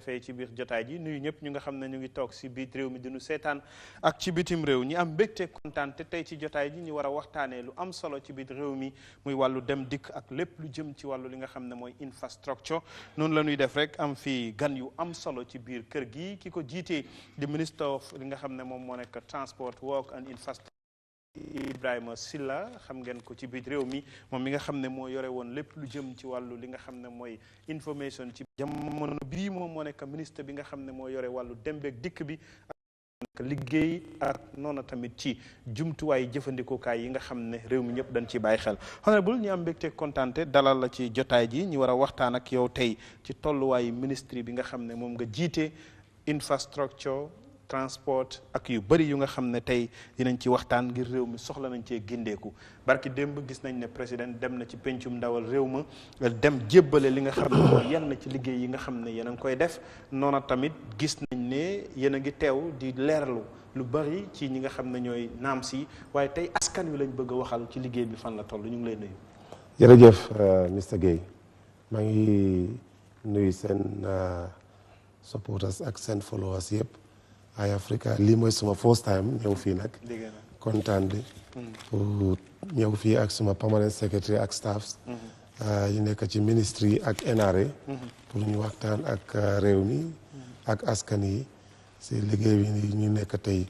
fay ci biir jotaay ji nuyu ñëpp ñu nga xam ne ñu ngi toog si biir réew mi di nu seetaan ak ci bitim réew ñi am mbégte kontaan te tey ci jotaay ji ñu war a waxtaanee lu am solo ci biir réew mi muy wàllu dem dikk ak lépp lu jëm ci wàllu li nga xam ne mooy infrastructure noonu la ñuy def rek am fi gan yu am solo ci biir kër gi ki ko jiitee di minister of li nga xam ne moom moo nekk transport work and infrastructure Ibrahima Silla xam ngeen ko ci biir réew mi moom mi nga xam ne moo yore woon lépp lu jëm ci wàllu li nga xam ne mooy information ci jamono bii moom moo nekk ministre bi nga xam ne moo yore wàllu dem beeg dikk bi ak liggéey ak noonu tamit ci jumtuwaay jëfandikookaay yi nga xam ne réew mi ñëpp dañ ci bàyyi xel honorable ñu am mbégte kontaante dalal la ci jotaay ji ñu war a waxtaan ak yow tey ci tolluwaayu ministre bi nga xam ne moom nga jiite infrastructure transport ak yu bëri yu nga xam ne tey dinañ ci waxtaan ngir réew mi soxla nañ cee gindeeku barki démb gis nañ ne président dem na ci pencum ndawal réew ma dem jébbale li nga xam ne mooy yenn ci liggéey yi nga xam ne yéen a ngi koy def noona tamit gis nañ ne yéen a ngi teew di leerlu lu bëri ci ñi nga xam ne ñooy naam si waaye tey askan wi lañ bëgg a waxal ci liggéey bi fan la toll ñu ngi lay nuyu. jërëjëf Mr Guèye maa ngi nuyu seen supporters ak seen followers yëpp. Eyeafrica lii mooy suma first time ñëw fii nag kontaan bi pour ñëw fii ak suma permanent secretary ak staffs yi nekk ci ministry ak NRA pour ñu waxtaan ak réew mi ak askan yi si liggéey bi ñu nekk tey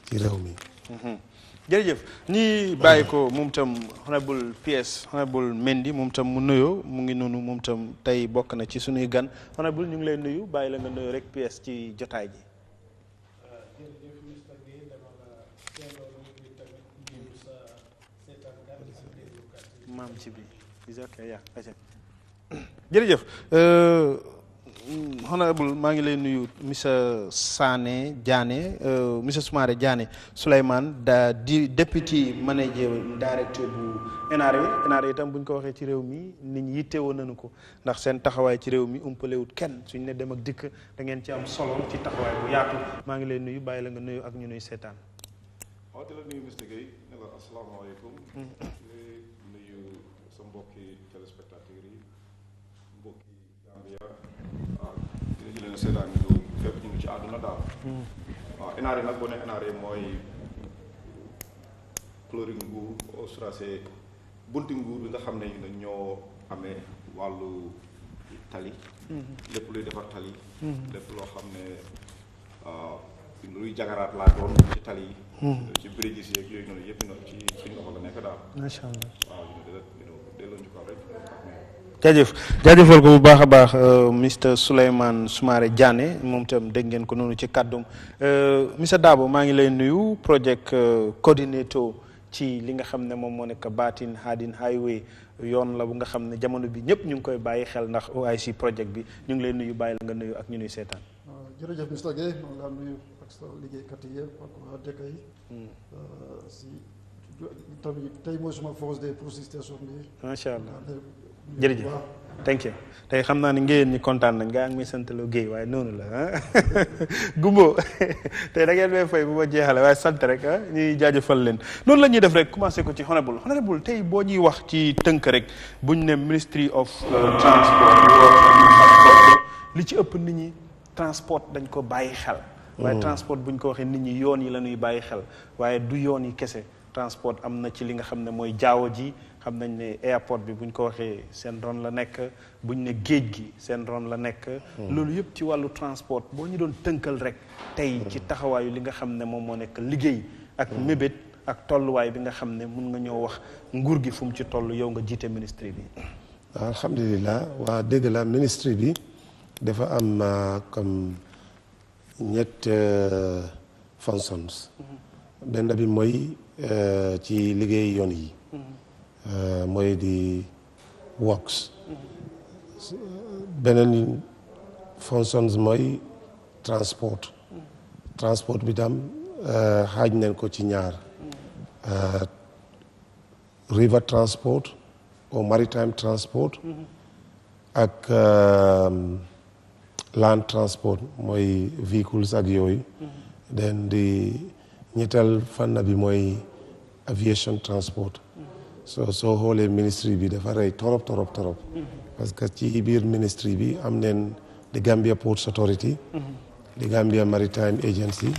ci réew mi jërëjëf ñi bàyyi ko moom tam honorable PS honorable Mendy moom tam mu nuyoo mu ngi noonu moom tam tey bokk na ci sunuy gan honorable ñu ngi lay nuyu bàyyi la nga nuyoo rek PS ci jotaay ji maam ci bi jërëjëf honorable maa ngi lay nuyu monsieur Sané Diané monsieur Soumaré Diané Souleymane di deputy manager director bu NRA itam bu ñu ko waxee ci réew mi nit ñi yittewoo nañu ko ndax seen taxawaay ci réew mi umpalewut kenn suñ ne dem ak dikk da ngeen ci am solo ci taxawaay bu yaatu maa ngi lay nuyu bàyyi la nga nuyu ak ñu nuy seetaan. waaw di la nuyu Mr Guèye ne la asalaamaaleykum. nuyu sa mbokki téléspectateurs yi mbokki Gambia di leen seetaan ñu fépp ñu ngi ci àdduna daal. waaw NRA nag boo ne NRA mooy coloring nguur au tracé bunti nguur bi nga xam ne dañ ñoo amee wàllu tali. lépp luy defar tali. lépp loo xam ne luy jagaraat laa doon ci tali yi. ci bridges yeeg yooyu noonu yëpp noonu ci suñu loxo la nekk daal. macha allah waaw delloo ñu ko rek. jaajëfal ko bu baax a baax Mr Souleymane Soumaré Diané moom itam dégg ngeen ko noonu ci kàddum Mr Dabo maa ngi lay nuyu project coordinator ci li nga xam ne moom moo nekk Batin Hadin Highway yoon la bu nga xam ne jamono bi ñëpp ñu ngi koy bàyyi xel ndax OIC project bi ñu ngi lay nuyu bàyyi la nga nuyu ak ñu nuy seetaan. jërëjëf Mr Guèye maa ngi laa nuyu ak sa liggéeykat yi yëpp ak waa dëkk yi si tamit tey mooy suma first day pour si station bi. macha allah jërëjëf thank you tey xam naa ne ngeen ñi kontaan nañ gaa ngi may santaloo Guèye waaye noonu la Gumbo tey da ngeen may fay bu ma jeexale waaye sant rek ñuy jaajëfal leen noonu la ñuy def rek commencé ko ci honorable tey boo ñuy wax ci tënk rek buñ ne ministry of transport li ci ëpp nit ñi transport dañ ko bàyyi xel waaye transport buñ ko waxee nit ñi yoon yi la ñuy bàyyi xel waaye du yoon yi kese transport am na ci li nga xam ne mooy jaawo ji xam nañ ne airport bi buñ ko waxee seen ron la nekk buñ ne géej gi seen ron la nekk loolu yëpp ci wàllu transport boo ñu doon tënkal rek tey ci taxawaayu li nga xam ne moom moo nekk liggéey ak mébét ak tolluwaay bi nga xam ne mun nga ñoo wax nguur gi fu mu ci toll yow nga jiite ministre bi. alhamdulilah waa dégg la ministre bi dafa am comme ñett functions benn bi mooy ci liggéey yoon yi mooy di works beneen functions mooy transport bi tam xaaj nañ ko ci ñaar river transport ou maritime transport ak land transport mooy vehicles ak yooyu den di ñettal fànn bi mooy aviation transport soo xoolee ministry bi dafa rëy torop parce que ci biir ministry bi am neen the Gambia Ports Authority, the Gambia Maritime Agency,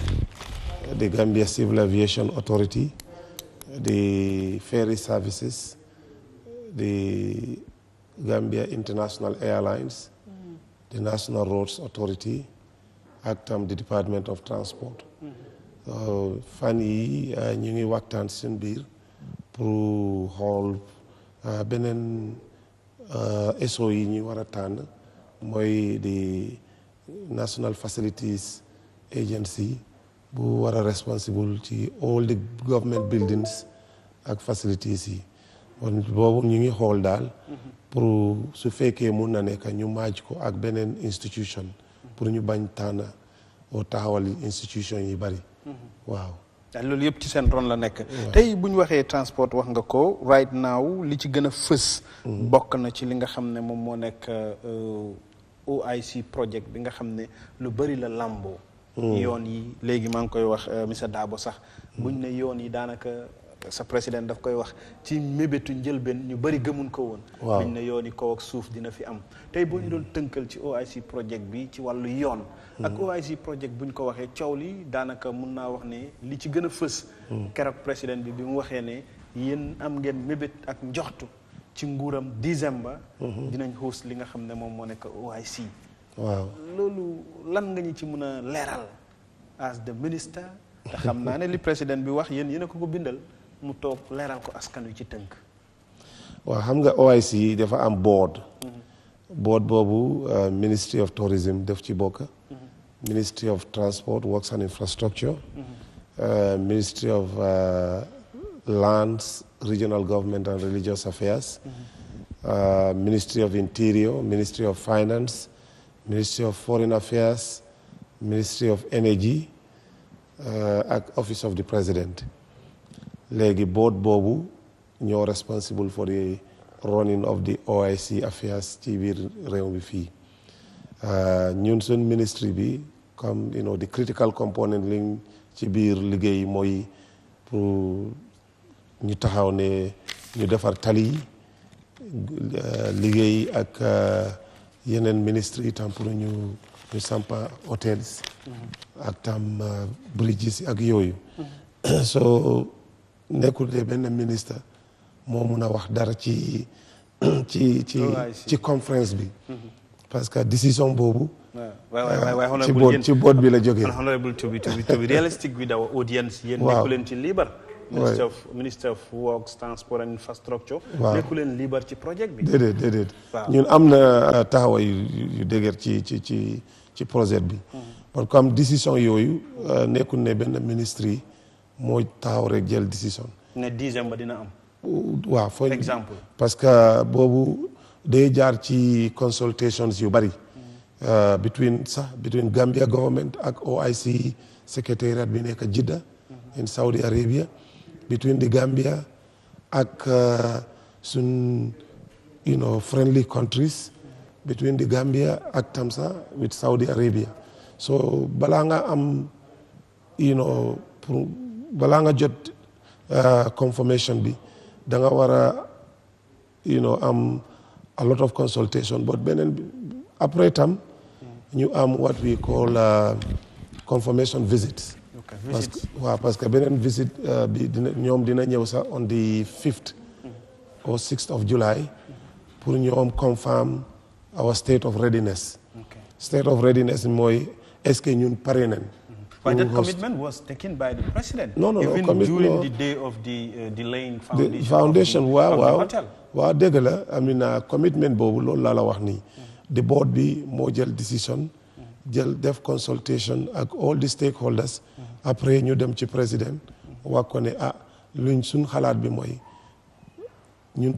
the Gambia Civil Aviation Authority, the ferry services, the Gambia International Airlines, the National Roads Authority, ak tam the Department of Transport. Fan yi ñu ngi waxtaan seen biir pour xool beneen SO yi ñu war a tànn mooy the National Facilities Agency bu war a responsible ci all the government buildings ak facilities yi bon boobu ñu ngi xool daal pour su fekkee mun na nekk ñu maaj ko ak beneen institution pour ñu bañ tànn oo taxawal institution yi bari waaw loolu yëpp ci seen ron la nekk tey bu ñu waxee transport wax nga ko right now li ci gën a fës bokk na ci li nga xam ne moom moo nekk OIC project bi nga xam ne lu bari la lamboo yoon yi léegi maa ngi koy wax monsieur Dabo sax buñ ne yoon yi daanaka sa président daf koy wax ci mébétu njëlbeen ñu bari gëmun ko woon buñ ne yoon yi kaw ak suuf dina fi am tey boo ñu doon tënkal ci OIC project bi ci wàllu yoon ak OIC project buñ ko waxee coow li daanaka mun naa wax ne li ci gën a fës keroog président bi mu waxee ne yéen am ngeen mébét ak njoxtu ci nguuram décembre dinañ host li nga xam ne moom moo nekk OIC waaw loolu lan nga ñu ci mën a leeral as the minister te xam naa ne li président bi wax yéen a ko bindal mu toog leeral ko askan wi ci tënk waaw xam nga OIC dafa am board boobu Ministry of Tourism def ci bokk Ministry of Transport Works and Infrastructure Ministry of Lands Regional Government and Religious Affairs Ministry of Interior Ministry of Finance Ministry of Foreign Affairs Ministry of Energy ak Office of the President léegi board boobu ñoo responsible for the running of the OIC affairs ci biir réew mi fii ñun suñ ministry bi comme the critical component liñ ci biir liggéey mooy pour ñu taxaw ne ñu defar tali yi liggéey ak yeneen ministre yi tam pour ñu sampa hotels ak tam bridges ak yooyu so nekkul de benn ministre moo mun a wax dara ci conférence bi parce que décision boobu ci board bi la jógee honorable to be realistic with our audience yéen nekku leen ci libre Minister of Works Transport and Infrastructure nekku leen libre ci projet bi déedéet ñun am na taxawaay yu dëgër ci projet bi parce que comme décision yooyu nekkul ne benn ministre yi moo taxaw rek jël décision ne décembre dina am waaw for exemple parce que boobu day jaar ci consultations yu bari between Gambia government ak OIC secretariat bi nekk Jeddah in Saudi Arabia between the Gambia ak sun friendly countries between the Gambia ak Tamsa with Saudi Arabia so balaa nga am balaa nga jot confirmation bi da nga war a am a lot of consultation but beneen après tam ñu am what we call confirmation visits parce que beneen visit bi ñoom dina ñëw sax on the 5th or 6th of July pour ñoom confirm our state of readiness state of readiness mooy est-ce que ñun pare nañ. But that commitment was taken by the president. No, even during the day of the laying foundation. The foundation waaw hotel. waaw dëgg la commitment boobu loolu laa la wax nii. the board bi moo jël décision. jël def consultation ak all the stakeholders. après ñu dem ci président. wax ko ne luñ suñ xalaat bi mooy ñun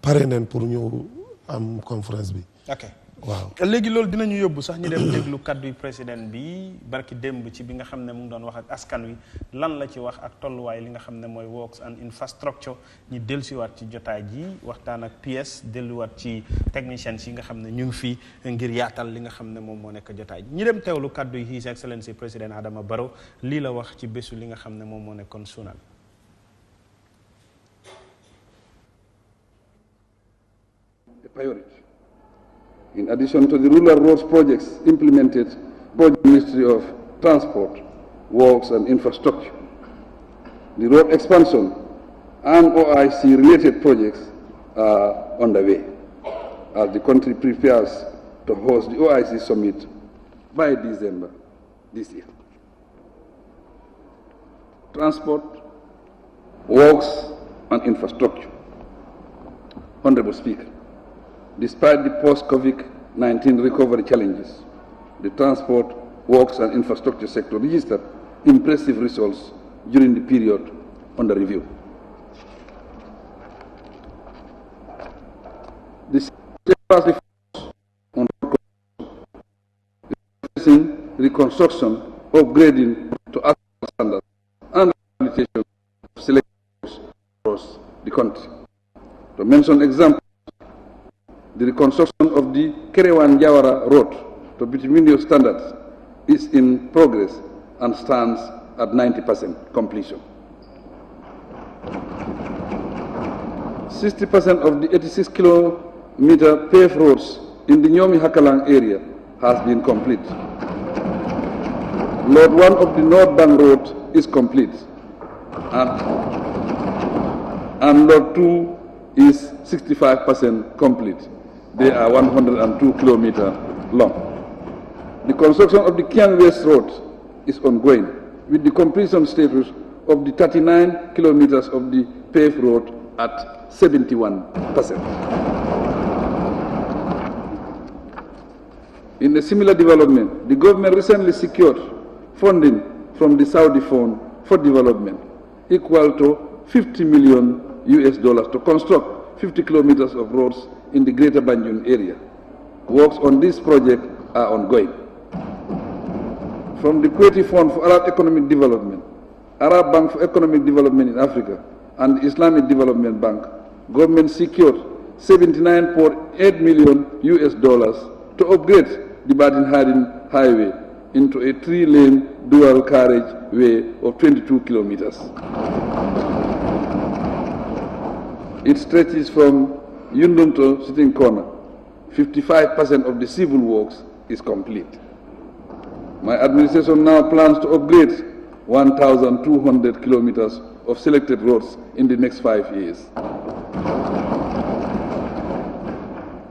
pare nañ pour ñu am conférence bi. ok waaw léegi loolu dinañu yóbbu sax ñu dem déglu kaddu yu président bi barki démb ci bi nga xam ne mu ngi doon wax ak askan wi lan la ci wax ak tolluwaay li nga xam ne mooy works and infrastructure ñu dellusiwaat ci jotaay ji waxtaan ak PS delluwaat ci techniciens yi nga xam ne ñu ngi fii ngir yaatal li nga xam ne moom moo nekk jotaay ji ñu dem teewlu kaddu yi His Excellency président Adama Barrow lii la wax ci bésu li nga xam ne moom moo nekkoon sunal. The priority In addition to the rural roads projects implemented by the Ministry of Transport, Works and Infrastructure, the road expansion and OIC-related projects are underway as the country prepares to host the OIC summit by December this year. Transport, works and infrastructure. Honorable Speaker, despite the post-COVID-19 recovery challenges, the transport, works and infrastructure sector registered impressive results during the period under review. The sector on reconstruction, upgrading to actual standards, and rehabilitation of select roads across the country. To mention examples, the reconstruction of the Kerewan-Jawara Road to bituminous standards is in progress and stands at 90% completion. 60% of the 86-kilometer paved roads in the Nyomi-Hakalang area has been complete. Lot 1 of the North Bank Road is complete, and Lot 2 is 65% complete. They are 102 kilometers long. The construction of the Kiang West Road is ongoing, with the completion status of the 39 kilometers of the paved road at 71%. In a similar development, the government recently secured funding from the Saudi Fund for Development equal to $50 million to construct 50 kilometers of roads in the Greater Banjul area. Works on this project are ongoing. From the Kuwaiti Fund for Arab Economic Development, Arab Bank for Economic Development in Africa, and the Islamic Development Bank, government secured $79.8 million to upgrade the Badin-Harin Highway into a 3-lane dual carriageway of 22 kilometers. It stretches from Yundum to Sitting Corner. 55% of the civil works is complete. My administration now plans to upgrade 1,200 kilometers of selected roads in the next 5 years.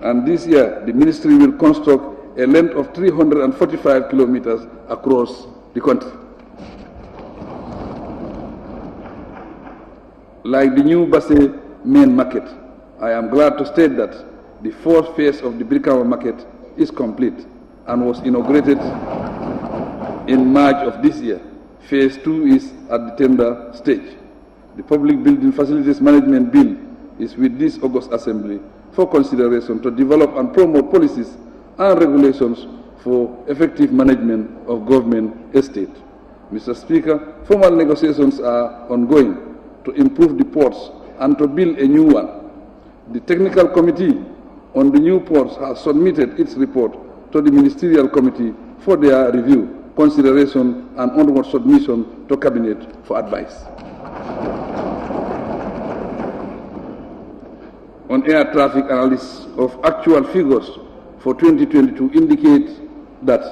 And this year, the ministry will construct a length of 345 kilometers across the country. Like the new Basse main market, I am glad to state that the fourth phase of the Brikama market is complete and was inaugurated in March of this year. Phase 2 is at the tender stage. The Public Building Facilities Management Bill is with this August Assembly for consideration to develop and promote policies and regulations for effective management of government estate. Mr. Speaker, formal negotiations are ongoing to improve the ports and to build a new one. The Technical Committee on the new ports has submitted its report to the Ministerial Committee for their review, consideration and onward submission to Cabinet for advice. On air traffic analysis of actual figures for 2022 indicate that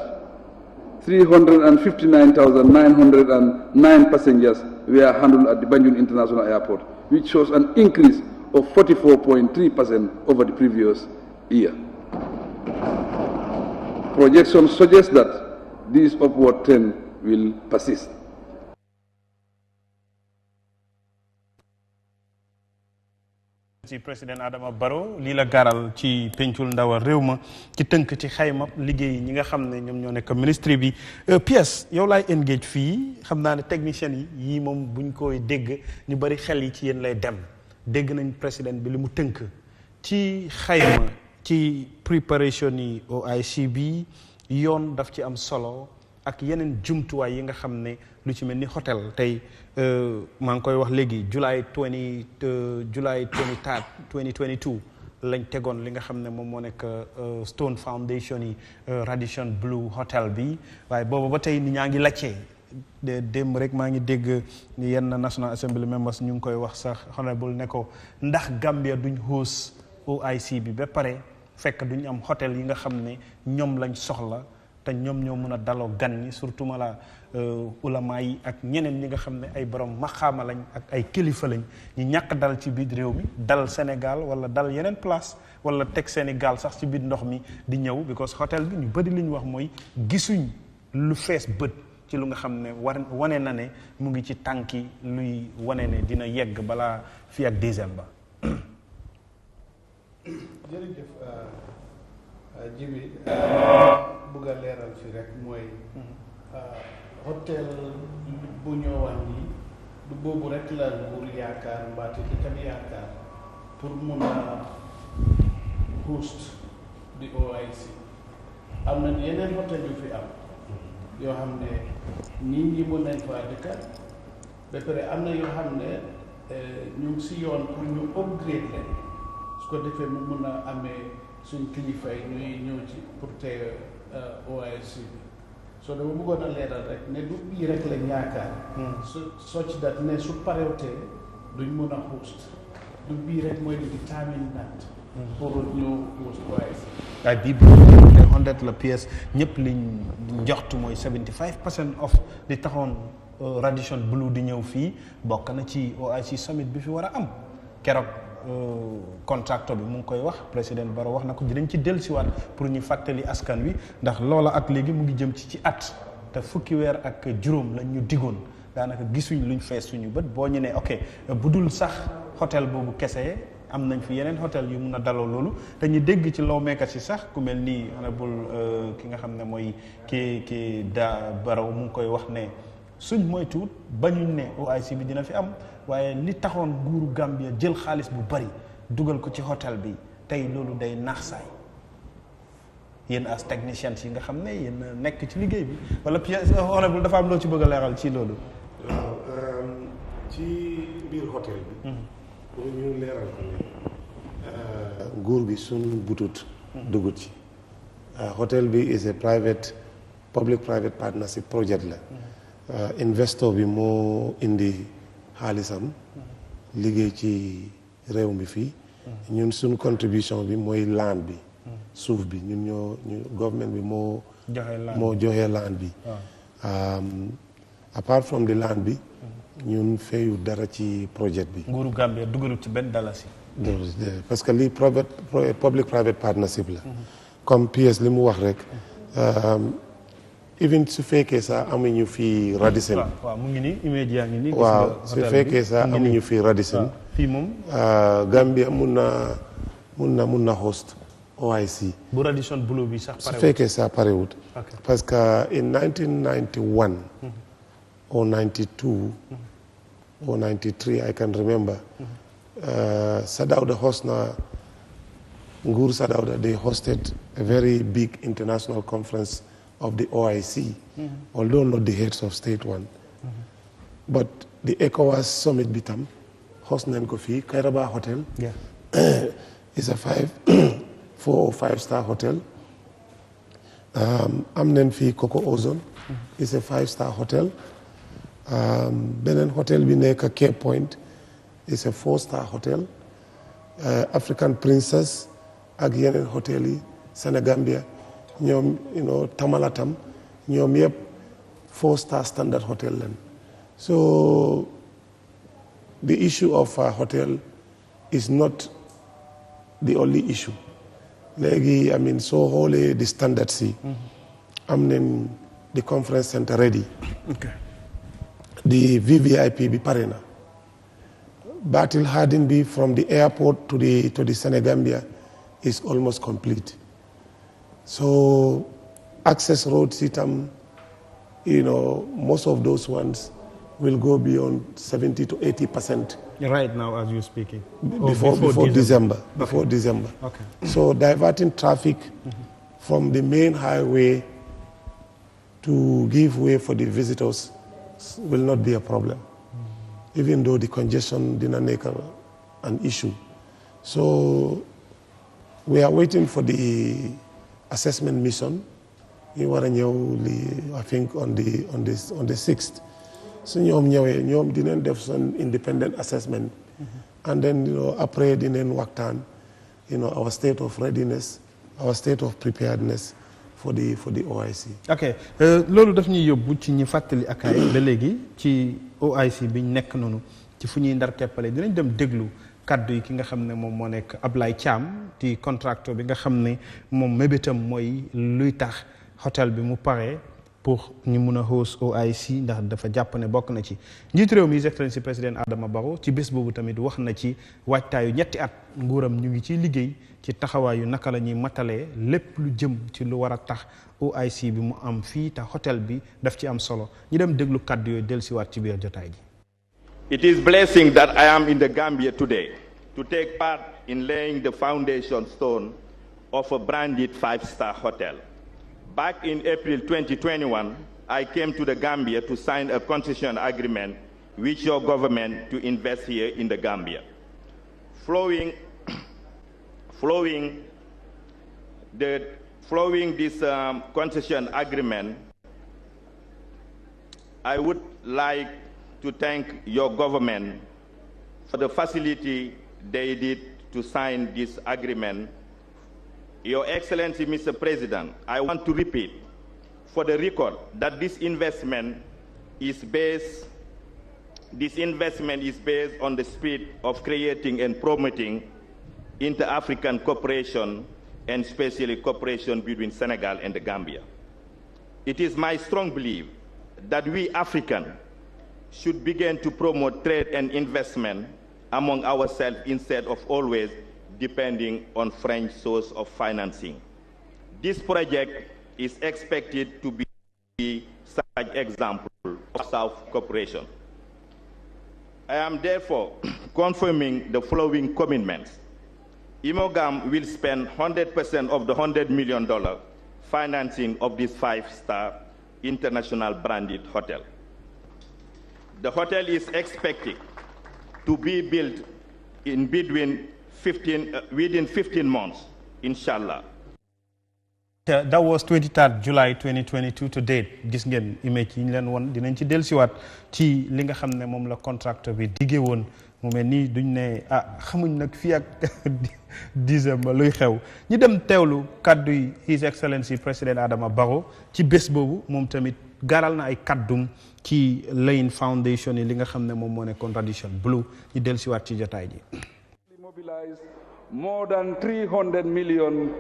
359,909 passengers were handled at the Banjul International Airport, which shows an increase of 44.3% over the previous year. Projections suggest that this upward trend will persist. ci président Adama Barrow lii la garal ci pencul ndaw réew ma ci tënk ci xayma liggéey ñi nga xam ne ñoom ñoo nekk ministre bi pièce yow laay engage fii xam naa ne technicien yi moom buñ koy dégg ñu bari xel yi ci yéen lay dem dégg nañ président bi li mu tënk ci xayma ci préparation yi OIC bi yoon daf ci am solo ak yeneen jumtuwaay yi nga xam ne lu ci mel ni hôtel tey maa ngi koy wax léegi July 23 2022 lañ tegoon li nga xam ne moom moo nekk Stone Foundation yi Radisson Blu Hotel bi waaye boobu ba tey ni ñaa ngi laccee démb rek maa ngi dégg yenn National Assembly members ñu ngi koy wax sax honorable ne ko ndax Gambia duñ host OIC bi ba pare fekk duñ am hôtel yi nga xam ne ñoom lañ soxla te ñoom ñoo mën a daloo gan ñi surtout ma la ulama yi ak ñeneen ñi nga xam ne ay borom maxaama lañ ak ay kilifa lañ ñu ñàkk dal ci biir réew mi dal Sénégal wala dal yeneen place wala teg seeni gaal sax ci biir ndox mi di ñëw because hôtel bi ñu bëri li ñu wax mooy gisuñ lu fees bët ci lu nga xam ne wane na ne mu ngi ci tànki luy wane ne dina yegg balaa fii ak décembre. jërëjëf Jibi bugg a leeral fi rek mooy hôtel bu ñoo wax nii du boobu rek la nguur yaakaar mbaate itam yaakaar pour mun a host di OIC am na yeneen hôtel yu fi am yoo xam ne nit ñi mën nañ faa dëkka ba pare am na yoo xam ne ñu ngi si yoon pour ñu upgrade leen su ko defee mu mun a amee suñ kilifa yi ñuy ñëw ci pour te OIC bi soo dama bëggoon a leeral rek ne du bii rek lañ yaakaar such that ne su parewtee duñ mun a host du bii rek mooy di determine that pour ñu host OIC waaye bii bu 100 la pièce ñëpp liñ njoxtu mooy 75% of di taxoon Radisson Blu di ñëw fii bokk na ci OIC summit bi fi war a am keroog contracteur bi mu ngi koy wax président Barrow wax na ko dinañ ci dellusiwaat pour ñu fàttali askan wi ndax loola ak léegi mu ngi jëm ci at te fukki weer ak juróom lañ ñu digoon daanaka gisuñ luñ fees suñu bët boo ñu ne ok bu dul sax hôtel boobu kese am nañ fi yeneen hôtel yu mun a daloo loolu te ñu dégg ci lawmakers yi sax ku mel ni honorable ki nga xam ne mooy ki da Barrow mu ngi koy wax ne suñ moytuwut bañuñ ne OIC bi dina fi am waaye li taxoon nguuru Gambia jël xaalis bu bari dugal ko ci hôtel bi tey loolu day naax saay yéen as techniciens yi nga xam ne yéen nekk ci liggéey bi wala honorable dafa am loo ci bëgg a leeral ci loolu. waaw ci biir hôtel bi. pour ñu leeral ko ne nguur gi suñ butut dugut ci hôtel bi is a public private partnership project la. Investor bi moo indi xaalisam liggéey ci réew mi fii ñun suñ contribution bi mooy land bi suuf bi ñun government bi moo joxe land bi apart from the land bi ñun feeyu dara ci projet bi nguuru Gambia dugalut ci benn dalasi parce que lii public private partnership la comme PS li mu wax rek even su fekkee sax amuñu fi Radisson. waaw mu ngi nii image yaa ngi nii. waaw su fekkee sax amuñu fi Radisson. fii moom. Gambia mun na host OIC. bu Radisson Blu bi sax parewut su fekkee sax parewut. parce que in 1991. or 92. or 93 I can remember. Sadauda host na nguur Sadauda they hosted a very big international conference of the OIC, although not the heads of state one. But the ECOWAS summit bitam, host nañ ko fii Kairaba Hotel. Yeah. It's a 4 or 5-star hotel. Am nañ fii Coco Ozone. It's a 5-star hotel. Beneen hotel bi nekk Cape Point. It's a 4-star hotel. African Princess ak yeneen hotel yi Senegambia. ñoom Tamalatam ñoom yëpp 4-star standard hotel lan so the issue of a hotel is not the only issue léegi soo xoolee the standards yi am nañ the conference center ready the VVIP bi pare na Batil Harding bi from the airport to the Senegambia is almost complete. So access roads, most of those ones will go beyond 70 to 80%. Right now, as you're speaking. Before December. Before December. Okay. So diverting traffic from the main highway to give way for the visitors will not be a problem, even though the congestion didn't make an issue. So we are waiting for the assessment mission. You are I think on the 6th. So ñoom didn't have some independent assessment, and then après dinañ waxtaan our state of readiness our state of preparedness for the OIC. ok loolu daf ñuy yóbbu ci ñi fàttali akaay ba léegi ci OIC bi ñu nekk noonu ci fu ñuy ndar keppale dinañ dem déglu kaddu yi ki nga xam ne moom moo nekk Ablaye Thiam di contracteur bi nga xam ne moom mébétam mooy luy tax hôtel bi mu pare pour ñu mun a host OIC ndax dafa jàpp ne bokk na ci njiitu réew mi His Excellency président Adama Barrow ci bés boobu tamit wax na ci waajtaayu ñetti at nguuram ñu ngi ciy liggéey ci taxawaayu naka la ñuy matalee lépp lu jëm ci lu war a tax OIC bi mu am fii te hôtel bi daf ci am solo ñu dem déglu kaddu yooyu dellusiwaat ci biir jotaay ji. It is blessing that I am in the Gambia today to take part in laying the foundation stone of a branded 5-star hotel. Back in April 2021, I came to the Gambia to sign a concession agreement with your government to invest here in the Gambia. Following this concession agreement, I would like to thank your government for the facility they did to sign this agreement. Your Excellency, Mr. President, I want to repeat for the record that this investment is based on the spirit of creating and promoting inter-African cooperation and especially cooperation between Senegal and the Gambia. It is my strong belief that we Africans should begin to promote trade and investment among ourselves instead of always depending on French source of financing. This project is expected to be such example of South cooperation. I am therefore confirming the following commitments. Imogam will spend 100% of the $100 million financing of this 5-star international branded hotel. The hotel is expected to be built within 15 months, inshallah. That was 23rd July 2022 to date. Gis ngeen image yi ñu leen won dinañ ci dellusiwaat ci li nga xam ne moom la contracteur bi diggé woon mu mel nii duñ ne xamuñ nag fii ak décembre luy xew ñu dem teewlu kaddu yi His Excellency président Adama Barrow ci bés boobu moom tamit garal na ay kaddum ci laying foundation yi li nga xam ne moom moo nekkoon Radisson Blu ñu dellusiwaat ci jotaay ji. Mobilized more than $300 million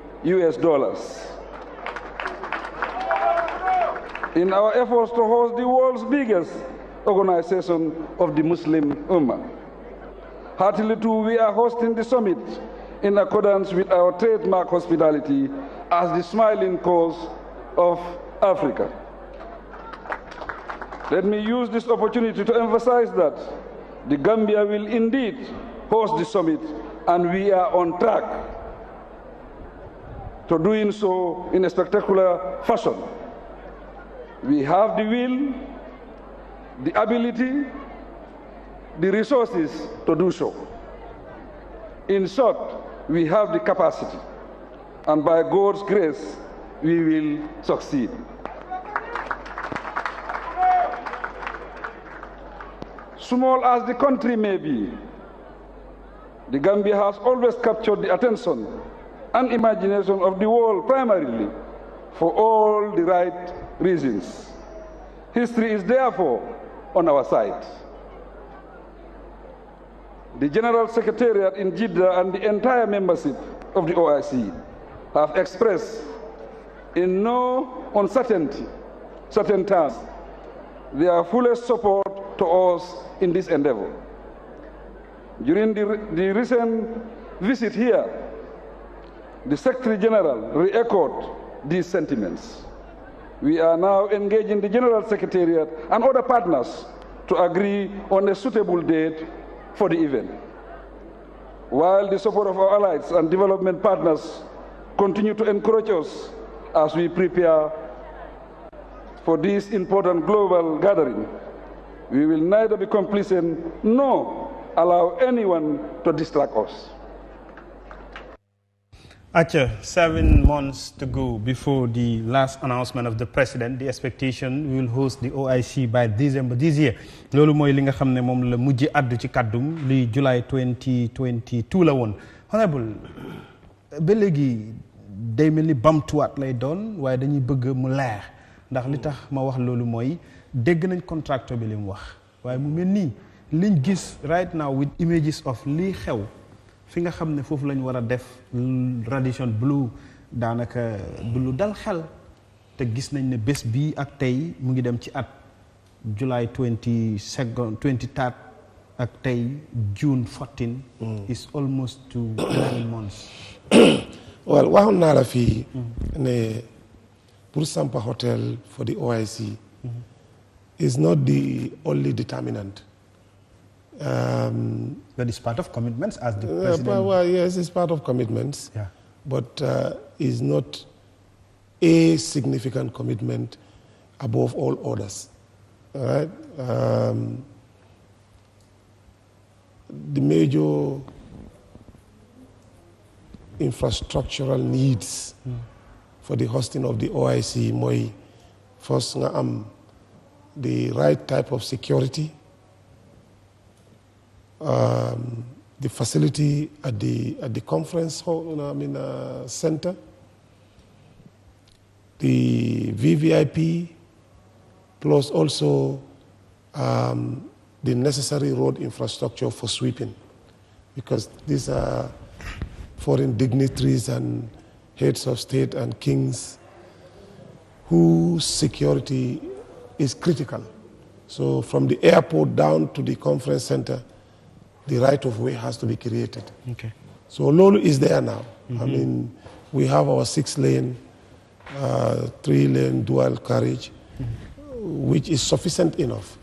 in our efforts to host the world's biggest organization of the Muslim Ummah. Heartily too, we are hosting the summit in accordance with our trademark hospitality as the smiling coast of Africa. Let me use this opportunity to emphasize that the Gambia will indeed host the summit, and we are on track to doing so in a spectacular fashion. We have the will, the ability, the resources to do so. In short, we have the capacity, and by God's grace, we will succeed. Small as the country may be, the Gambia has always captured the attention and imagination of the world primarily for all the right reasons. History is therefore on our side. The General Secretariat in Jeddah and the entire membership of the OIC have expressed in no certain terms their fullest support to us in this endeavor. During the recent visit here, the Secretary General re-echoed these sentiments. We are now engaging the General Secretariat and other partners to agree on a suitable date for the event. While the support of our allies and development partners continue to encourage us as we prepare for this important global gathering, we will neither be complacent nor allow anyone to distract us. Acha, 7 months to go before the last announcement of the president. The expectation we will host the OIC by December this year. Lolu moy li nga xamne mom la mujjé addu ci kaddum li July 2022 la won. Honorable ba légui day mel ni bamtuwaat lay doon waaye dañuy bëgg mu leer ndax li tax ma wax loolu mooy dégg nañ contracteur bi li mu wax waaye mu mel nii liñ gis right now with images of lii xew fi nga xam ne foofu lañ war a def Radisson Blu daanaka du lu dal xel te gis nañ ne bés bii ak tey mu ngi dem ci at July 23 ak tey June 14 is almost to 11 months. Well, waxoon naa la fii ne pour sampa hotel for the OIC is not the only determinant. But it's part of commitments as the president. Well, yes, it's part of commitments. Yeah. But is not a significant commitment above all others. All right? The major infrastructural needs for the hosting of the OIC, mooy first nga am the right type of security, the facility at the conference hall, center, the VVIP, plus also the necessary road infrastructure for sweeping, because these are foreign dignitaries and heads of state and kings whose security is critical. So from the airport down to the conference center, the right of way has to be created. Okay. So Lolo is there now. I mean, we have our 6-lane, 3-lane dual carriage, which is sufficient enough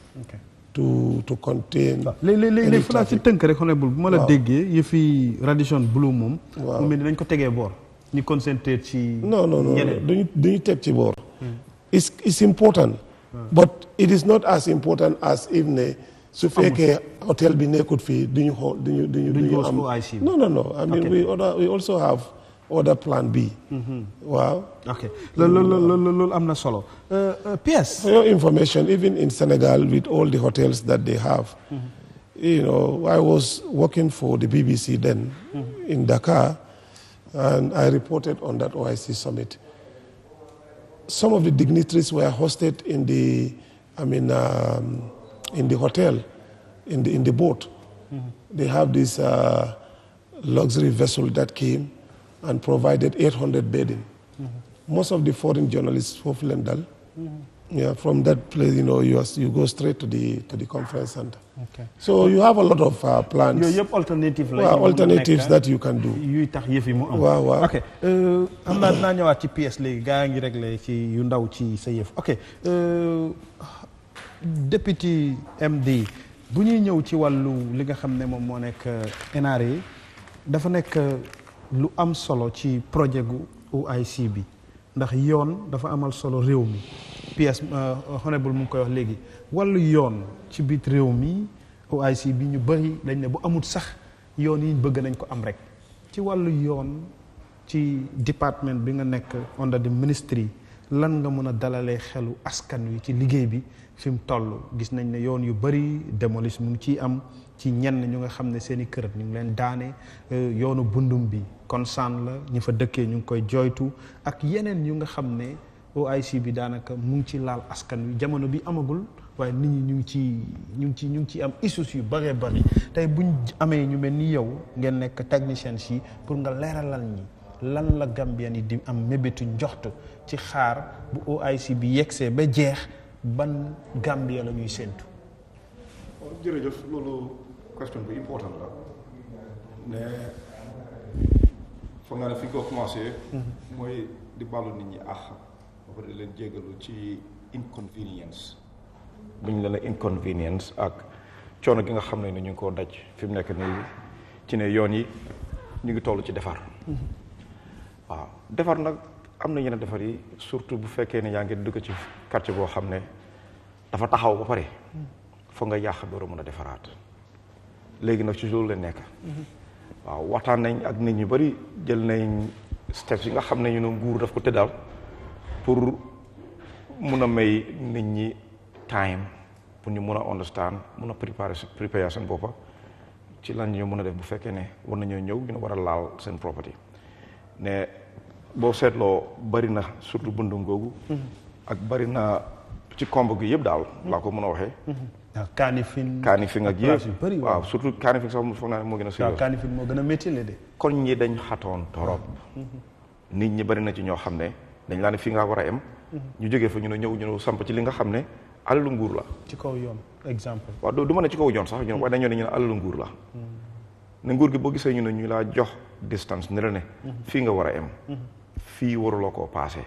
to contain. léeg-léeg fu laa ci tënk rek honorable bu ma la déggee yëfi Radisson Blu moom. waaw mu mel ni dañ ko tegee boor. ñu concentré ci. non duñu teg ci boor. It's important. But it is not as important as if ne su fekkee hotel bi nekkut fii duñu xool duñu am. No. I mean we also have other plan B. Wow. Okay. loolu am na solo. PS. For your information, even in Senegal, with all the hotels that they have, I was working for the BBC then in Dakar, and I reported on that OIC summit. Some of the dignitaries were hosted in the hotel, in the boat. They have this luxury vessel that came and provided 800 bedding. Most of the foreign journalists for Flendal, from that place, you go straight to the conference center. Okay. So you have a lot of plans. You have alternatives that you can do. yuy tax yëf yi mu am. waaw. ok am naa dinaa ñëwaat ci PS léegi gaa ngi réglé ci yu ndaw ci sa yëf ok député MD bu ñuy ñëw ci wàllu li nga xam ne moom moo nekk NRA dafa nekk lu am solo ci projet gu OIC bi ndax yoon dafa amal solo réew mi PS honorable mu ngi koy wax léegi wàllu yoon ci biir réew mi OIC bi ñu bëri dañ ne bu amul sax yoon yi bëgg nañ ko am rek ci wàllu yoon ci département bi nga nekk under the ministry lan nga mën a dalalee xelu askan wi ci liggéey bi fi mu toll gis nañ ne yoon yu bëri démolition mu ngi ciy am ci ñenn ñu nga xam ne seen i kër ñu ngi leen daane yoonu bundum bi concern la ñu fa dëkkee ñu ngi koy jooytu ak yeneen yu nga xam ne OIC bi daanaka mu ngi ci laal askan wi jamono bi amagul waaye nit ñi ñu ngi ci am issues yu bëree bëri tey buñ amee ñu mel ni yow ngeen nekk technicien si pour nga leeralal ñi lan la Gambien yi di am mébétu njoxtu ci xaar bu OIC bi yegsee ba jeex ban Gambia la ñuy séentu. jërëjëf loolu question bu important la ne foog naa ne fi ko commencé. mooy di baalu nit ñi àq ba pare leen jégalu ci inconvenience bu ñu la inconvenience ak coono gi nga xam ne ñu ngi koo daj fi mu nekk nii ci ne yoon yi ñu ngi toll ci defar. waaw defar nag am na yeneen defar yi surtout bu fekkee ne yaa ngi dugg ci quartier boo xam ne dafa taxaw ba pare foog nga yàq door a mën a defaraat léegi nag ci loolu la nekk. waaw waxtaan nañ ak nit ñu bari jël nañ steps yi nga xam ne ñu ne nguur daf ko tëddal pour mun a may nit ñi time pour ñu mun a understand mun a préparer seen boppa ci lan ñu mun a def bu fekkee ne war nañoo ñëw ñu war a laal seen property ne boo seetloo bari na surtout bundum googu ak bari na ci komb gi yëpp daal laa ko mën a waxee waaw Kanifing ak yëpp waaw surtout Kanifing sax foog naa ne moo gën a sérieux waaw Kanifing moo gën a métti de kon ñi dañ xatoon torop nit ñi bari na ci ñoo xam ne dañ laa ne fii nga war a em ñu jógee fa ñu ne ñëw samp ci li nga xam ne alalu nguur la ci kaw yoon exemple waaw du ma ne ci kaw yoon sax ñu ne waaye dañoo ne ñu ne alalu nguur la ne nguur gi boo gisee ñu ne ñu laa jox distance ne la ne fii nga war a em fii waruloo koo passé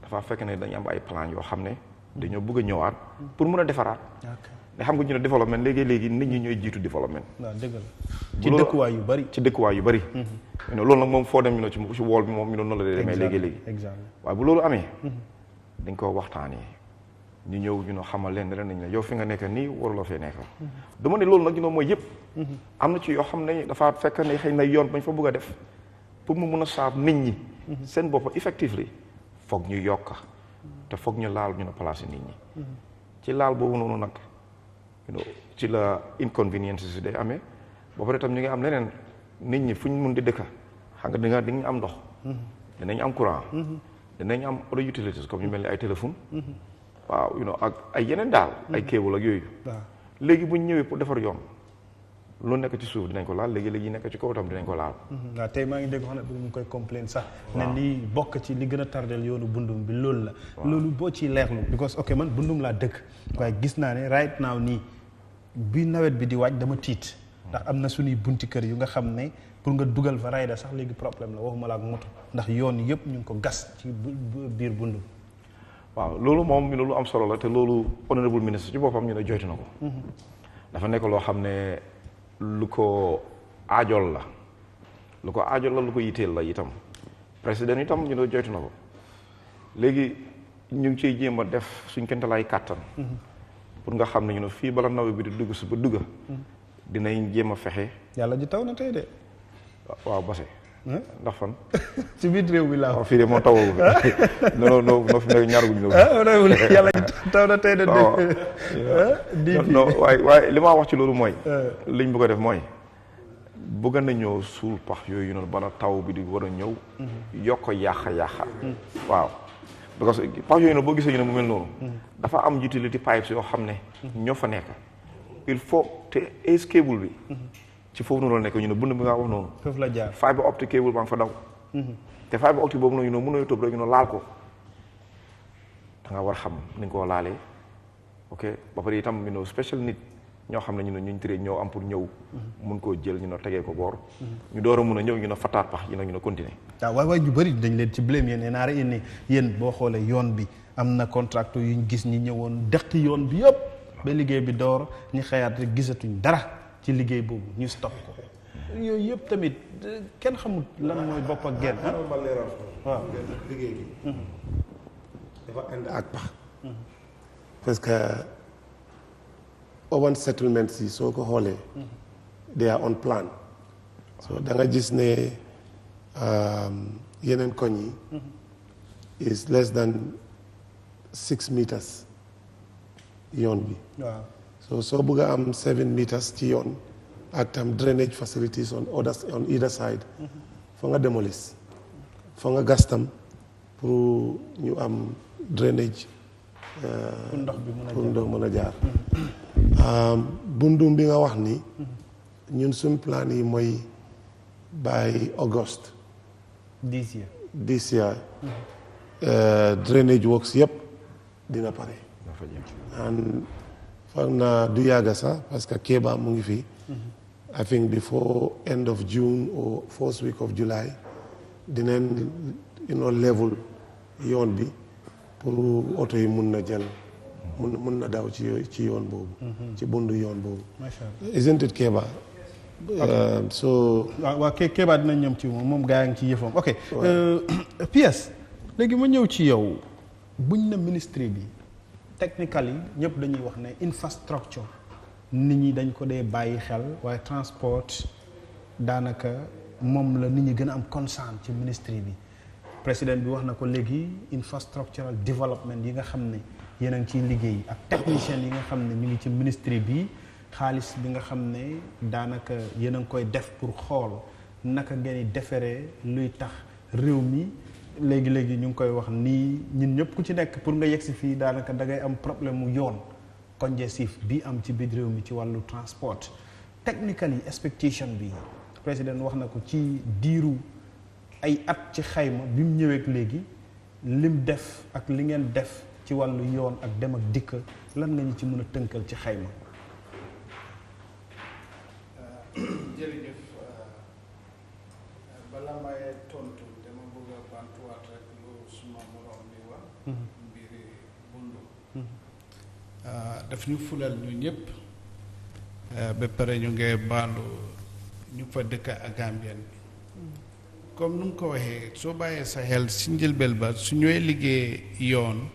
dafa fekk ne dañu am ay plan yoo xam ne dañoo bëgg a ñëwaat pour mun a defaraat ne xam nga ñu ne développement léegi nit ñi ñooy jiitu développement waaw dëgg la ci dëkkuwaay yu bari loolu nag moom foo dem ñu ne ci wool bi moom ñu ne noonu la demee léegi waaye bu loolu amee dañ koo waxtaanee ñu ñëw ñu ne xamal leen ne nañ ne yow fi nga nekk nii waruloo fee nekk dama ne loolu nag ñu ne mooy yëpp am na ci yoo xam ne dafa fekk ne xëy na yoon bañ fa bëgg a def pour mu mun a saaf nit ñi seen bopp effectivement foog ñu yokk te foog ñu laal ñu ne placé nit ñi ci laal boobu noonu nag ci la inconvenience si day amee ba pare tam ñu ngi am leneen nit ñi fu ñu mun di dëkka xam nga di nga am ndox dinañ am courant dinañ am auto utilities comme ñu mel ni ay téléphone waaw ak ay yeneen daal ay cable ak yooyu léegi bu ñu ñëwee pour defar yoon lu nekk ci suuf dinañ ko laal léegi nekk ci kaw tam dinañ ko laal waaw tey maa ngi dégg xam ne mu ngi koy complain sax ne lii bokk ci li gën a tardel yoonu bundum bi loolu la loolu boo ciy leerlu because ok man bundum laa dëkk waaye gis naa ne right now nii bi nawet bi di waaj dama tiit ndax am na suñuy bunti kër yu nga xam ne pour nga dugal fa rayda sax léegi problème la waxuma la ak moto ndax yoon yëpp ñu ngi ko gas ci biir bundum waaw loolu moom loolu am solo la te loolu honorable ministre ci boppam ñu ne joytu na ko dafa nekk loo xam ne lu ko aajool la lu ko yitteel la itam président itam ñu ne joytu na ko léegi ñu ngi ciy jéem a def suñ kentalaay kàttan pour nga xam ne ñu ne fii bala nawet bi di dugg si ba dugga dinañ jéem a fexe yàlla ji taw na tey de waaw base ndax fan ci biir réew bi laa waaw fii de moo tawoo fi non fi nekk ñaaraguñ la yàlla taw na tey de waaye li ma wax ci loolu mooy liñ bëgg a def mooy bëgg nañoo suul pax yooyu noonu bala taw bi di war a ñëw yokk yàqa waaw parce que pax yooyu noonu boo gisee ñu ne mu mel noonu dafa am utility pipes yoo xam ne ñoo fa nekk il faut te ace cable bi ci foofu noonu la nekk ñu ne bund bi nga wax noonu foofu la jaar fibre optic cable baa nga fa daw te fibre optic boobu noonu mën na tëb rek ñu ne laal ko da nga war xam ni nga koo laalee ok ba pare itam special nit ñoo xam ne ñu ne ñu tiré ñëw am pour ñëw mun koo jël ñu ne tegee ko boor ñu door a mun a ñëw ñu ne fataat pax ñu ne continuer waaw waaye ñu bëri dañ leen ci blame yéen naara ni yéen boo xoolee yoon bi am na contracteur yu ñu gis ñi ñëwoon deqi yoon bi yëpp ba liggéey bi door ñu xëyaat rek gisatuñ dara ci liggéey boobu ñu stop ko yooyu yëpp tamit kenn xamul lan mooy bopp ak genn ma leeral waaw liggéey bi dafa ànd ak pax parce que urban settlements yi soo ko xoolee they are on plan so da nga gis ne yeneen koñ yi is less than 6 meters yoon bi waaw soo bëgg a am 7 meters ci yoon ak tam drainage facilities on either side fa nga démolir fa nga gas tam pour ñu am drainage pour ndox mën a jaar bundum bi nga wax ni ñun suñ plan yi mooy by August this year drainage works yëpp dina pare and foog naa du yàgga sax parce que Kéba mu ngi fi I think before end of June or first week of July dinañ level yoon bi pour oto yi mun na jël mun na daw ci yoon boobu ci bundu yoon boobu isn't it Kéba so waaw Kéba dinañ ñëm ci moom gaa ngi ci yëfam ok PS léegi ma ñëw ci yow buñ na ministry bi technically ñëpp dañuy wax ne infrastructure nit ñi dañ ko dee bàyyi xel waaye transport daanaka moom la nit ñi gën a am concern ci ministry bi président bi wax na ko léegi infrastructural development yi nga xam ne yéen a ngi ciy liggéey ak technicien yi nga xam ne ñu ngi ci ministry bi xaalis bi nga xam ne daanaka yéen a ngi koy def pour xool naka ngeen di defaree luy tax réew mi léegi ñu ngi koy wax nii ñun ñëpp ku ci nekk pour nga yegsi fii daanaka da ngay am problème mu yoon congestif bi am ci biir réew mi ci wàllu transport technically expectation bi président wax na ko ci diiru ay at ci xayma bi mu ñëwee léegi lim def ak li ngeen def ci wàllu yoon ak dem ak dikk lan nga ñu ci mën a tënkal ci xayma. jërëjëf bala may tontu dama bëgg a bantuwaat rek lu suma morom bi wax mbiri bundu daf ñu fulal ñu ñëpp ba pare ñu ngi baalu ñu fa dëkk ak Gambien bi comme nu mu ko waxee soo bàyyee sa xel si njëlbel ba su ñooy liggéey yoon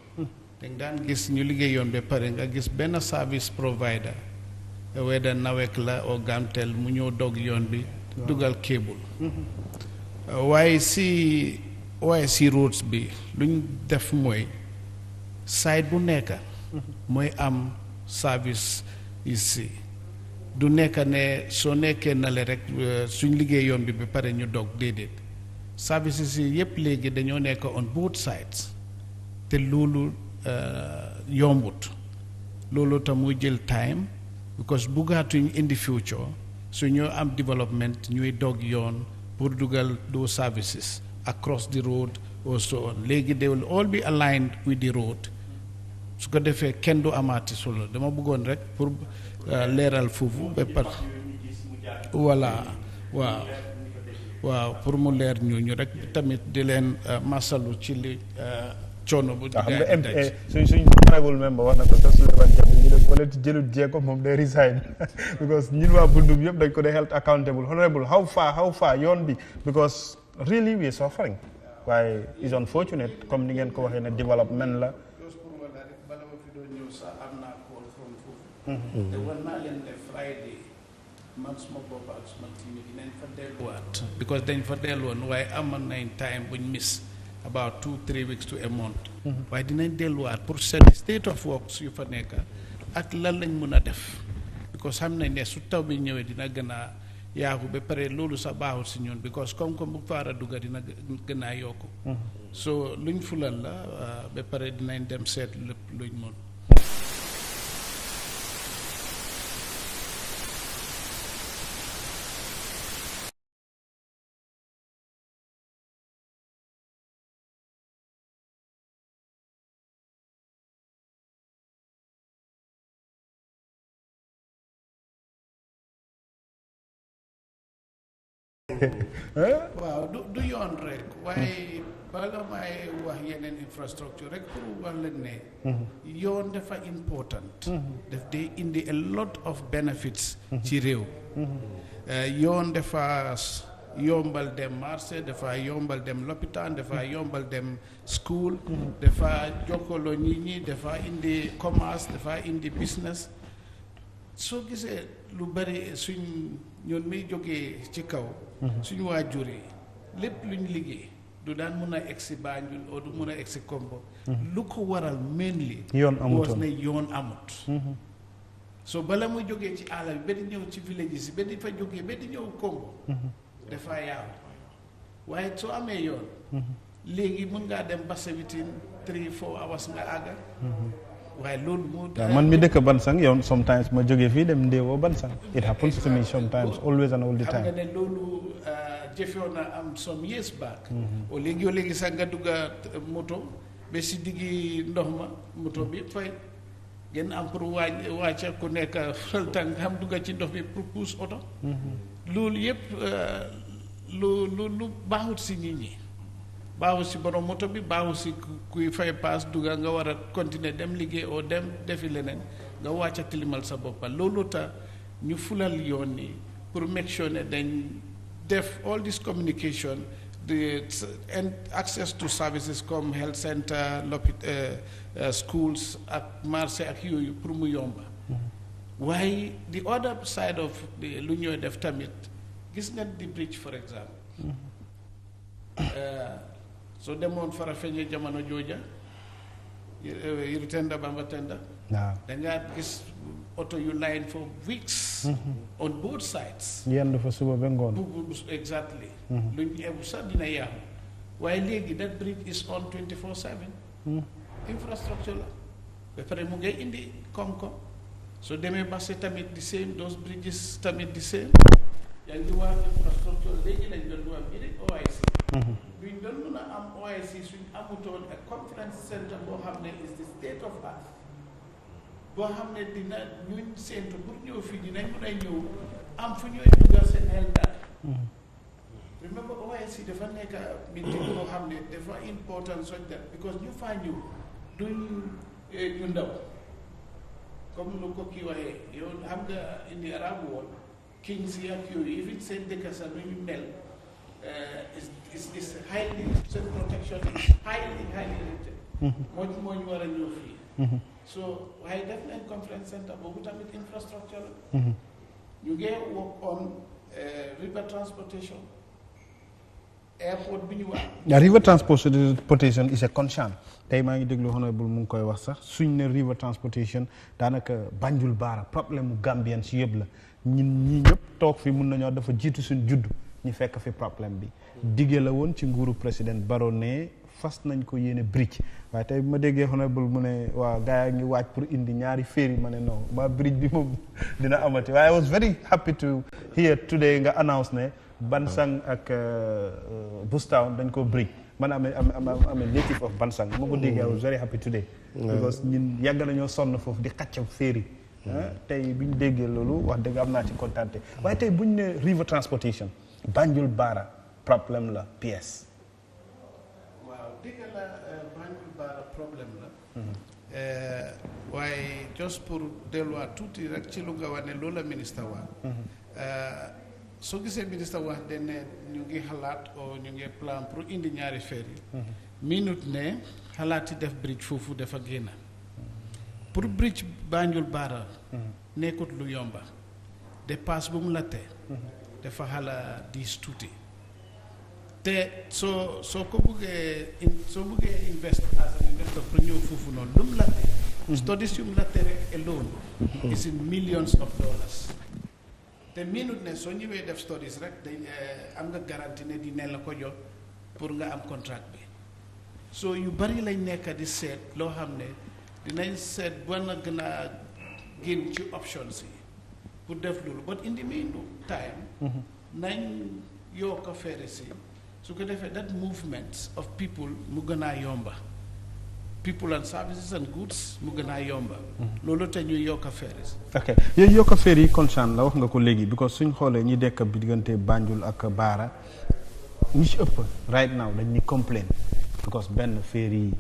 dañ daan gis ñu liggéey yoon ba pare nga gis benn service provider whether nawek la o Gamtel mu ñëw dog yoon bi dugal cable waaye si roads bi luñ def mooy side bu nekk mooy am service ici du nekk ne soo nekkee nale rek suñ liggéey yoon bi ba pare ñu dog déedéet services yi yépp léegi dañoo nekk on both sides te loolu yombut loolu tam muy jël time because buggaatuñ in the future su ñoo am development ñuy dog yoon pour dugal those services across the road or so on léegi they will all be aligned with the road su ko defee kenn du amaati solo dama bëggoon rek pour leeral foofu ba pare voilà waaw pour mu leer ñu rek tamit di leen masalu ci li coono bu xam nga suñ honorable member wax na ko sax Souleymane Jammeh ñu dem ko leen ci jëlut jeeko moom day resign because ñun waa Bundung yëpp dañ ko dee held accountable honorable how far yoon bi because really we are suffering waaye is unfortunate comme ni ngeen ko waxee ne development la bala ma fi doon ñëw sax am naa call from foofu te war naa leen ne Friday man suma bopp ak suma team yi dinañ fa delluwaat because dañ fa delluwoon waaye amoon nañ time buñ miss about 2-3 weeks to a month waaye dinañ delluwaat pour seet state of works yu fa nekk ak lan lañ mën a def because xam nañ ne su taw bi ñëwee dina gën a yaaku ba pare loolu sax baaxul si ñun because comme bu faara dugga dina gën a yokku so luñ fulal la ba pare dinañ dem seet lépp luñ mën waaw du yoon rek waaye bala may wax yeneen infrastructure rek pour wax leen ne yoon dafa important daf day indi a lot of benefits ci réew yoon dafa yombal dem marché dafa yombal dem lopitaan dafa yombal dem school dafa jokkaloo nit ñi dafa indi commerce dafa indi business soo gisee lu bari suñ ñoon muy jógee ci kaw suñu waajur yi lépp luñ liggéey du daan mun a egsi Banjul oo du mun a egsi Kombo lu ko waral mainly yoon amut so bala muy jógee ci àll bi ba di ñëw ci village si ba di fa jógee ba di ñëw Kombo dafa yaaw waaye soo amee yoon léegi mën ngaa dem basa within 3-4 hours nga àgga waaye loolu moo man mi dëkk Bansang yow sometimes ma jógee fii dem Ndewo Bansang it happens to me sometimes always and all the time xam nga ne loolu jëfewoon na am some years back o léegi sax nga dugga moto ba si diggi ndox ma moto bi fay ngeen am pour wàcca ku nekk tànk xam dugga ci ndox bi pour pousse oto loolu yëpp lu baaxut si nit ñi baaxul si borom moto bi baaxul si kuy fay paas dugga nga war a continuer dem liggéey oo dem defi leneen nga wàcca tilimal sa boppa loolu tax ñu fulal yoon ni pour make sure ne dañ def all this communication and access to services comme health center schools ak marché ak yooyu pour mu yomba waaye the other side of lu ñooy def tamit gis nga di bridge for example soo demoon Farafenni jamono jooja yiru tenda Bamba tenda dangaa gis oto yu line for weeks on both sides yendu fa suba ba ngoon exactly luñ ebu sax dina yaaxu waaye léegi that bridge is on 24/7. infrastructure la ba pare mu ngay indi koom-koom soo demee marché tamit di same those bridges tamit di same yaa ngi wax infrastructure léegi lañ doon wax bi rek OIC. duñ doon mën a am OIC suñ amutoon ak conference center boo xam ne is the state of art boo xam ne dina ñuñ séentu pour ñëw fii dinañ mën a ñëw am fu ñuy dugal seen xel daal. remember OIC dafa nekk meeting boo xam ne dafa important such that because ñu faa ñëw duñ ñu ndaw comme lu ko kii waxee yow xam nga indi arab woon king si ak yooyu even seen dëkk sax du ñu mel is highly seen protection is highly rated. moo ñu war a ñëw fii. so waaye def nañ conference center boobu tamit infrastructure la. ñu ngi work on river transportation. airport bi ñu wax. river transportation is a concern tey maa ngi déglu honorable mu ngi koy wax sax suñ ne river transportation daanaka Banjul Baara problème mu Gambien si yëpp la ñun ñii ñëpp toog fi mun nañoo dafa jiitu suñ judd ñu fekk fi problème bi. diggee la woon ci nguuru président Barrow ne fas nañ ko yéene bridge waaye tey bu ma déggee honorable mu ne waaw gars yi ngi waaj pour indi ñaari ferry ma ne non ba bridge bi moom dina amati waaye I was very happy to hear today nga announce ne. Bansang ak Bustown dañ ko bridge man am native of Bansang moo ko déggee I was very happy today because ñun yàgg nañoo sonn foofu di xàcc féeri tey bi ñu déggee loolu wax dëgg am naa ci kontaante waaye tey bu ñu ne river transportation Banjul Baara problème la PS. waaw dëgg la Banjul Baara problème la waaye just pour delluwaat tuuti rek ci lu nga wax ne loolu la ministre wax soo gisee ministre wax de ne ñu ngi xalaat o ñu ngi plan pour indi ñaari ferry minute ne xalaati def bridge foofu dafa génn pour bridge Banjul Baara nekkut lu yomba dépasse bu mu latte dafa xala diis tuuti te soo ko buggee invest as an investor pour ñëw foofu noonu lu mu latte studies yu mu latte rek alone is in millions of dollars te minute ne soo ñëwee def studies rek dañ am nga garantie ne dina la ko jox pour nga am contract bi soo yu bari lañ nekk di seet loo xam ne dinañ seet ba na gën a génn ci options yi pour def loolu but in the meantime nañ yokk ferry si su ko defee that movement of people mu gën a yomba people and services and goods mu gën a yomba loolu te ñuy yokk ferry si ok yooyu yokk ferry yi concern la wax nga ko léegi because suñ xoolee ñi dekk bi diggante Banjul ak Baara ñi ci ëpp right now dañ ni complain because benn ferry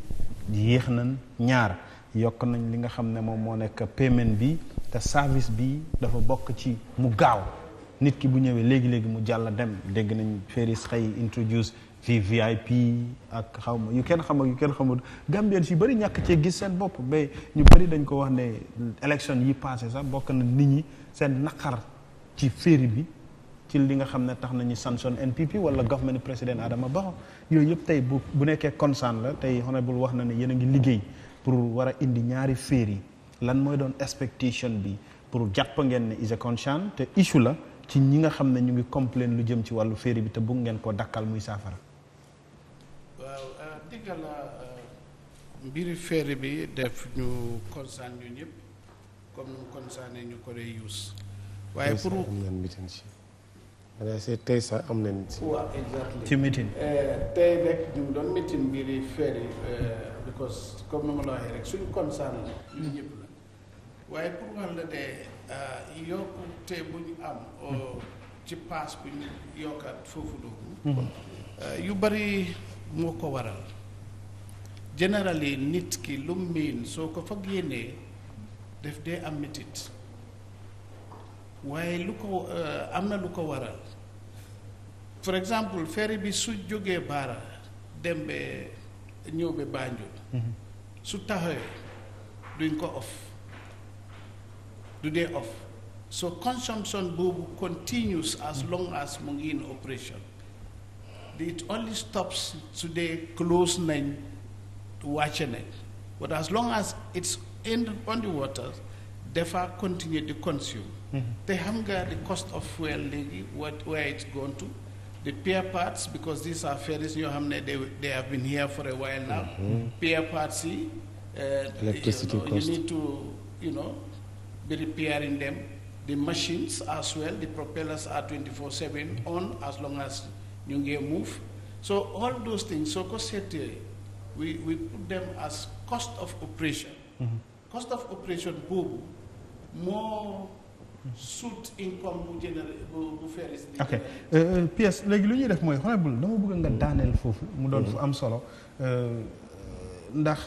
yéex nañ ñaar yokk nañ li nga xam ne moom moo nekk paiement bi te service bi dafa bokk ci mu gaaw nit ki bu ñëwee léegi-léegi mu jàll dem dégg nañ ferry xëy introduce VIP ak xaw ma yu kenn xam ak yu kenn xamul Gambien si bëri ñàkk cee gis seen bopp ba ñu bëri dañ ko wax ne élection yi passé sax bokk na nit ñi seen naqar ci ferry bi ci li nga xam ne tax nañu sanction NPP wala government président Adama Barrow yooyu yëpp tey bu nekkee concern la tey honorable wax na ne yéen a ngi liggéey pour war a indi ñaari ferry lan mooy doon expectation bi pour jàpp ngeen ne is a concern te issue la ci ñi nga xam ne ñu ngi complain lu jëm ci wàllu ferry bi te bëgg ngeen ko dakkal muy saafara. waaw dëgg la mbiri ferry bi def ñu concern ñu ñëpp comme nu mu concerné ñu ko dee use waaye pour am nañ meeting ci tey sax am nañ ci waaw exactly ci meeting tey rek ñu doon meeting mbiri ferry because comme nu ma la waxee rek suñu concern la ñu ñëpp la waaye pour wax la de yokkute bu ñu am ci paas bu ñu yokkaat foofu doogu yu bari moo ko waral generally nit ki lu miin soo ko fa génnee def dee am metit waaye lu ko am na lu ko waral for exemple ferry bi su jógee Baara dem be ñëw be Banjul su taxawee duñ ko off du dee off so consumption boobu continues as long as mu ngi in operation it only stops su dee close nañ wàcce nañ but as long as it's on the water dafa continue to consume te xam nga the cost of fuel léegi where it's gone to the peer parts, because these are ferries, they have been here for a while now. Peer parts, electricity cost. you need to, be repairing them. The machines as well, the propellers are 24/7 on as long as you get move. So all those things, so we put them as cost of operation. Cost of operation more suit income bu ferries. ok PS léegi lu ñuy def mooy honorable dama bëgg nga daaneel foofu mu doon fu am solo ndax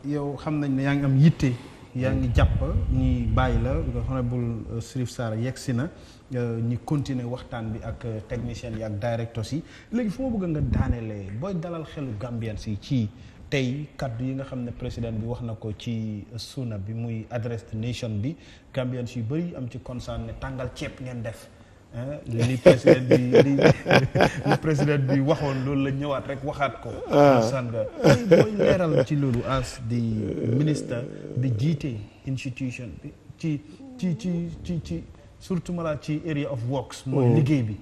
yow xam nañ ne yaa ngi am yitte yaa ngi jàpp ñi bàyyi la honorable Sirif Sarr yegsi na ñi continuer waxtaan bi ak technicien yi ak directeurs yi léegi fu ma bëgg nga daanelee booy dalal xelu Gambian si ci tey kaddu yi nga xam ne président bi wax na ko ci SUNU bi muy address the nation bi Gambian yu bëri am ci concern ne tàngal ceeb ngeen def li président bi waxoon loolu la ñëwaat rek waxaat ko concern nga booy leeral ci loolu as di ministre bi jiite institution bi ci surtout mala ci area of works mooy liggéey bi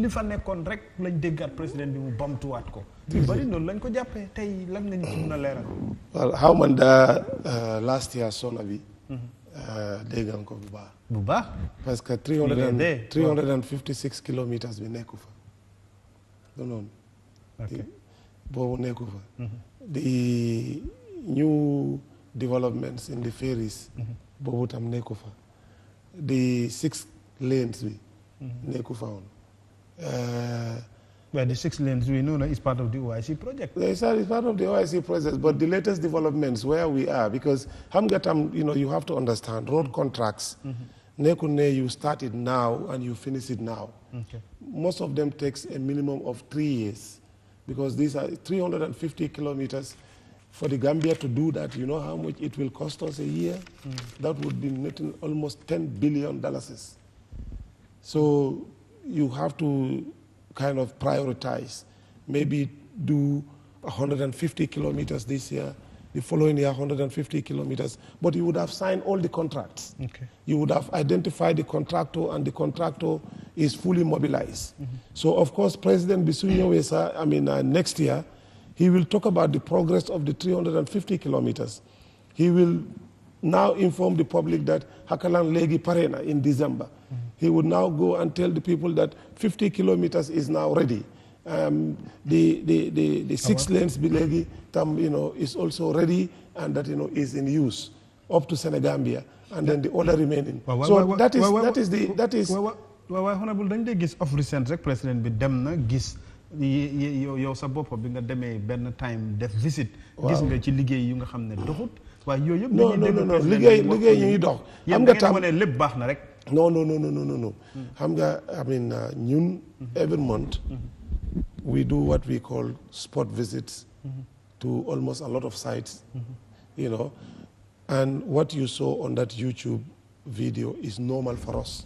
li fa nekkoon rek lañ déggaat président bi mu bamtuwaat ko yu bëri noonu lañ ko jàppee tey lan nga ñu ci mën a leeral well how man da last year SUNU bi déggan ko bu baax parce que 356 kilometers bi nekku fa du noonu boobu nekku fa the new developments in the ferries boobu tam nekku fa the 6 lanes bi nekku fa woon well, the 6 lanes we know is part of the OIC project. It's part of the OIC process, but the latest developments where we are, because you have to understand road contracts. You start it now and you finish it now. Okay. Most of them takes a minimum of 3 years, because these are 350 kilometers. For the Gambia to do that, you know how much it will cost us a year? That would be netting almost $10 billion. So you have to kind of prioritize, maybe do 150 kilometers this year, the following year 150 kilometers, but you would have signed all the contracts. Okay. You would have identified the contractor, and the contractor is fully mobilized. So of course, President Bisunyo Wesa, next year, he will talk about the progress of the 350 kilometers. He will now inform the public that Hakalan Legi Parena in December. He would now go and tell the people that 50 kilometers is now ready. The 6 lanes Bilegi is also ready, and that is in use up to Senegambia, and then the other remaining. That is. Honorable dañ dee gis of recent rek président bi dem na gis yow sa bopp bi nga demee benn time def visit. gis nga ci liggéey yu nga xam ne doxut. waaye yooyu yëpp non liggéey ñu ngi dox. xam nga tam ne lépp baax na rek. No. xam nga ñun every month we do what we call spot visits to almost a lot of sites, and what you saw on that YouTube video is normal for us.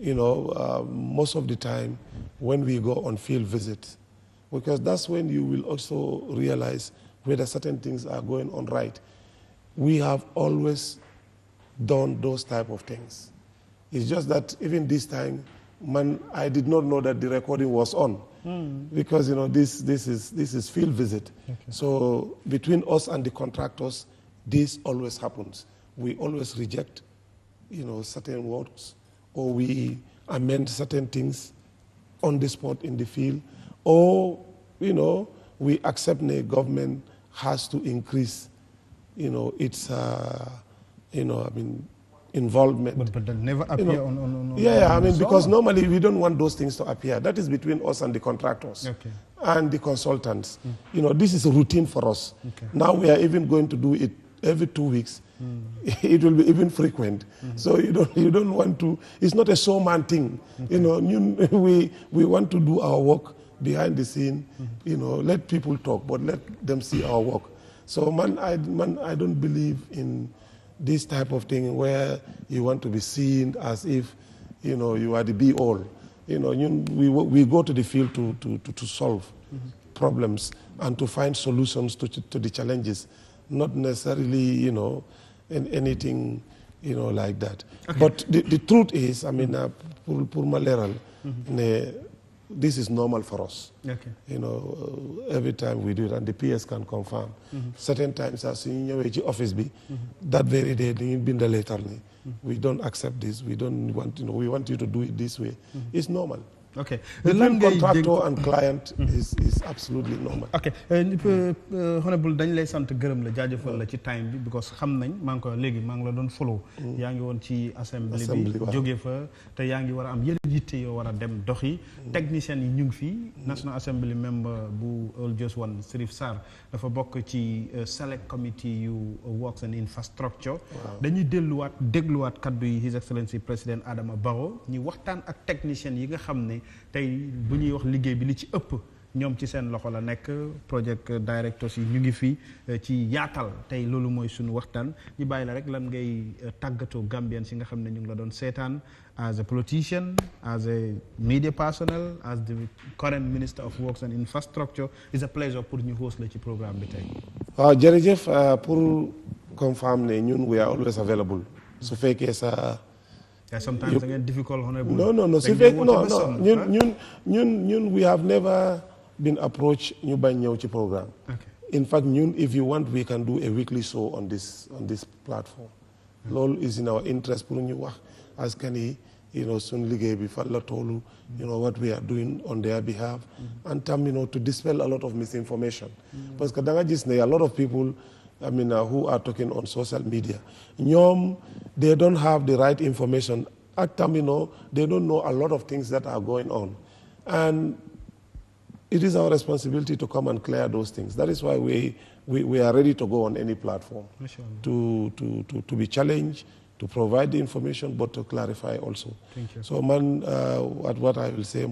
Most of the time when we go on field visits, because that's when you will also realize whether certain things are going on right. We have always done those type of things. It's just that even this time, I did not know that the recording was on, because this is field visit. Okay. So between us and the contractors, this always happens. We always reject, certain words, or we amend certain things on the spot in the field, or we accept the government has to increase, its involvement. But that never appear on because normally we don't want those things to appear. That is between us and the contractors and the consultants. This is a routine for us. Okay. Now we are even going to do it every 2 weeks. It will be even frequent. So you don't want to. It's not a showman thing. We want to do our work behind the scene. Let people talk, but let them see our work. So I don't believe in this type of thing where you want to be seen as if you are the be-all. We go to the field to solve problems and to find solutions to the challenges, not necessarily in anything like that. Okay. But the truth is, pour ma leeral ne this is normal for us. Okay. You know, every time we do it, and the PS can confirm. Certain times, as in your office, that very day, we don't accept this. We don't want, you know, we want you to do it this way. It's normal. Okay. Between contractor and client is absolutely normal. Okay. Honorable dañ lay sant gërëm la jaajëfal la ci time bi because xam nañ maa ngi ko léegi maa ngi la doon follow. yaa ngi woon ci assembly bi jóge fa te yaa ngi war a am yeneen yitte yoo war a dem doxi. techniciens yi ñu ngi fii National Assembly member bu Old Jos One Sirif Sarr dafa bokk ci select committee yu works and infrastructure. dañuy dégluwaat kaddu yi His Excellency Président Adama Barrow ñi waxtaan ak techniciens yi nga xam ne tey bu ñuy wax liggéey bi li ci ëpp ñoom ci seen loxo la nekk project directors yi ñu ngi fi ci yaatal tey loolu mooy suñu waxtaan ñu bàyyi la rek lan ngay tàggatoo Gambian si nga xam ne ñu ngi la doon seetaan as a politician, as a media personnel, as the current Minister of Works and Infrastructure. It's a pleasure pour ñu host la ci programme bi tey. waaw jërëjëf pour confirm ne ñun we are always available su fekkee sa sometimes again difficult, honorable. No. We have never been approached ñu bañ ñëw ci programme. Okay. In fact, if you want, we can do a weekly show on this platform. Loolu is in our interest pour ñu wax askan yi, you know, suñ liggéey bi fan la tollu, you know, what we are doing on their behalf, and you know, to dispel a lot of misinformation. Parce que da nga gis ne a lot of people, I mean, who are talking on social media, they don't have the right information. At time, you know, they don't know a lot of things that are going on. And it is our responsibility to come and clear those things. That is why we are ready to go on any platform to be challenged, to provide the information, but to clarify also. Thank you. So, what I will say,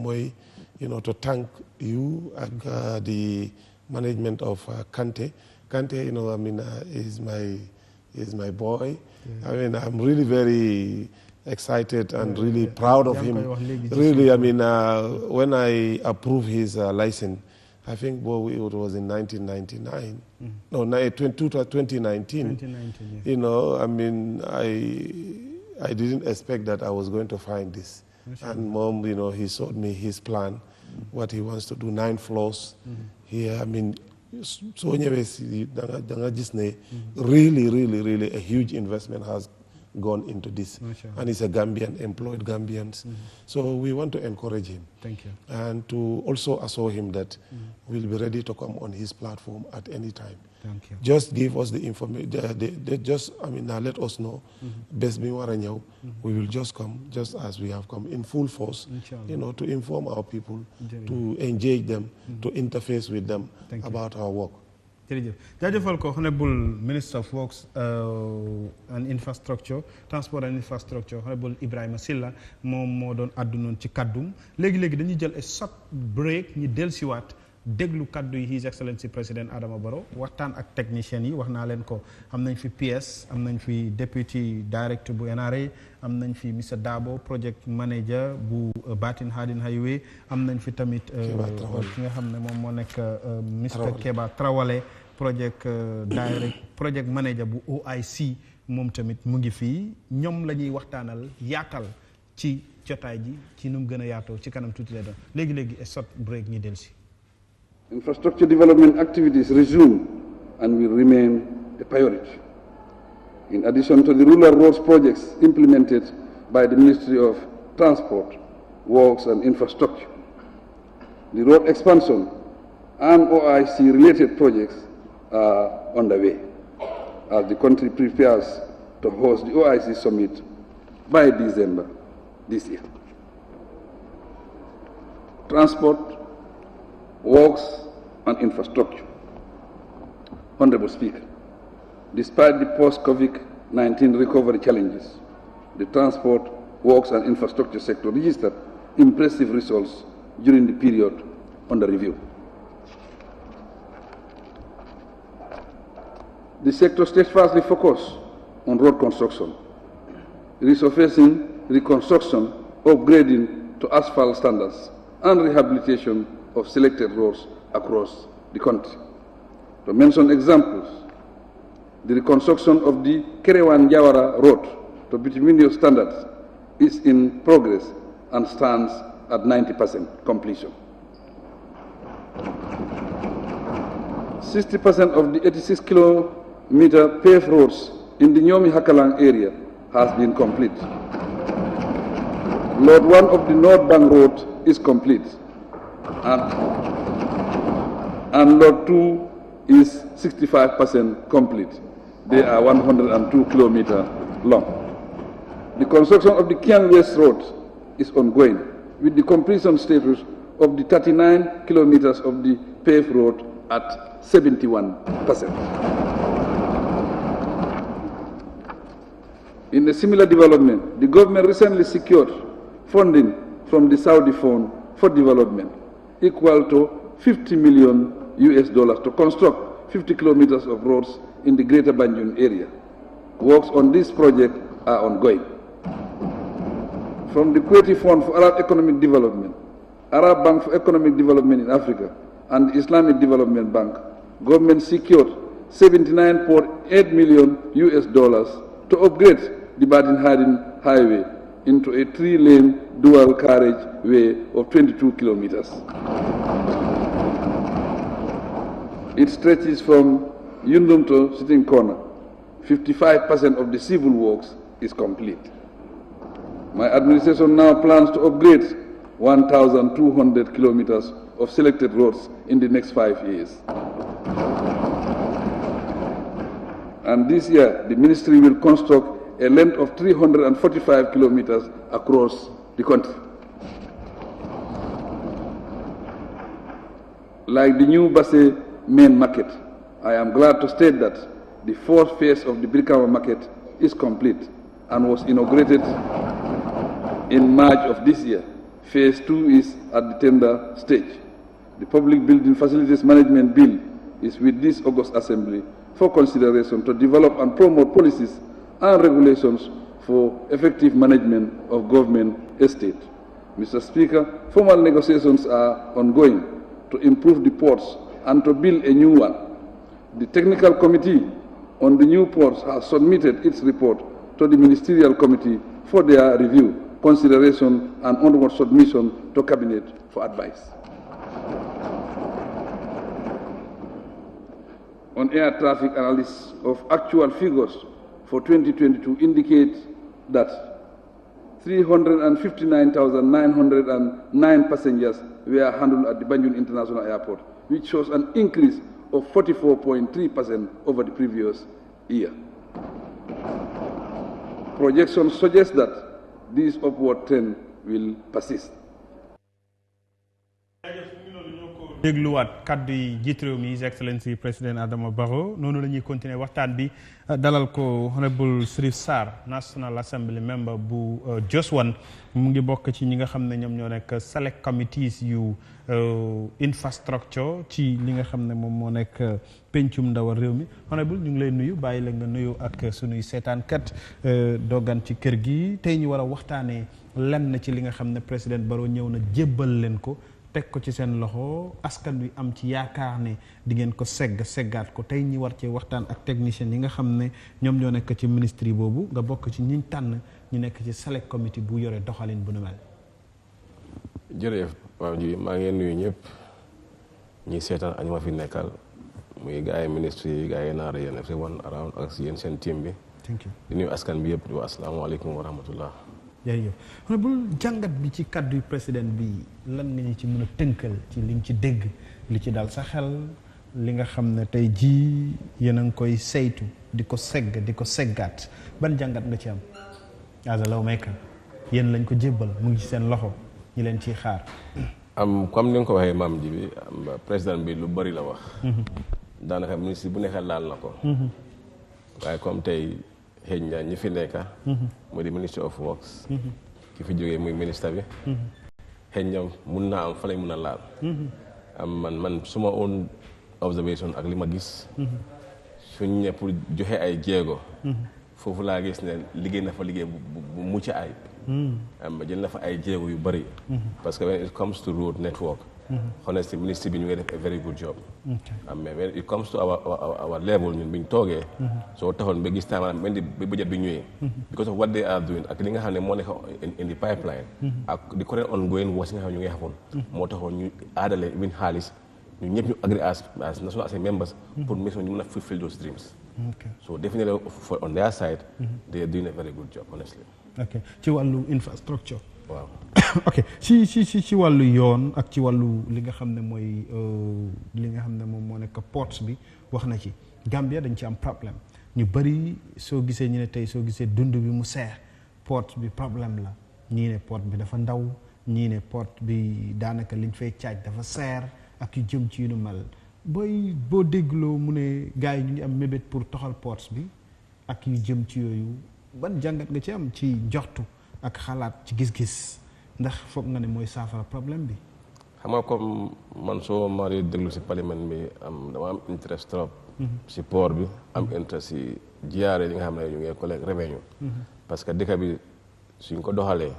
you know, to thank you and the management of Kante. Kante, you know, I mean, is my boy. Yeah. I mean, I'm really very excited and really proud of him. Really, I mean, when I approved his license, I think it was in 1999. No, 2019. Yeah. You know, I mean, I didn't expect that I was going to find this. And Mom, you know, he showed me his plan, what he wants to do, 9 floors here. I mean, so really, a huge investment has gone into this. And he's a Gambian, employed Gambians. So we want to encourage him. Thank you. And to also assure him that we'll be ready to come on his platform at any time. Thank you. Just give us the information. Let us know. Best we will just come, just as we have come, in full force, you know, to inform our people, to engage them, to interface with them about our work. Jaajëfal ko Honorable Minister of Works and Infrastructure, Transport and Infrastructure, Honorable Ibrahima Silla moom moo doon àddu noonu ci kàddum léegi dañuy jël a short break ñu dellusiwaat déglu kaddu yi His Excellency Président Adama Barrow waxtaan ak techniciens yi wax naa leen ko am nañ fi PS am nañ fi Deputy Director bu NRA am nañ fi Mr Dabo Project Manager bu Batin Harding Highway am nañ fi tamit ki nga xam ne moom moo nekk Mr Keba Trawale Project Manager bu OIC moom tamit mu ngi fii ñoom la ñuy waxtaanal yaatal ci jotaay ji ci nu mu gën a yaatoo ci kanam tuuti lay doon léegi a short break ñu dellusi. Infrastructure development activities resume and will remain a priority. In addition to the rural roads projects implemented by the Ministry of Transport, Works and Infrastructure, the road expansion and OIC-related projects are underway as the country prepares to host the OIC summit by December this year. Transport, Works and Infrastructure. Honorable Speaker, despite the post-COVID-19 recovery challenges, the transport, works and infrastructure sector registered impressive results during the period under review. The sector steadfastly focused on road construction, resurfacing, reconstruction, upgrading to asphalt standards, and rehabilitation of selected roads across the country. To mention examples, the reconstruction of the Kerewan-Jawara Road to bituminous standards is in progress and stands at 90% completion. 60% of the 86-kilometer paved roads in the Nyomi Hakalang area has been complete. Lot 1 of the North Bank Road is complete, and Lot 2 is 65% complete. They are 102 kilometers long. The construction of the Kiang West Road is ongoing, with the completion status of the 39 kilometers of the paved road at 71%. In a similar development, the government recently secured funding from the Saudi Fund for Development equal to $50 million to construct 50 kilometers of roads in the Greater Banjul area. Works on this project are ongoing. From the Kuwaiti Fund for Arab Economic Development, Arab Bank for Economic Development in Africa, and the Islamic Development Bank, government secured $79.8 million to upgrade the Badin-Hadin Highway into a 3-lane dual carriageway of 22 kilometers. It stretches from Yundum to Sitting Corner. 55% of the civil works is complete. My administration now plans to upgrade 1,200 kilometers of selected roads in the next 5 years. And this year, the ministry will construct a length of 345 kilometers across the country. Like the new Basse main market, I am glad to state that the fourth phase of the Brikama market is complete and was inaugurated in March of this year. Phase 2 is at the tender stage. The Public Building Facilities Management Bill is with this August Assembly for consideration to develop and promote policies and regulations for effective management of government estate. Mr. Speaker, formal negotiations are ongoing to improve the ports and to build a new one. The Technical Committee on the new ports has submitted its report to the Ministerial Committee for their review, consideration and onward submission to Cabinet for advice. On air traffic analysis of actual figures for 2022 indicate that 359,909 passengers were handled at the Banjul International Airport, which shows an increase of 44.3% over the previous year. Projections suggest that this upward trend will persist. dégluwaat kaddu yi jiit réew mi His Excellency président Adama Barrow noonu la ñuy continuer waxtaan bi dalal ko honorable Sirif Sarr National Assembly member bu Jos One mu ngi bokk ci ñi nga xam ne ñoom ñoo nekk select committees yu infrastructure ci li nga xam ne moom moo nekk pencum ndaw réew mi honorable ñu ngi lay nuyu bàyyi la nga nuyu ak sunuy seetaankat dogan ci kër gi tey ñu war a waxtaanee lenn ci li nga xam ne président Barrow ñëw na jébbal leen ko teg ko ci seen loxo askan wi am ci yaakaar ne di ngeen ko seggaat ko tey ñi war cee waxtaan ak technicien yi nga xam ne ñoom ñoo nekk ci ministry boobu nga bokk ci ñiñ tànn ñu nekk ci select committee bu yore doxalin bu nu mel. jërëjëf Pape Djibi maa ngi nuyu ñëpp ñi seetaan ak ma fi nekkal muy gars yi ministre yi gars yi naara yéen everyone around ak si yéen seen team bi. thank you di nuyu askan bi yëpp di wax asalaamaaleykum wa rahmatullah. jërëjëf honorable jàngat bi ci kaddu président bi lan nga ñu ci mën a tënkal ci li nga ci dégg li ci dal sa xel li nga xam ne tey jii yéen a ngi koy saytu di ko seggaat ban jàngat nga ci am as a lawmaker yéen lañ ko jébbal mu ngi ci seen loxo ñi leen ciy xaar. comme ni nga ko waxee maam ji bi président bi lu bari la wax. daanaka ministre bu nekkee laal na ko. waaye comme tey. xëy na ñi fi nekka mu di ministry of works ki fi jógee muy ministre bi xëy na mun naa am fa lañ mun a laal man suma own observation ak li ma gis suñ ne pour joxe ay jéego foofu laa gis ne liggéey na fa liggéey bu mucc ayib jël na fa ay jéego yu bëri parce que when it comes to road network honestly ministry bi ñu ngi def a very good job. Mais when it comes to our level ñun bi ñu toogee. soo taxoon ba gis temps mel ni ba budget bi ñëwee. because of what they are doing ak li nga xam ne moo nekk in the pipeline. ak the current ongoing works yi nga xam ne ñu ngi xamoon. moo taxoon ñu aadale win xaalis ñu ñëpp ñu agree as national assembly members. pour mission ñu mën a fulfill those dreams. So definitely on their side. they are doing a very good job honestly. ok ci wàllu infrastructure. waaw ok ci wàllu yoon ak ci wàllu li nga xam ne mooy li nga xam ne moom moo nekk ports bi wax na ci Gambia dañ ci am problème ñu bëri soo gisee ñu ne tey soo gisee dund bi mu seer port bi problème la ñii ne port bi dafa ndaw ñii ne port bi daanaka liñ fay caaj dafa seer ak yu jëm ci yu nu mel boo déggloo mu ne gars yi ñu ngi am mébét pour toxal ports bi ak yu jëm ci yooyu ban jàngat nga ci am ci njoxtu ak xalaat ci gis-gis ndax foog nga ne mooy saafara problème bi. xam nga comme man soo ma dee déglu si parlement bi dama am interest trop. si port bi am interest si jiyaare yi nga xam ne ñu ngi collecte revenue. parce que dëkk bi suñ ko doxalee.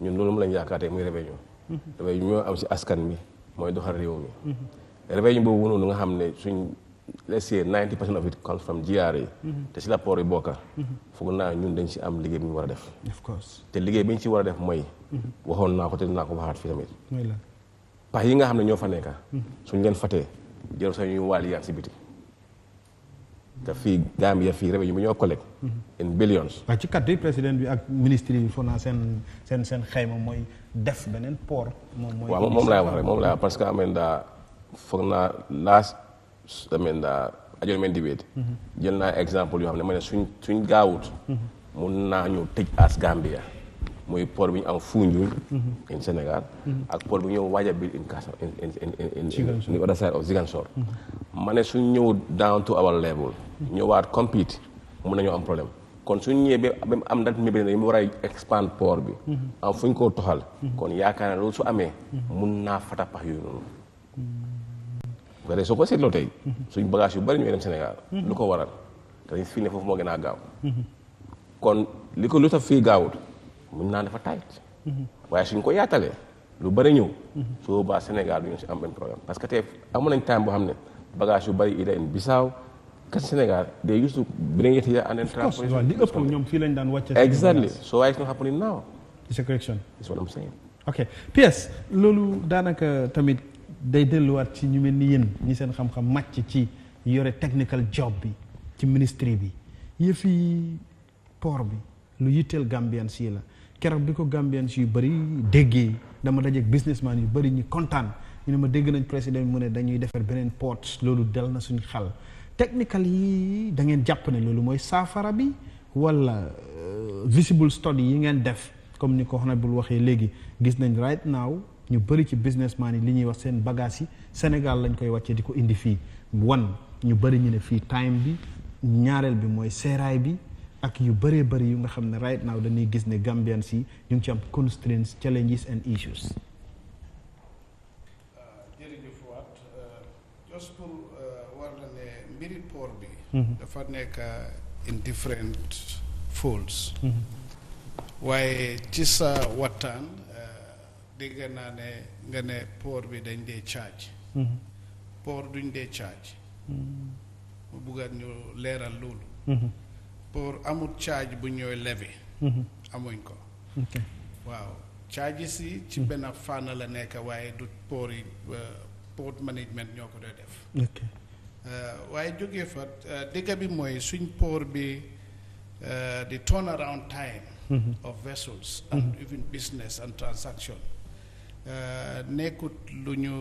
ñun loolu mu lañ yaakaaree muy revenue. revenue ñoo am si askan bi mooy doxal réew mi. revenue boobu noonu nga xam ne suñ. let's say 90% of it comes from GRA. te si la port yi bokka foog naa ñun dañ si am liggéey bi ñu war a def. of course te liggéey bi ñu si war a def mooy. waxoon naa ko te dinaa ko waxaat fi tamit. pax yi nga xam ne ñoo fa nekka suñ leen fatee jël sax ñuy waal yaan si biti. te fii Gambia fii revenue bi ñoo collecte in billions. waaye ci kàddu yi président bi ak ministre yi foog naa seen xayma mooy def beneen port. waaw moom laay wax rek moom laay wax parce que ameen daa foog naa adjournment debate jël naa exemple yoo xam ne ma ne suñ gaawut mun naa ñu tëj as Gambia muy port bi ñu am Foundiougne in Sénégal ak port bi ñu ñëw waaj a build in the other side of Ziguinchor ma ne suñ ñëw down to our level ñëwaat compete mun nañoo am problème kon suñ ñëwee ba am dat mébé ne mu war a expand port bi am fuñ koo toxal kon yaakaar ne loolu su amee mun naa fata pax yooyu noonu soo ko seetloo tey suñ bagage yu bari ñooy dem Sénégal lu ko waral te fii ne foofu moo gën a gaaw kon lu tax fii gaawut mun naa dafa tight waaye suñ ko yaatalee lu bari ñëw soo baa Sénégal du ñu si am benn problème parce que tey amoon nañ temps boo xam ne bagage yu bari ida in Bissau kat Sénégal they used to bring it here and then transport li ëpp ñoom fii lañ daan wàcce exactly so why it's not happening now it's a correction is what I'm saying ok PS loolu daanaka tamit day delluwaat ci ñu mel ni yéen ñi seen xam-xam màcc ci yore technical job bi ci ministry bi yëfi port bi lu yitteel Gambian si la keroog bi ko Gambian si yu bëri déggee dama dajeeg businessman yu bëri ñu kontaan ñu ne ma dégg nañ président mu ne dañuy defar beneen port loolu dal na suñu xel technical yi da ngeen jàpp ne loolu mooy saafara bi wala visible study yi ngeen def comme ni ko honorable waxee léegi gis nañ right now ñu bëri ci businessman yi li ñuy wax seen bagage yi Sénégal lañ koy wàccee di ko indi fii ñu bëri ñu ne fii time bi ñaareel bi mooy seeraay bi ak yu bëree bëri yu nga xam ne right now dañuy gis ne Gambian si ñu ngi ci am constraints challenges and issues. jërëjëf waat just pour war na ne mbiri port bi dafa nekk in different folds waaye ci sa waxtaan dégg naa ne nga ne port bi dañ dee charge port duñ dee charge mu buggaat ñu leeral loolu port amul charge bu ñooy levé amuñ ko waaw charges yi ci benn fànn la nekk waaye du port yi port management ñoo ko doon def waaye jógee fa dëgg bi mooy suñ port bi the turnaround time of vessels and even business and transaction nekkut lu ñu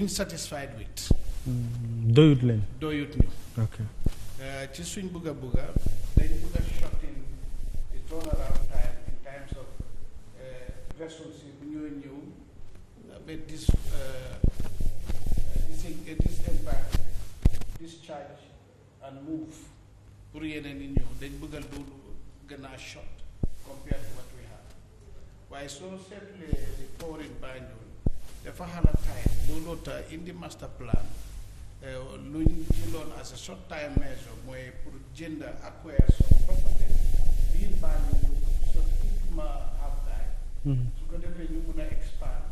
satisfied with doyut leen ñu ci suñ bugga dañ bugga shorten the turnaround time in terms of vessels yi bu ñoo ñëw ba disembark discharge and move pour yeneen yi ñëw dañ bugga loolu gën a short compared to what we have waaye soo seetlee di port in Banjul dafa xala time looloo tax indi master plan luñ jëloon as a short time measure mooy pour jënd acquire some property biir Banjul so ma have time su ko defee ñu mun a expand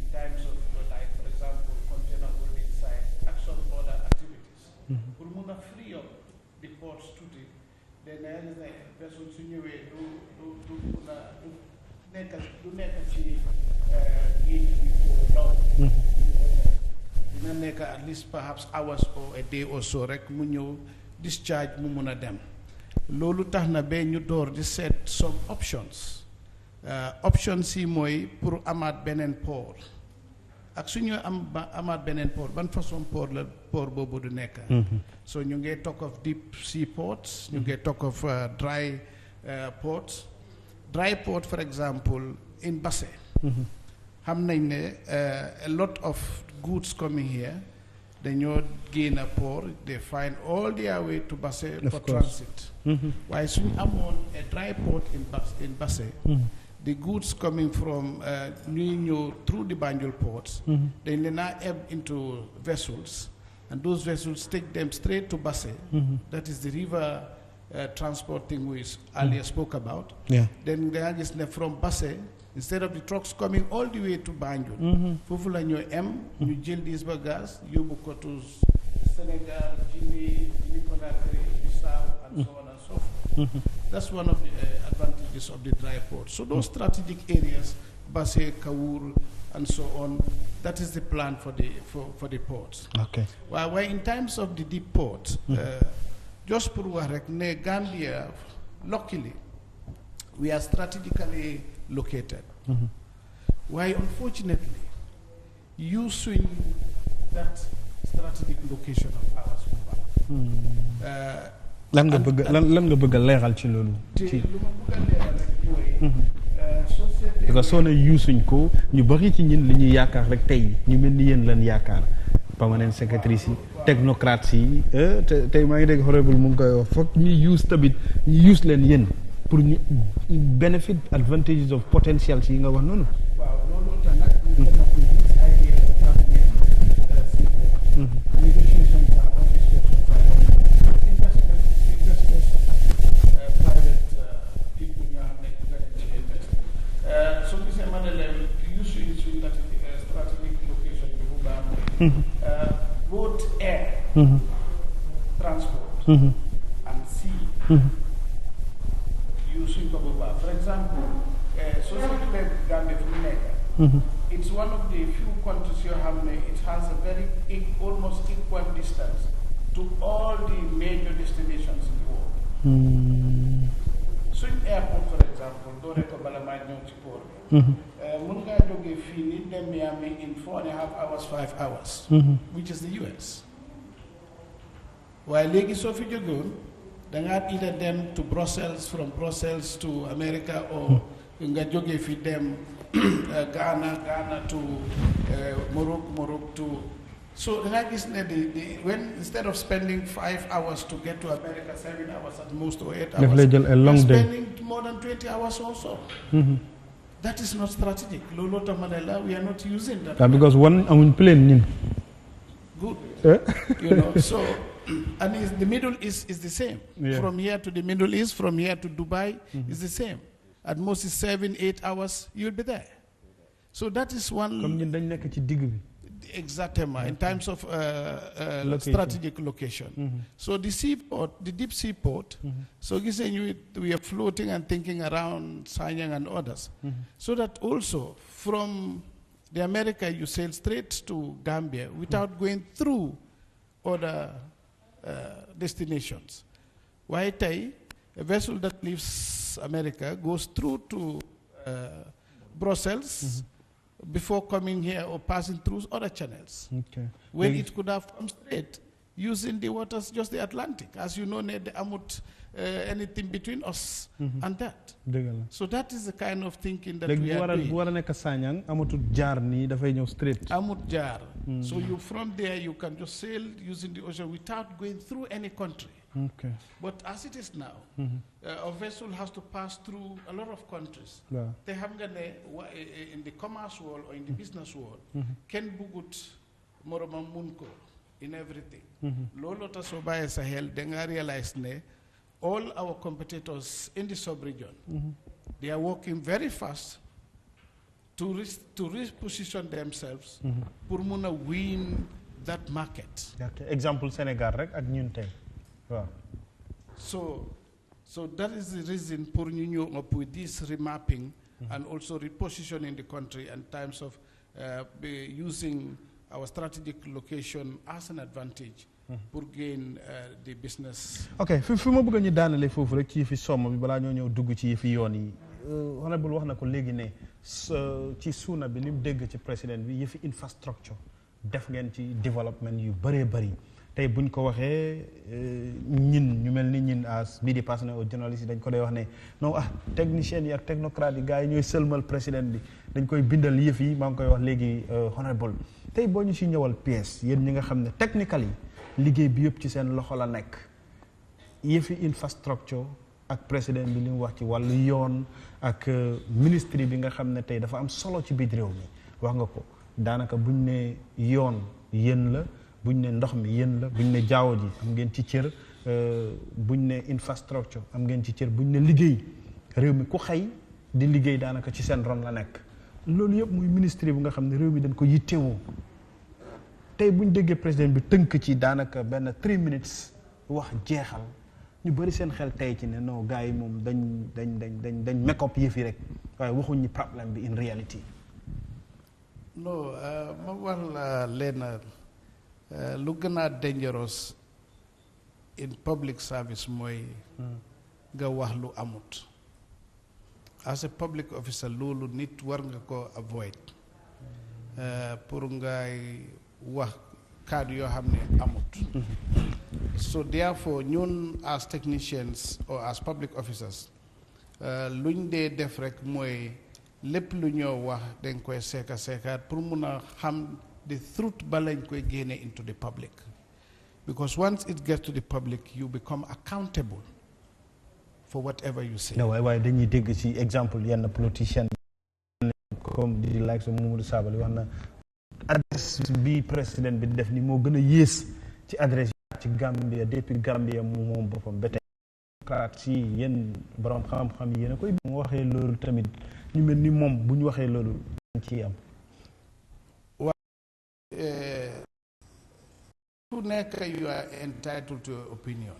in times of like for example container holding site ak some other activities pour mun a free up the ports tuuti then yaa gis ne personne su ñëwee du mun a du nekk ci géej bi for long dina nekk at least perhaps hours or a day or so rek mu ñëw discharge mu mun a dem loolu tax na ba ñu door di set some options options yi mooy pour amaat beneen port ak su ñu amaat beneen port ban façon port la port boobu du nekk so ñu ngi talk of deep sea ports ñu ngi talk of dry ports dry port for example in Basse xam nañ ne a lot of goods coming here dañoo gain a port they find all their way to Basse for transit waaye suñu amoon a dry port in Basse the goods coming from ñuy ñëw through the Banjul ports dañ leen a ebb into vessels and those vessels take them straight to Basse that is the river transport thing we earlier spoke about then nga gis ne from Basse instead of the trucks coming all the way to Banjul foofu la ñoo ñu jël these bagages yóbbu ko to Senegal, Guinea, Conakry, Bissau and so on and so forth. That's one of the advantages of the dry port. So those strategic areas, Basse, Kawur and so on, that is the plan for the ports. Okay. Well, in terms of the deep ports, just pour wax rek ne Gambia, luckily, we are strategically located. Why, unfortunately, using that strategic location of ours. lan nga bëgg a leeral ci loolu. parce que soo ne yuusuñ ko ñu bari ci ñun li ñuy yaakaar rek tey ñu mel ni yéen lan yaakaar permanent secretaries yi technocrates yi tey maa ngi dégg honorable mu ngi koy wax foog ñu use tamit ñu use leen yéen pour ñu benefit advantages of potentials yi nga wax noonu. waaw loolu tax nag ñu negotiation private people ñoo xam ne so gisee ma ne leen use suñ strategic location bi bu baax mooy both air transport and sea use suñ ko bu baax for example société Gambia fu mu nekk it's one of the few countries you have it has a very almost equal distance to all the major destinations in the world. So in airport, for example, do reko balama ñëw ci port bi. Mun ngaa jógee fii nii dem Miami in 4.5 hours, 5 hours, which is the US. Waaye léegi soo fi jógoon da ngaa either dem to Brussels, from Brussels to America, or nga jógee fi dem Ghana to Morocco to. So then I guess when instead of spending 5 hours to get to America, 7 hours at most or 8 hours, a long day. Spending more than 20 hours also. That is not strategic. Lolota Manila, we are not using that. Because one on plane. Good. You know, so and the Middle East is the same. Yeah. From here to the Middle East, from here to Dubai is the same. At most is 7-8 hours, you'll be there. So that is one. Exactly, in terms of strategic location. So the seaport, the deep sea port, so you say we are floating and thinking around Sanyang and others. So that also from the America you sail straight to Gambia without going through other destinations. Why a vessel that leaves America goes through to Brussels before coming here or passing through other channels. Okay. When it could have come straight using the waters, just the Atlantic. As you know, the Amut, anything between us and that. So that is the kind of thinking that we are doing. Amut jar. So you from there, you can just sail using the ocean without going through any country. Okay. But as it is now, a vessel has to pass through a lot of countries. They have in the commerce world or in the business world, Ken Bugut, Moroma Munko, in everything. Lolo Tasoba Sahel, then I realized all our competitors in the sub-region, they are working very fast to reposition themselves pour mun a win that market. Okay. Example Sénégal rek ak ñun tey waaw. So that is the reason pour ñu ñëw up with this remapping and also repositioning the country in terms of using our strategic location as an advantage pour gain the business. ok fi ma bëgg ñu daanale foofu rek ci fi somm bi balaa ñoo ñëw dugg ci fi yoon yi honorable wax na ko léegi ne ci suuna bi li mu dégg ci président bi yëfi infrastructure def ngeen ci développement yu bëree bëri tey buñ ko waxee ñin ñu mel ni ñin as bii di partner au journaliste yi dañ ko dee wax ne non technicien yi ak technocrate yi gars yi ñooy sëlmal président bi dañ koy bindal yëf yi maa ngi koy wax léegi honorable tey boo ñu si ñëwal pièce yéen ñi nga xam ne technical yi liggéey bi yëpp ci seen loxo la nekk yëfi infrastructure ak président bi li mu wax ci wàllu yoon ak ministre bi nga xam ne tey dafa am solo ci biir réew mi wax nga ko daanaka buñ ne yoon yéen la buñ ne ndox mi yéen la buñ ne jaww ji am ngeen ci cër buñ ne infrastructure am ngeen ci cër buñ ne liggéey réew mi ku xëy di liggéey daanaka ci seen ron la nekk loolu yëpp muy ministre bi nga xam ne réew mi dañ ko yittewoo tey buñ déggee président bi tënk ci daanaka benn 3 minutes wax jeexal ñu bëri seen xel tey ci ne non gars yi moom dañ make up yëf yi rek waaye waxuñ ñi problème bi in reality. non ma wax la leen lu gën a dangerous in public service mooy nga wax lu amut as a public officer loolu nit war nga ko avoid pour ngay wax kàddu yoo xam ne amut so therefore ñun as technicians or as public officers luñ dee def rek mooy lépp lu ñoo wax dañ koy seekaat pour mun a xam the truth ba lañ koy génne into the public because once it gets to the public you become accountable for whatever you say. waaye dañuy dégg ci exemple yenn politicien comme di like so Mamadou Sabali wax na adresse bi président bi def ni moo gën a yées ci adresse ci Gambia depuis Gambia moom boppam ba tey si yéen borom xam-xam yi yéen a koy mu waxee loolu tamit ñu mel ni moom bu ñu waxee loolu dañ ciy am. ku nekk you are entitled to your opinion.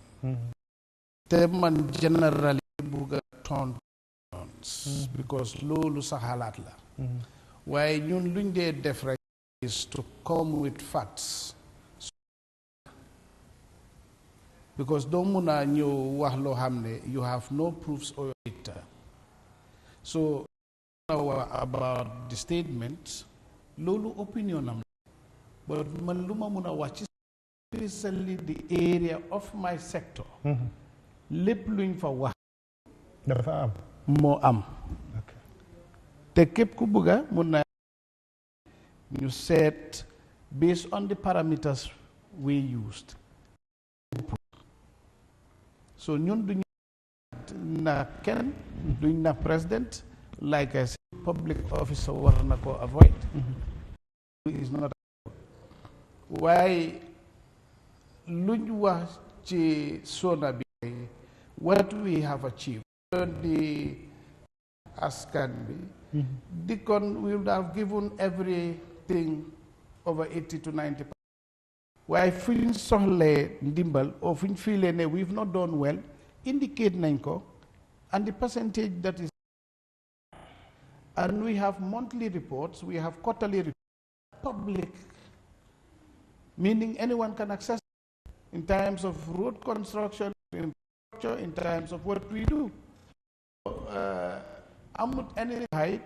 te man generally bugg a tontu because loolu sa xalaat la. waaye ñun luñ dee def rek is to come with facts. because doo mun a ñëw wax loo xam ne you have no proofs or data. so about the statement loolu opinion am but man lu ma mun a wax ci especially the area of my sector lépp luñ fa wax dafa am moo am te képp ku bëgga mun na ñu seet based on the parameters we used so ñun duñu na kenn duñ na president like I said public officer war na ko avoid is not waaye luñ wax ci sona bi what we have achieved the askan bi di kon we would have given everything over 80 to 90%. waaye fu ñu soxlee ndimbal or fu ñu fiilee ne we've not done well indicate nañ ko and the percentage that is and we have monthly reports, we have quarterly reports, public, meaning anyone can access in terms of road construction, in terms of what we do. I'm not any hide,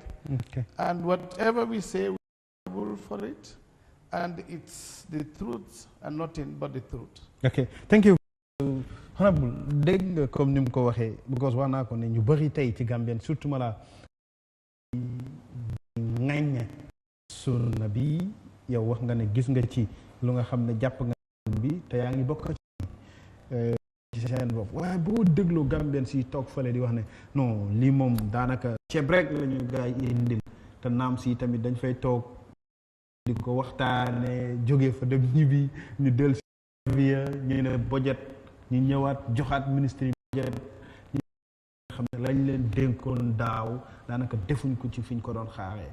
and whatever we say, we will for it, and it's the truth and nothing but the truth. Okay, thank you. Honorable, dégg nga comme ni mu ko waxee because wax naa ko ne ñu bëri tey ci Gambien surtout ma la ngañ sunna bi yow wax nga ne gis nga ci lu nga xam ne jàpp nga bi te yaa ngi bokk ci seen bopp waaye boo dégloo Gambien si toog fële di wax ne non lii moom daanaka ceeb rek la ñu gaay indil te naam si tamit dañ fay toog di ko waxtaane jóge fa dem ñibbi ñu del si ñu ne budget ñu ñëwaat joxaat ministre yi budget xam ne lañ leen dénkoon daaw daanaka defuñ ko ci fiñ ko doon xaaree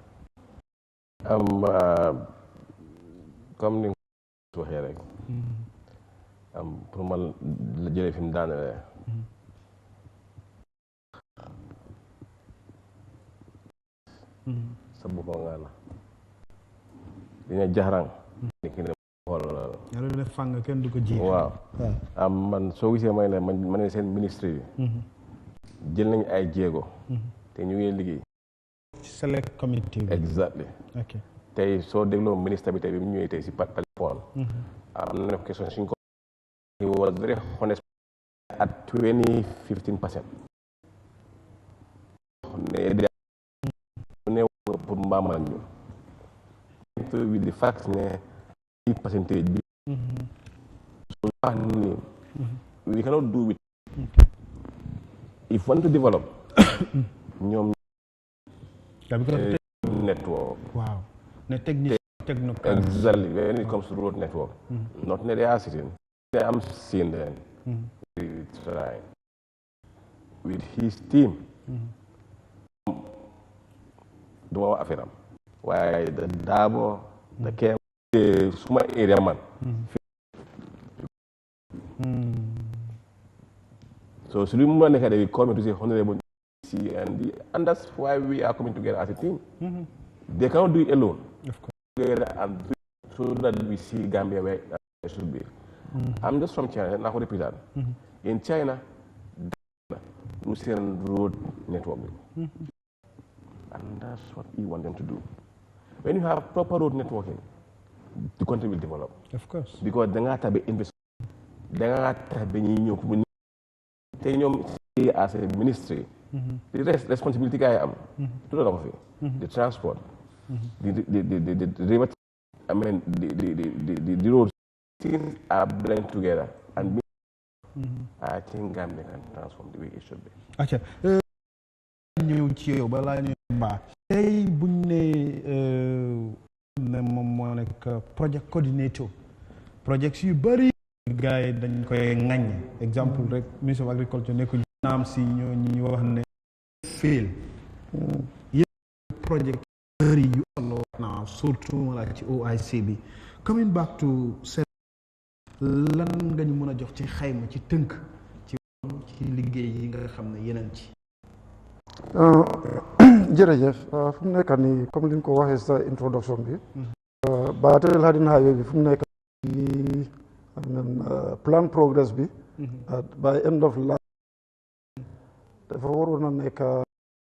comme ni nga waxee rek pour man la jëlee fi mu daanele sa boppa nga la dina jaxarang ni ki ne xool yàlla def fàng kenn du ko ji waaw man soo gisee may ne man ne seen ministre yi jël nañu ay jéego te ñu ngi liggéey select committee exactly ok tey soo dégloo ministre bi tey bi mu ñëwee tey si téléphone am na question suñ ko he was very honest at 15%. ne pour mbaamal ñu with the fact ne percentage bi so wax ni we cannot do it if want to develop ñoom network wow ne technique technical exactly when it comes to road network not ne they are sitting I'm seeing them trying with his team duma wax affaire am waaye Dabo da kee suma area man so su lu mu nekk we come to say honorable and that's why we are coming together as a team they cannot do it alone of course together and do it so that we see Gambia where it should be I'm just from China naa ko represent in China lu seen road network bi and that's what we want them to do. When you have proper road networking, the country will develop. Of course. Because they have to be invested. They have to be as a ministry. The responsibility I am to the office, the transport, the river, I mean the roads, things are blended together, and I think Gambia can transform the way it should be. Okay. ñëw ci yow balaa ñu baax tey buñ ne moom moo nekk project coordinator projets yu bëri gars yi dañ koy ŋaññ exemple rek ministre of agriculture nekkuñu naam si ñoo ñu wax ne fail yëpp projet bëri yu allo na surtout wala ci OIC bi coming back to lan nga ñu mën a jox ci xayma ci tënk ci liggéey yi nga xam ne yeneen ci jërëjëf fu mu nekk nii comme li nga ko waxee sa introduction bi Bartel Hadin Highway bi fu mu nekk nii plan progress bi by end of last dafa waroon a nekk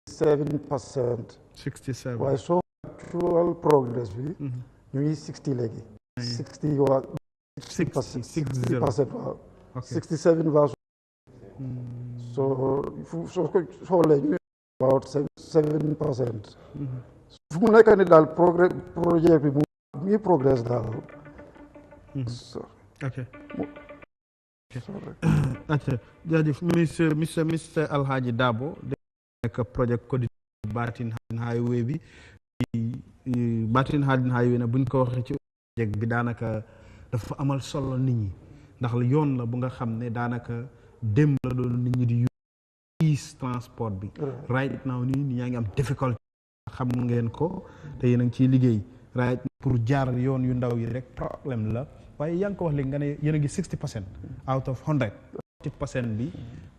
7%. 67 waaye soo actual progress bi ñu ngi 60 léegi 60 waa 60% waaw 67 versus so soo ko xoolee ñu about 7%. fu mu nekk ni daal projet bi mu ngi progress daal. ok jaajëf monsieur Alhaji Dabo nekk project coordinator Batin Highway bi Batin Highway na buñ ko waxee ci project bi daanaka dafa amal solo nit ñi ndax yoon la bu nga xam ne daanaka dem la doon nit ñi di use transport bi right now nii nit ñaa ngi am difficulté xam ngeen ko te yéen a ngi ciy liggéey right pour jaar yoon yu ndaw yi rek problème la waaye yaa ngi ko wax léegi nga ne yéen a ngi 60% out of 100 40% bi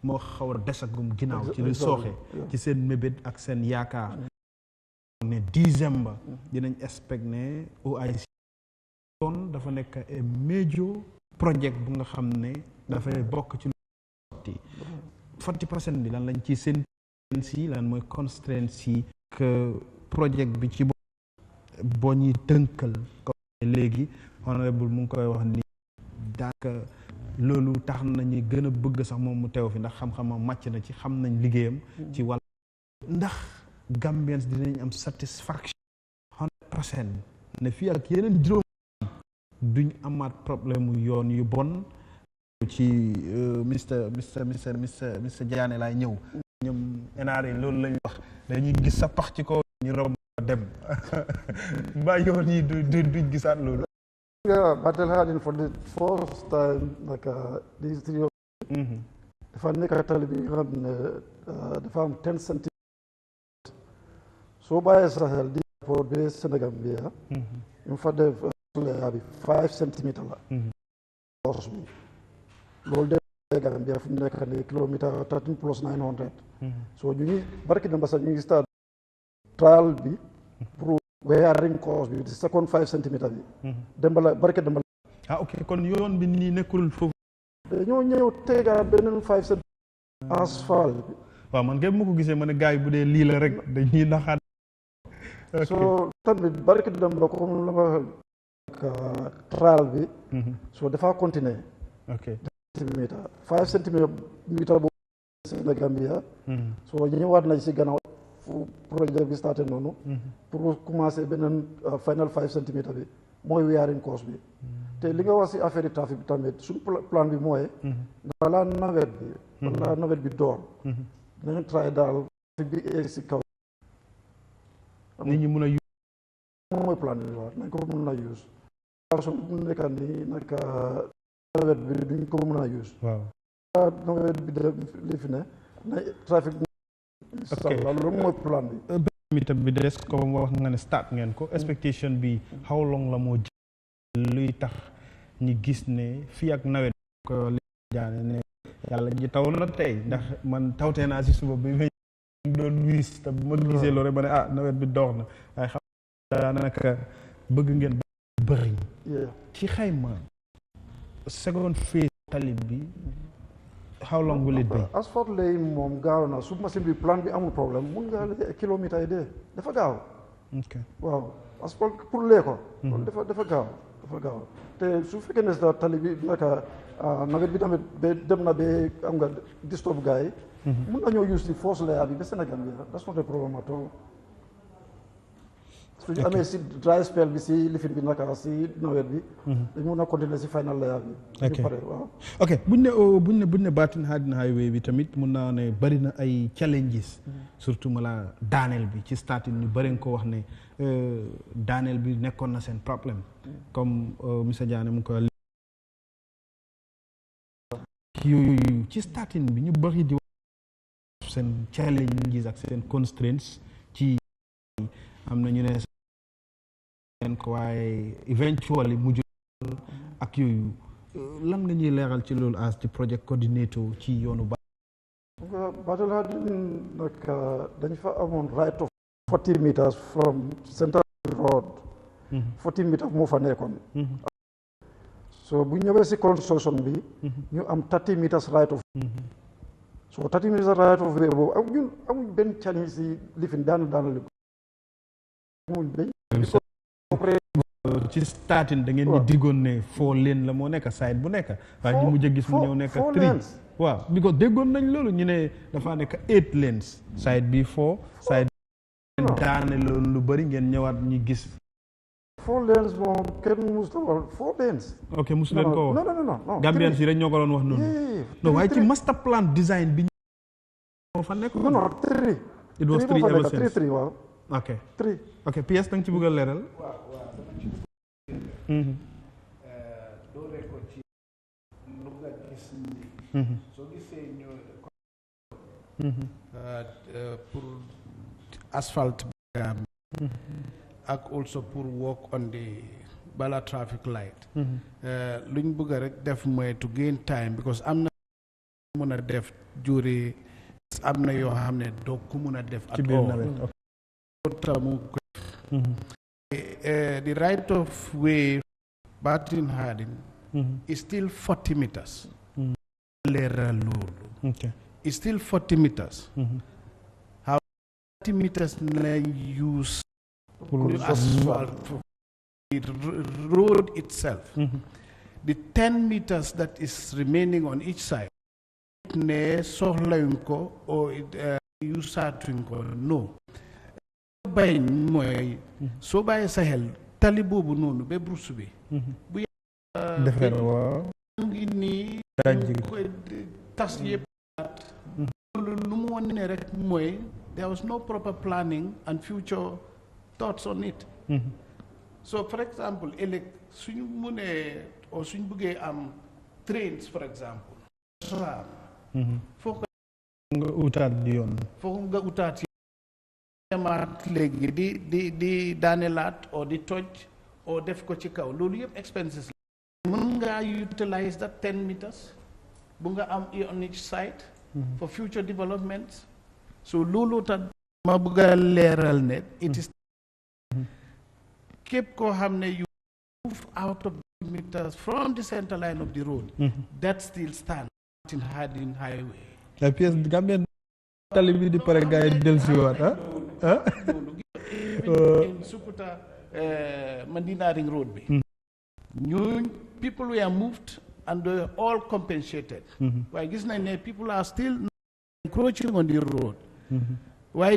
moo xaw a desagum ginnaaw ci lu sooxe ci seen mébét ak seen yaakaar ne décembre dinañ expect ne OIC yoon dafa nekk major project bu nga xam ne dafay bokk ci 40% bi lan lañ ci seen si lan mooy constraints yi que project bi ci boo ñuy tënkal ko léegi honorable mu ngi koy wax ni daanaka loolu tax nañu gën a bëgg sax moom mu teew fi ndax xam-xamam màcc na ci xam nañ liggéeyam ci wàll ndax Gambians dinañ am satisfaction 100% ne fii ak yeneen juróom duñ amaat problème mu yoon yu bon ci Mr Diané laay ñëw ñoom NRA loolu lañ wax dañuy gis sa pax ci ko ñu romb dem mbaa yoon yi duñ gisaat loolu. Yeah, Battle Hadin for the first time like these three dafa nekk tali bi nga xam ne dafa am 10 cm soo bàyyee sa xel di airport bi Sénégal bi ñu fa def layer bi 5 centimetres la force bi loolu de Gambia fu mu nekk nii kilomètre 13 plus 900 so ñu ngi barki dem ba sax ñu ngi start trial bi pour wearing course bi di second 5 centimetres bi dembala barki dembala ok kon yoon bi nii nekkul foofu dañoo ñëw tegaat beneen 5 centimetres asphalt bi waaw man ngeen ma ko gisee ma ne gars yi bu dee lii la rek dañuy naxaat so tamit barki dem ba comme la ma trial bi so dafa continuer ok 5 centimetres boobu Sénégambia so ñëwaat nañ si gannaaw fu projet bi starté noonu pour commencer beneen final 5 centimetres bi mooy wearing course bi te li nga wax si affaire yi trafic bi tamit suñu plan bi mooy balaa nawet bi door nañu try daal trafic bi egg si kaw nit ñi mun a moom mooy plan bi waaw nañ ko mën a use su nekka nii nag nawet bi duñ ko mën a use waaw nawet bi de li fi ne na trafic inshallah loolu mooy plan bi mi tam bi des comme wax nga ne start ngeen ko expectation bi how long la moo luy tax ñi gis ne fii ak nawet ko li jaane ne yàlla ji taw na tey ndax man tawtee naa si suba bi may doon wiis te bu ma gisee loolu ma ne nawet bi dox na waaye xam daanaka bëgg ngeen bëri ci xayma second phase tali bi how long will it be asphalt lay moom gaaw na su machine bi plan bi amul problème mun nga kilomètre yi de dafa gaaw waaw asphalt pour lee ko dafa gaaw te su fekkee ne sa tali bi naka nawet bi tamit ba dem na ba am nga disturb gars yi mun nañoo use di force layer bi ba Sénégal bi that's not a problem at all su ñu amee si dry spell bi si lifin bi naka si nawet bi dañu mun a continuer si final layer bi ñu pare waaw ok buñ ne Batin Harding Highway bi tamit mun naa ne bari na ay challenges surtout ma la daaneel bi ci starting ñu bari nga ko wax ne daaneel bi nekkoon na seen problème comme monsieur Diané mu ko yooyu ci starting bi ñu bari di wax seen challenges ak seen constraints ci am na ñu ne leen ko waaye eventually mujj ak yooyu lan nga ñuy leeral ci loolu as ci project coordinator ci yoonu Batin Harding nag dañ fa amoon right of 40 meters from Central Road 40 meters moo fa nekkoon so bu ñëwee si construction bi ñu am 30 meters right of so 30 meters right of way boobu amuñ benn challenge si lifin daana li amuñ benn ci starting da ngeen ñu diggoon ne 4 lane la moo nekk side bu nekk waaye ñu mujj a gis mu ñëw nekk 3 waaw because déggoon nañ loolu ñu ne dafa nekk 8 lanes side bi 4 side daane loolu lu bëri ngeen ñëwaat ñu gis 4 lanes moom kenn musu wax 4 lanes ok musu leen ko wax non Gambian si rek ñoo ko doon wax noonu non waaye ci master plan design bi moo fa nekk non 3 it was 3 ever since 3 waaw ok 3 ok PS da nga ci bëgg a leeral doore ko ci lu nga gis ni soo gisee ñu pour asphalt ak also pour work on the bala traffic light luñ bëgg rek def mooy to gain time because am na mën a def juri am na yoo xam ne doo ko mën a def at all tamu ko the right of way Batin Harding is still 40 meters leeral loolu is still 40 meters how 40 meters na use asphalt the road itself the 10 meters that is remaining on each side ne soxlayuñ ko or usaatuñ ko no bay mooy soo bàyyee sa xel tali boobu noonu ba Bruce bi bu defar waaw ngi nii tas yëpp loolu lu mu woon ne rek mooy there was no proper planning and future thoughts on it so for example ëllëg suñu mënee o suñ bëggee am trains for example foog nga utaat yoon foog nga utaat demaat léegi di daanelaat o di toj o def ko ci kaw loolu yëpp expenses la mën ngaa utilize that 10 meters bu nga am on each side for future developments so loolu tax ma bëgg a leeral ne it is képp koo xam ne you move out of meters from the center line of the road that still stands in Harding Highway la pièce Gambia tali bi di pare gars yi dellusiwaat in Sukuta Mandina Ring Road bi ñu people were moved and they were all compensated waaye gis nañ ne people are still encroaching on the road waaye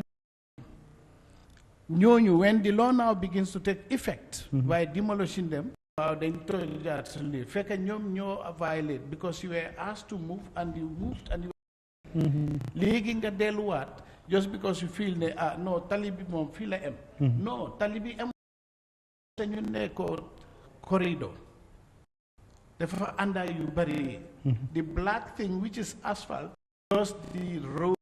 ñooñu when the law now begins to take effect waaye demolishing them waaw dañ tojaat li fekk ñoom ñoo violate because you were asked to move and you moved and you léegi nga delluwaat just because you feel ne non tali bi moom fii la em non tali bi em te ñu nekkoon corridor dafa àndaa yu bari the black thing which is asphalt just the road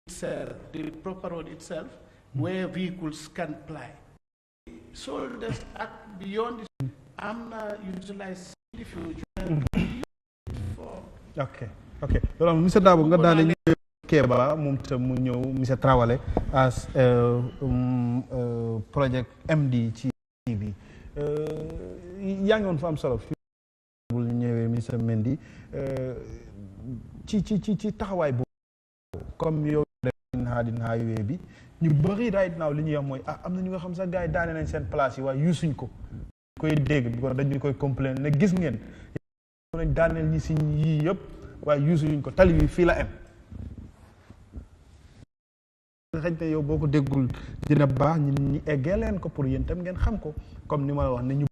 itself the proper road itself where vehicles can ply so there's beyond this am na utilize the future ok loolu monsieur Dabo nga daane ñu Keba moom tam mu ñëw monsieur Traoré as project MD ci bi yaa ngi woon fa am solo fi bul ñëwee monsieur Mendy ci taxawaay boobu comme yow Harding Highway bi ñu bëri right now li ñuy wax mooy am na ñu nga xam sax gars yi daane nañ seen place yi waaye yusuñ ko koy dégg bi ko dañu koy complain ne gis ngeen nañ daaneel ñi si yii yëpp waaye yusuñ ko tali bi fii la em xëy na yow boo ko déggul dina baax ñi eggee leen ko pour yéen tam ngeen xam ko comme ni ma la wax ne ñu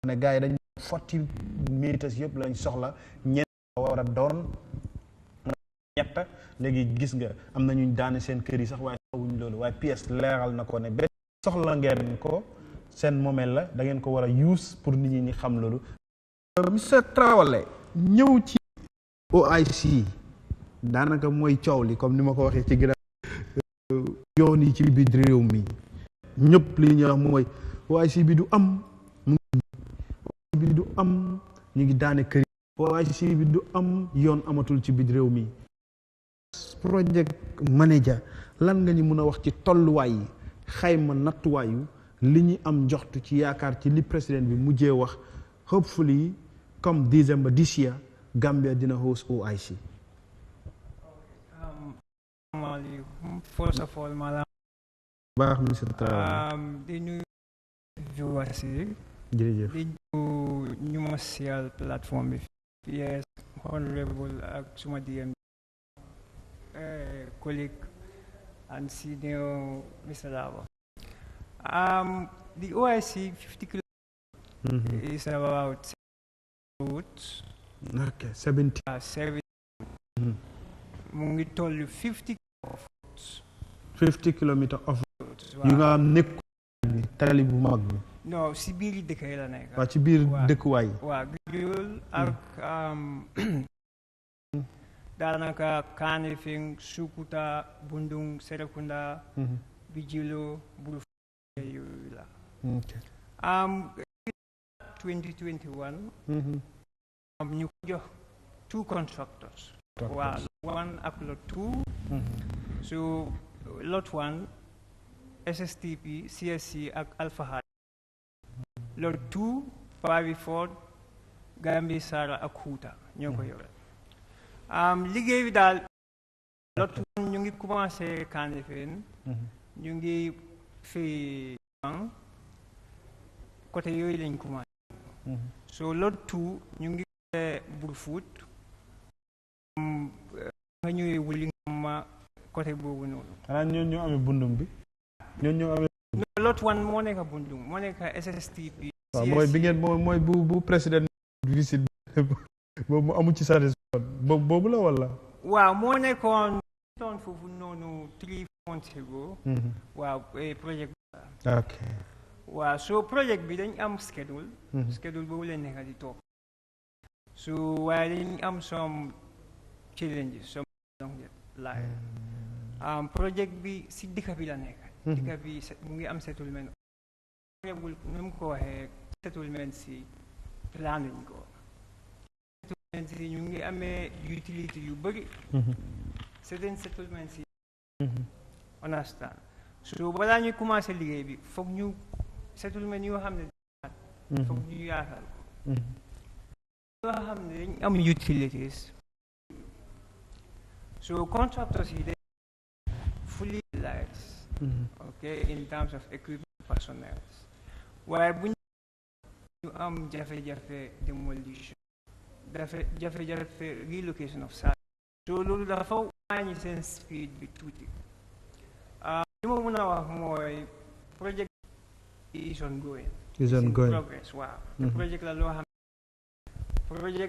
ne gars yi dañ 40 meters yëpp lañ soxla ñeent war a doon ñett léegi gis nga am na ñu daane seen kër yi sax waaye soxlawuñ loolu waaye pièce leeral na ko ne benn soxla ngeen ko seen moomeel la da ngeen ko war a use pour nit ñi xam loolu. monsieur Traoré ñëw ci OIC daanaka mooy coow li comme ni ma ko waxee ci ginnaaw yoon yi ci biir réew mi ñëpp li ñuy wax mooy OIC bi du am ñu ngi daane kër yi OIC bi du am yoon amatul ci biir réew mi. project manager lan nga ñu mën a wax ci tolluwaay yi xayma nattuwaayu li ñu am njoxtu ci yaakaar ci li président bi mujjee wax hopefully comme December this year Gambia dina host OIC. First of all, Malam. baax monsieur Traoré. di nuyu viewers yi. jërëjëf di nuyu ñu ma sial plateforme bi. yes honorable ak suma DM. Colleague and senior Mr. Dabo. The OIC 50 kilometers is about routes. Okay, 70. 70. Mungi told you 50 routes. 50 kilometers of routes. You nga nekk tali bu mag bi. No, si biir dëkk yi la nekk. Waa ci biir dëkkuwaay. Waa Guyul ak daanaka Kanifing, Sukuta, Bundung, Serekunda, Bijilo, Bulufaya yooyu la. 2021 ñu ko jox 2 contractors. Waaw lot 1 ak lot 2. So lot 1 SSTP, CSC ak Alpha Hard. Lot 2 Pavi Ford, Gambia Sara ak Huta ñoo ko yore. liggéey bi daal lot ñu ngi commencé Kanifing ñu ngi fi côté yooyu lañ commencé so lot 2 ñu ngi Brufut nga ñëwee wuli ma côté boobu noonu xanaa ñoo amee bundum bi ñoo amee lot 1 moo nekk bundum moo nekk SSTP waaw mooy bi ngeen mooy bu président visite boobu amu ci satisfaction boobu la wala waaw moo nekkoon foofu noonu 3 months ago waaw project ok waaw so project bi dañ am schedule boobu leen nekk di toog so waaye dañ am some challenges some don't get live project bi si dëkk bi la nekk dëkk bi mu ngi am settlement nu mu ko waxee settlement si plan lañ ko settlement si ñu ngi amee utility yu bëri certain settlement si understand so balaa ñuy commencé liggéey bi foog ñu settlement yoo xam ne foog ñu yaatal ko yoo xam ne dañ am utilities so contractors yi dañ fully utilized okay in terms of equipment personnel waaye bu ñu am jafe-jafe demolition jafe-jafe relocation of service so loolu dafa wàññi seen speed bi tuuti li ma mën a wax mooy project is ongoing progress waaw te project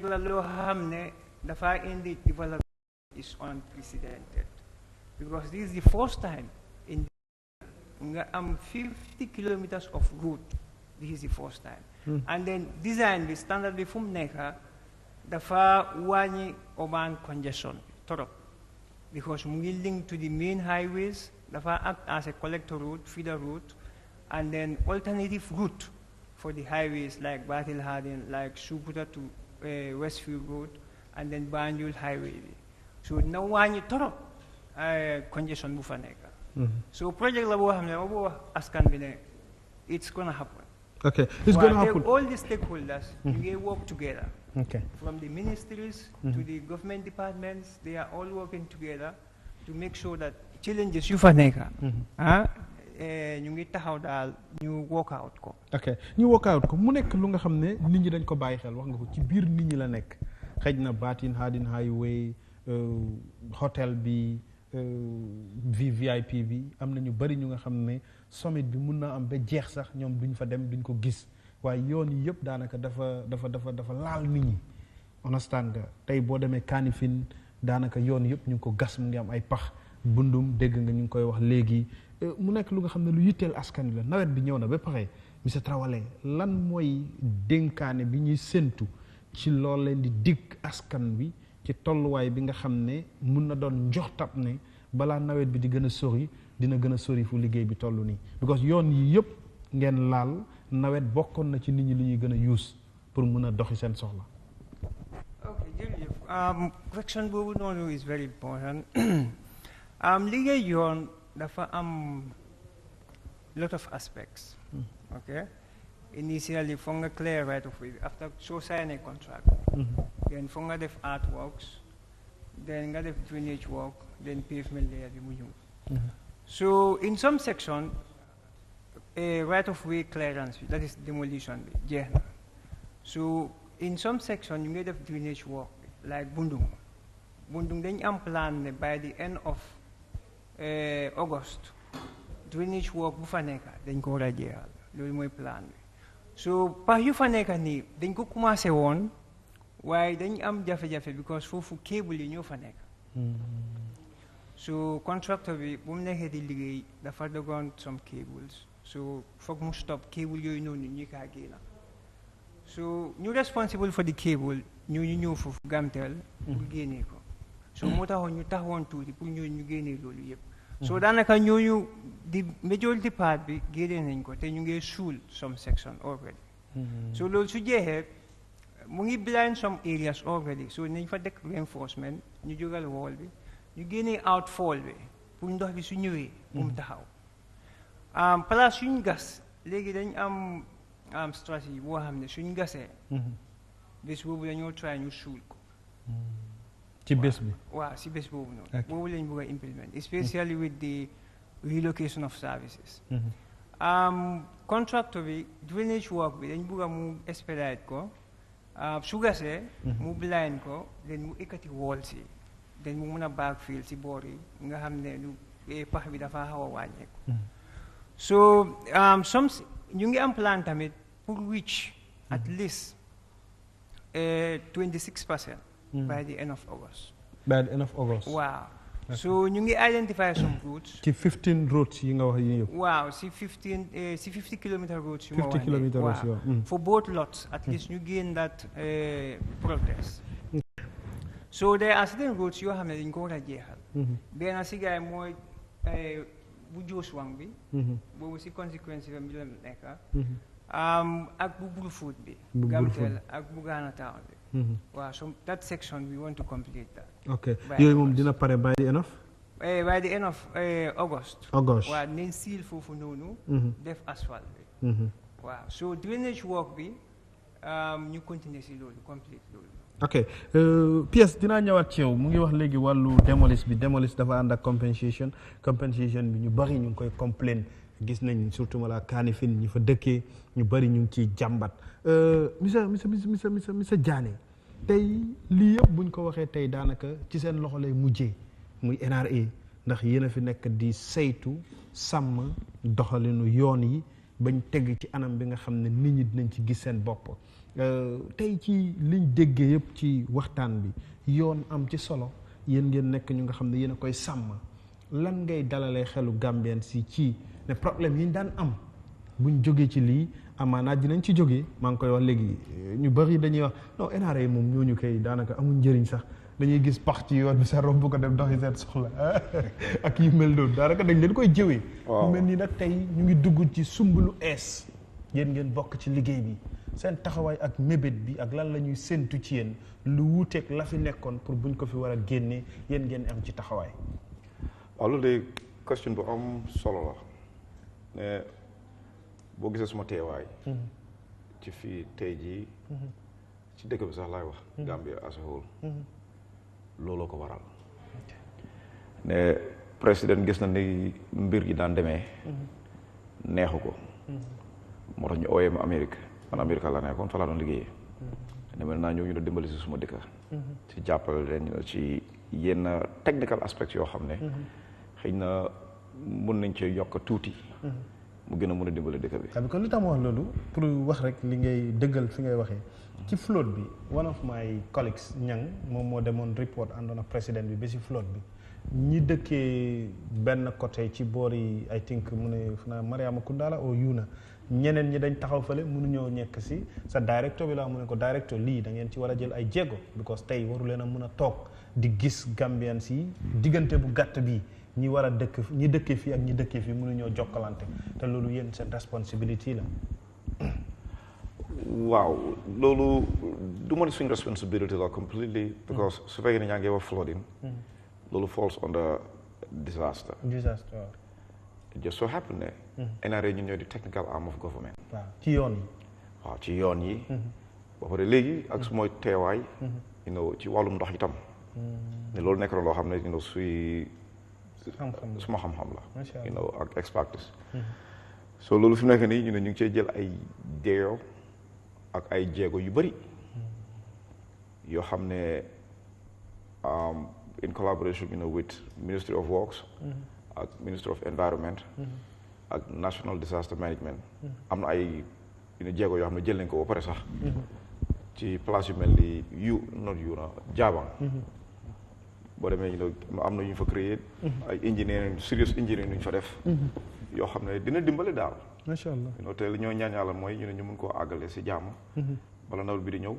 la loo xam ne dafa indi development is unprecedented because this is the first time in nga am 50 kilometers of route. This is the first time. And then design bi standard bi fu mu nekk dafa wàññi urban congestion torop because mu ngi link to the main highways dafa act as a collector route, feeder route, and then alternative route for the highways like Battle Harden, like Sukuta to Westfield Road, and then Banjul Highway. So na wàññi torop congestion bu fa nekk. So project la boo xam ne boo askan bi ne it's gonna happen. Okay, it's gonna happen. All the stakeholders, they work together. Okay. From the ministries to the government departments, they are all working together to make sure that challenges yu fa nekk ñu ngi taxaw daal ñu work out ko. Ok ñu work out ko mu nekk lu nga xam ne nit ñi dañ ko bàyyi xel wax nga ko ci biir nit ñi la nekk xëj na Batin Hardin Highway hotel bi VIP bi am na ñu bari ñu nga xam ne summit bi mun na am ba jeex sax ñoom duñ fa dem duñ ko gis waaye yoon yi yëpp daanaka dafa laal nit ñi understand nga tey boo demee Kanifing daanaka yoon yëpp ñu ngi ko gas mu ngi am ay pax bundum dégg nga ñu ngi koy wax léegi mu nekk lu nga xam ne lu yitteel askan wi la nawet bi ñëw na ba pare monsieur Traoré lan mooy dénkaane bi ñuy séntu ci loolu leen di dig askan wi ci tolluwaay bi nga xam ne mun na doon njoxtab ne balaa nawet bi di gën a sori dina gën a sori fu liggéey bi toll nii because yoon yi yëpp ngeen laal nawet bokkoon na ci nit ñi li ñuy gën a use pour mun a doxi seen soxla. ok jërëjëf question boobu noonu is very important liggéey yoon dafa am lot of aspects. Okay, initially foog nga clear right of way after soo sign a contract. Then foog nga def earthworks, then nga def drainage work, then pavement layer bi mu ñëw. So in some section a right of way clearance that is demolition bi jeex na. So in some section you ngi def drainage work like Bundung dañ am plan ne by the end of August drainage work bu fa nekk dañ ko war a jeexal loolu mooy plan bi. So pax yu fa nekk nii dañ ko commencé woon waaye dañ am jafe-jafe because foofu cable yi ñoo fa nekk. So contractor bi bu mu nekkee di liggéey dafa dogoon some cables so foog mu stop cable yooyu noonu ñi kaa génna. So ñu responsible for the cable ñu ñëw foofu Gamtel pour génnee ko. So moo taxoon ñu taxawoon tuuti pour ñu génnee loolu yëpp. So daanaka ñooñu di majority part bi génnee nañ ko te ñu ngi suul some section already. So loolu su jeexee mu ngi blind some areas already so nañ fa def reinforcement ñu jógal wall bi ñu génnee outfall bi pour ndox bi su ñëwee bu mu taxaw. Place suñ gas léegi dañ am stratégie boo xam ne suñ gasee bés boobu dañoo try ñu suul ko. ci bés bi waaw si bés boobu noonu boobu lañ bëgg a implement especially with the relocation of services. Contractor bi drainage work bi dañ bëgg a mu expedite ko su gasee mu blind ko then mu ekkati wall si then mu mun a backfill si boor yi nga xam ne lu pax bi dafa xaw a wàññeeku. So some ñu ngi am plan tamit pour reach at least 26% by the end of August. By the end of August. Wow. Okay. So ñu ngi identify some routes. ci 15 routes yi nga wax yi yëpp. Waaw si 50 kilometer routes yu ma wax 50 kilometer routes waaw for both lots at least ñu gain that progress. So there are certain routes yoo xam ne dañ ko war a jeexal. Benn si gaay mooy bu Jooswang bi boobu si conséquence bi la nekk ak bu Brufut bi Gamtel ak bu Ghana Town bi waaw so that section we want to complete that ok yooyu moom dina pare by the end of by the end of August waaw nañ siil foofu noonu def asphalt bi waaw so drainage work bi ñu continuer si loolu complete loolu ok PS dinaa ñëwaat ci yow mu ngi wax léegi wàllu démolish bi démolish dafa ànd ak compensation bi ñu bari ñu ngi koy complain gis nañ surtout wala Kanifing ñi fa dëkkee ñu bari ñu ngi ciy jàmbat monsieur Jammeh tey lii yëpp buñ ko waxee tey daanaka ci seen loxo lay mujjee muy NRA ndax yéen a fi nekk di saytu sàmm doxalinu yoon yi bañ teg ci anam bi nga xam ne nit ñi dinañ ci gis seen bopp tey ci liñ déggee yëpp ci waxtaan bi yoon am ci solo yéen ngeen nekk ñu nga xam ne yéen a koy sàmm lan ngay dalalee xelu Gambien si ci ne problème yi ñu daan am buñ jógee ci lii amaanaat dinañ ci jógee maa ngi koy wax léegi ñu bari dañuy wax non NRA moom ñooñu koy daanaka amul njëriñ sax dañuy gis pax ci yoon bi sa romb ko dem doxi seen soxla ak yu mel noonu daanaka dañ leen koy jëwee mu mel nii nag tey ñu ngi dugg ci sumbulu ees yéen ngeen bokk ci liggéey bi seen taxawaay ak mébét bi ak lan la ñuy séntu ci yéen lu wuuteeg la fi nekkoon pour buñ ko fi war a génnee yéen ngeen am ci taxawaay waaw loolu de question bu am solo la ne boo gisee suma teewaay ci fii tey jii ci dëkk bi sax laay wax Gambia as a whole looloo ko waral ne président gis na ni mbir yi daan demee neexu ko moo tax ñu ooyee ma Amérique man Amérique la nekkoon fa laa doon liggéeyee ne mel naa ñëw ñu doon dimbali si suma dëkk ci jàppale leen ci yenn technical aspects yoo xam ne xëy na mun nañ cee yokk tuuti mu gën a mën a dimbali dëkk bi xam kon lu tax ma wax loolu pour wax rek li ngay dëggal fi ngay waxee ci float bi one of my colleagues Ñang moom moo demoon report àndoon ak président bi ba si float bi ñi dëkkee benn côté ci boor yi I think mu ne fu naa Mariama Kundala oo Yuna ñeneen ñi dañ taxaw fële mënuñoo ñekk si sa directeur bi la mu ne ko directeur lii da ngeen ci war a jël ay jéego because tey waru leen a mën a toog di gis Gambian si diggante bu gàtt bi ñi war a dëkk ñi dëkkee fii ak ñi dëkkee fii mënuñoo jokkalante te loolu yéen seen responsibility la waaw loolu du ma ne suñ responsibility la completely because su fekkee ne ñaa ngi wax flooding loolu falls under disaster it just so happen ne NRA ñun ñoo di technical arm of government waaw ci yoon yi waaw ci yoon yi ba pare léegi ak su mooy teewaay ci wàllum ndox itam ne loolu nekk na loo xam ne suma xam-xam la ak expertise so loolu fi mu nekk nii ñu ngi cee jël ay déyo ak ay jéego yu bëri yoo xam ne in collaboration with Ministry of Works ak Ministry of Environment ak National Disaster Management am na ay jéego yoo xam ne jël nañ ko ba pare sax ci place yu mel ni Jaabang boo demee am na ñu fa créé ay ingénieur serious ingénieur ñu fa def yoo xam ne dina dimbale daal macha allah te li ñoo ñaan yàlla mooy ñu mun koo àggale si jàmm bala nawet bi di ñëw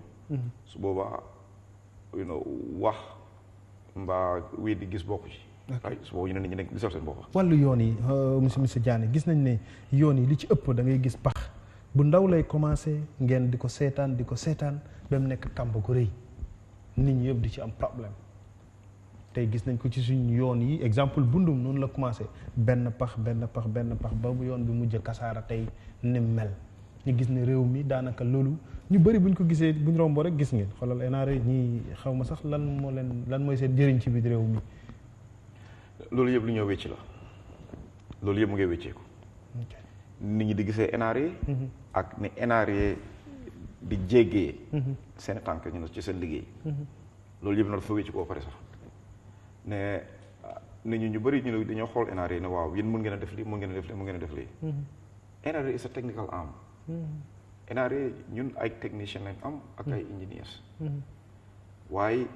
su boobaa wax mbaa wii di gis bokku ci su boobu ñu ne nit ñi gisal seen bopp wàllu yoon yi monsieur Jammeh gis nañ ne yoon yi li ci ëpp da ngay gis pax bu ndaw lay commencé ngeen di ko seetaan ba mu nekk kàmb gu rëy nit ñi yëpp di ci am problème tey gis nañ ko ci suñu yoon yi exemple bundum noonu la commencé benn pax ba bu yoon bi mujj kasaara tey ni mel ñu gis ne réew mi daanaka loolu ñu bëri buñ ko gisee buñ romboo rek gis ngeen xoolal NRA ñii xaw ma sax lan mooy seen njëriñ ci biir réew mi loolu yëpp lu ñoo wécci la loolu yëpp mu ngi wécceeku nit ñi di gisee NRA ak ni NRA di jéggee seen tànk ci seen liggéey loolu yëpp na dafa wécci koo pare sax ne nit ñi ñu bëri ñu dañoo xool NRA ne waaw yéen mën ngeen a def lii mën ngeen a def lii mën ngeen a def lii NRA is a technical arm NRA ñun ay technicien lañ am ak ay engineers waaye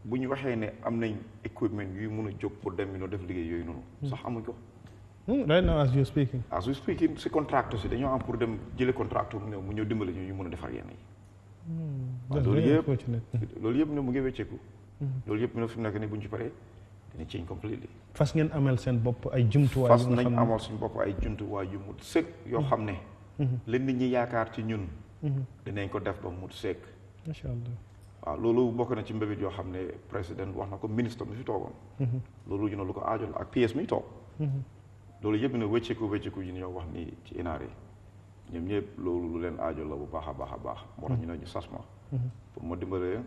bu ñu waxee ne am nañ equipment yuy mën a jóg pour dem def liggéey yooyu noonu sax amuñ ko right now as we speaking si contracteurs yi dañoo am pour dem jële contracteur mu ñëw dimbali ñu mën a defar yenn yi loolu yëpp ne mu ngi wécceeku loolu yëpp ne fi mu nekk nii bu ñu ci paree dina change completely. fas ngeen amal seen bopp ay jumtuwaay fas nañ amal suñu bopp ay jumtuwaay yu mut sëkk yoo xam ne li nit ñi yaakaar ci ñun dinañ ko def ba mut sëkk. macha allah. waaw loolu bokk na ci mbébét yoo xam ne président wax na ko ministre mi fi toogoon loolu ñu ne lu ko aajo la ak PS mi toog loolu yëpp ne wécceeku yi ñoo wax ni ci inaar yi ñoom ñëpp loolu lu leen aajo la bu baax a baax a baax moo tax ñu ne ñu sas ma pour ma dimbalee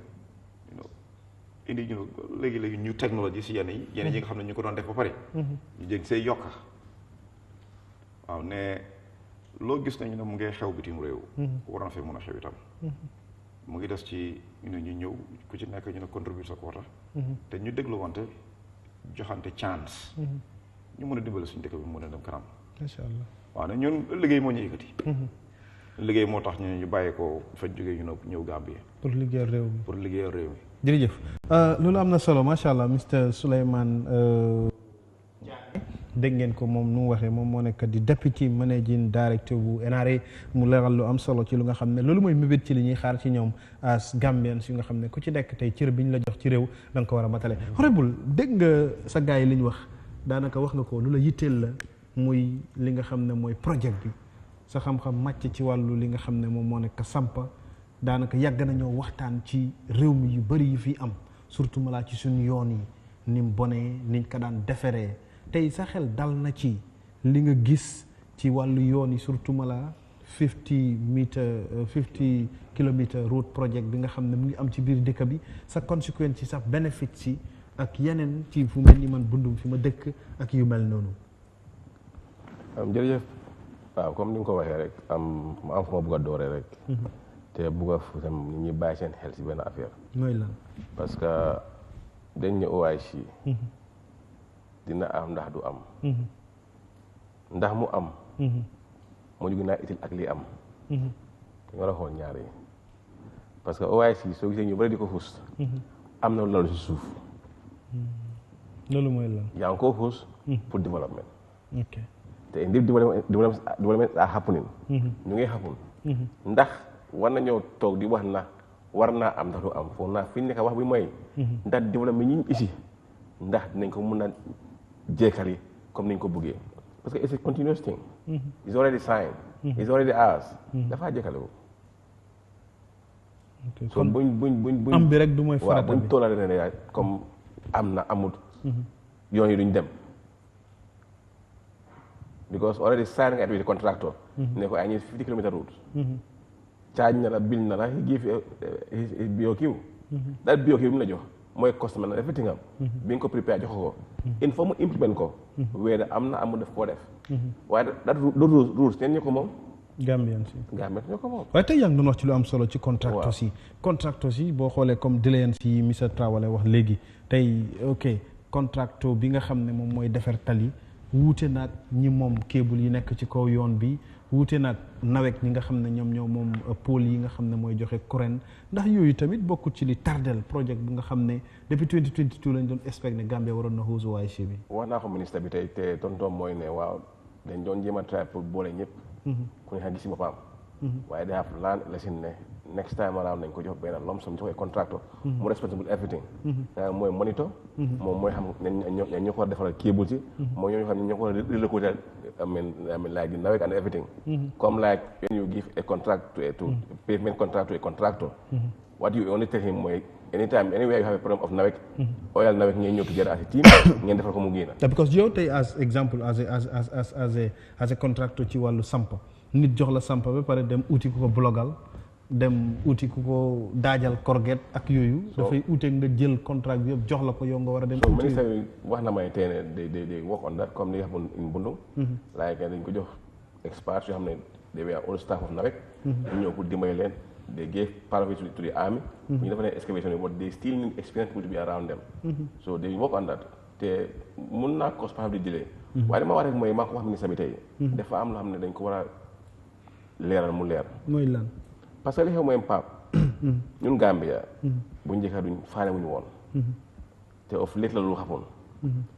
indi ñu léegi-léegi ñu technologie si yenn yi nga xam ne ñu ko doon def ba pare ñu jég see yokka waaw ne loo gis nañu ne mu ngi xew bitim réew war na fee mën a xew itam mu ngi des ci ñu ñëw ku ci nekk ñu ne contribuer sa quota te ñu déglu wante joxante chance ñu mën a dimbale suñu dëkk bi mën a dem kanam macha allah waaw ne ñun liggéey moo ñu yëkkati liggéey moo tax ñu bàyyi ko fañ jógee ñu ñëw Gambie pour liggéeyal réew mi jërëjëf loolu am na solo macha allah Mr Souleymane dégg ngeen ko moom nu mu waxee moom moo nekk di deputy managing director bu NRA mu leeral lu am solo ci lu nga xam ne loolu mooy mébét ci li ñuy xaar ci ñoom as Gambians yu nga xam ne ku ci nekk tey cër bi ñu la jox ci réew da nga ko war a matale. Honorable dégg nga sa gars yi li ñu wax daanaka wax nga ko lu la yitteel la muy li nga xam ne mooy projet bi sa xam-xam màcc ci wàllu li nga xam ne moom moo nekk sampa daanaka yàgg nañoo waxtaan ci réew mi yu bëri yu fi am surtout malaa ci suñu yoon yi ni mu bonee niñ ko daan deferee tey sa xel dal na ci li nga gis ci wàllu yoon yi surtout mala 50 kilomètre route project bi nga xam ne mu ngi am ci biir dëkk bi sa conséquence ci sax bénéfice si ak yeneen ci fu mel ni man bundum fi ma dëkk ak yu mel noonu. jërëjëf waaw comme ni nga ko waxee rek ma am fu ma bugg a dooree rek. te bugg a fu tam nit ñi bàyyi seen xel si benn affaire. mooy lan. parce que dañ ne OIC. dina am ndax du am ndax mu am moo ñu gën a itil ak li am dañu war a xool ñaar yi parce que OIC soo gisee ñu bëri di ko xuus am na loolu si suuf loolu mooy lan yaa ngi koo xuus pour développement ok te indi development a happening ñu ngi happen ndax war nañoo toog di wax na war naa am ndax du am foog naa fi nekk wax bi mooy ndax développement ñi ici ndax dinañ ko mën a jeekali comme niñ ko bëggee parce que it's a continuous thing. It's already signed. It's already ours. dafa jeekale ko. so buñ am bi rek du mooy farata bi buñ tollale ne comme am na amut. yoon yi duñ dem. because already signed nga with the contractor. ne ko ay ñi 50 kilometer route. charge na la bill na la he give his BOQ. that BOQ bi mu la jox. mooy customer na everything am bi nga ko prépare jox ko il faut mu implement ko wéeda am na amul def koo def waaye dat rules neen ñu ko moom Gambian si ñu ko moom waaye tey yaa ngi doon wax ci lu am solo ci contractors yi boo xoolee comme dilayens yi Mr Traoré wax léegi tey ok contractor bi nga xam ne moom mooy defar tali wuute naag ñi moom cable yi nekk ci kaw yoon bi wuute nag nawek ñi nga xam ne ñoom ñoo moom pôle yi nga xam ne mooy joxe courant ndax yooyu tamit bokkut ci li tardel projet bu nga xam ne depuis 2022 lañ doon expect ne Gambia waroon na xuus OIC bi wax naa ko ministre bi tey te tonton mooy ne waaw dañ doon jéem a try pour boole ñëpp ku ne xa gis si boppam waaye they have learned lesson ne next time around nañ ko jox benn lom som joxe contractor mu responsible everything mooy monitor moom mooy xam ne ñoo ko war a defaral cable si mooy ñoo xam ne ñoo ko war a relocater I mean like the NAWEC and everything come like when you give a contract to pavement contract to a contractor what you only tell him mooy anytime anywhere you have a problem of NAWEC oil NAWEC ngeen ñëw together as a team ngeen defal ko mu génn because yow tey as example as a contractor ci wàllu sampa nit jox la sampa ba pare dem uti ku ko blogal dem uti ku ko daajal korget ak yooyu dafay ute nga jël contract bi yëpp jox la ko yow nga war a dem so ministre bi wax na may tey ne they work on that comme li nga xam in Bundung like dañ ko jox experts yoo xam ne they were all staff of NAWEC ñu ñëw pour dimbali leen they gave part of it to the army ñu defa ne excavation but they still need experience to be around them so they work on that te mun naa cause probably delay waaye dama wax rek mooy maa ko wax ministre bi tey dafa am loo xam ne dañ ko war a leeral mu leer mooy lan parce que li xew mooy Pape ñun Gambia bu njëkka duñ faale wuñu woon te of late la lu xamoon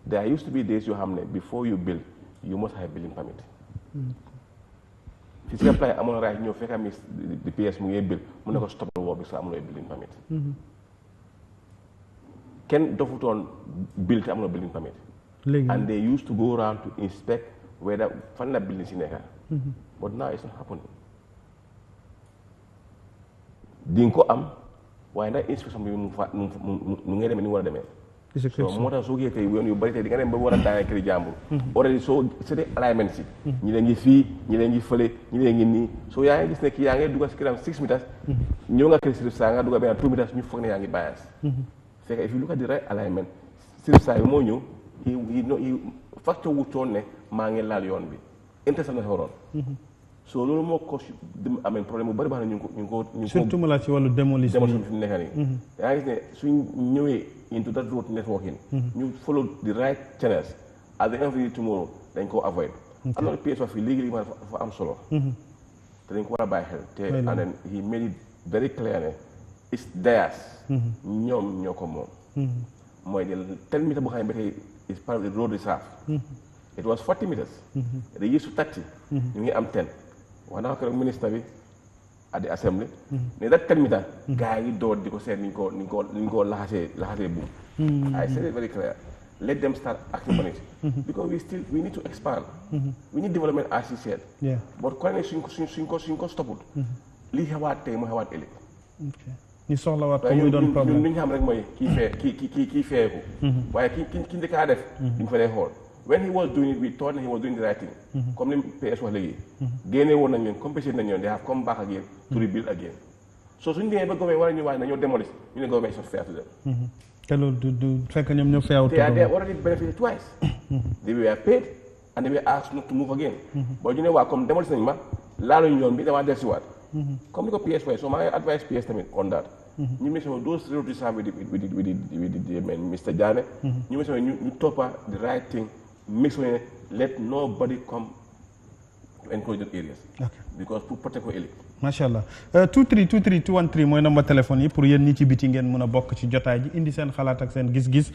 there used to be days yoo xam ne before you build you must have building permit physical plan amoon raay ñëw fekk am di PS mu ngee build mu ne ko stop work bi sa amuloo building permit kenn dofutoon build te amuloo building permit. And they used to go around to inspect whether fan la building si nekka. But now it's not happening. di nga ko am waaye nag inspection bi mu ngay demee ni war a demee. so moo tax soo gisee tey yoon yu bari tey di nga dem ba war a daanee kër jàmbur. already soo seetee alignment si. ñi leen ngi fii ñi leen ngi fële ñi leen ngi nii soo yaa ngi gis ne kii yaa ngi dugal si këram 6 meters. ñëw nga kër sirif saa nga dugal benn 2 meters ñu foog ne yaa ngi bias. fekk if you look at the right alignment sirif saa bi moo ñëw i facteur wutoon ne maa ngi laal yoon bi intéressant na waroon. so loolu moo ko amee problème bu bari baax na ñu ngi ko surtout ma la ci wàllu démolition fi mu nekk nii. yaa ngi gis ne suñ ñëwee into that road networking. ñu follow the right channels at the end of the day tomorrow dañ ko avoid. am na PS fii léegi ma dafa am solo. te dañ ko war a bàyyi xel te and then he made it very clear ne it's theirs. ñoom ñoo ko moom. mooy de 10 meters boo xam ne ba tey is part of the road reserve. It was 40 meters. They used to 30. ñu ngi am 10. wax naa ko rek ministre bi at the assembly. ne that 10 meters. gars yi door di ko seet ni ñu ko laxasee buum. I said it very clear. Let them start acting on it. Because we need to expand. We need development as he said. But kon ne suñ ko stoppul. lii xewaat tey mu xewaat ëllëg. ñu soxlawaat ko muy doon problème ñun li ñu xam rek mooy kii feeku. waaye ki njëkk a def. duñ fa dee xool. When he was doing it, we thought he was doing the right thing. Comme ni PS wax léegi. génne woon nañ leen compensate nañ leen they have come back again to rebuild again. so suñu demee ba gouvernement war ñu wax nañoo démolir ñu ne gouvernement is not fair to them. te loolu du fekk ñoom ñoo fair. they are already benefited twice. They were paid and they were asked not to move again. boo ñu ne waa comme démolir nañ ma laaluñu yoon bi damaa dellusiwaat. comme ni ko PS waxee so maa ngi advice PS tamit on that. ñu mel ne those road reserve with Mr. Jammeh. ñu mel ne ñu toppa the right thing. Make sure let nobody come to enclosed areas. Because pour protéger ko ëllëg. macha allah 23 213 mooy number téléphone yi pour yéen ñi ci biti ngeen mën a bokk ci jotaay ji indi seen xalaat ak seen gis-gis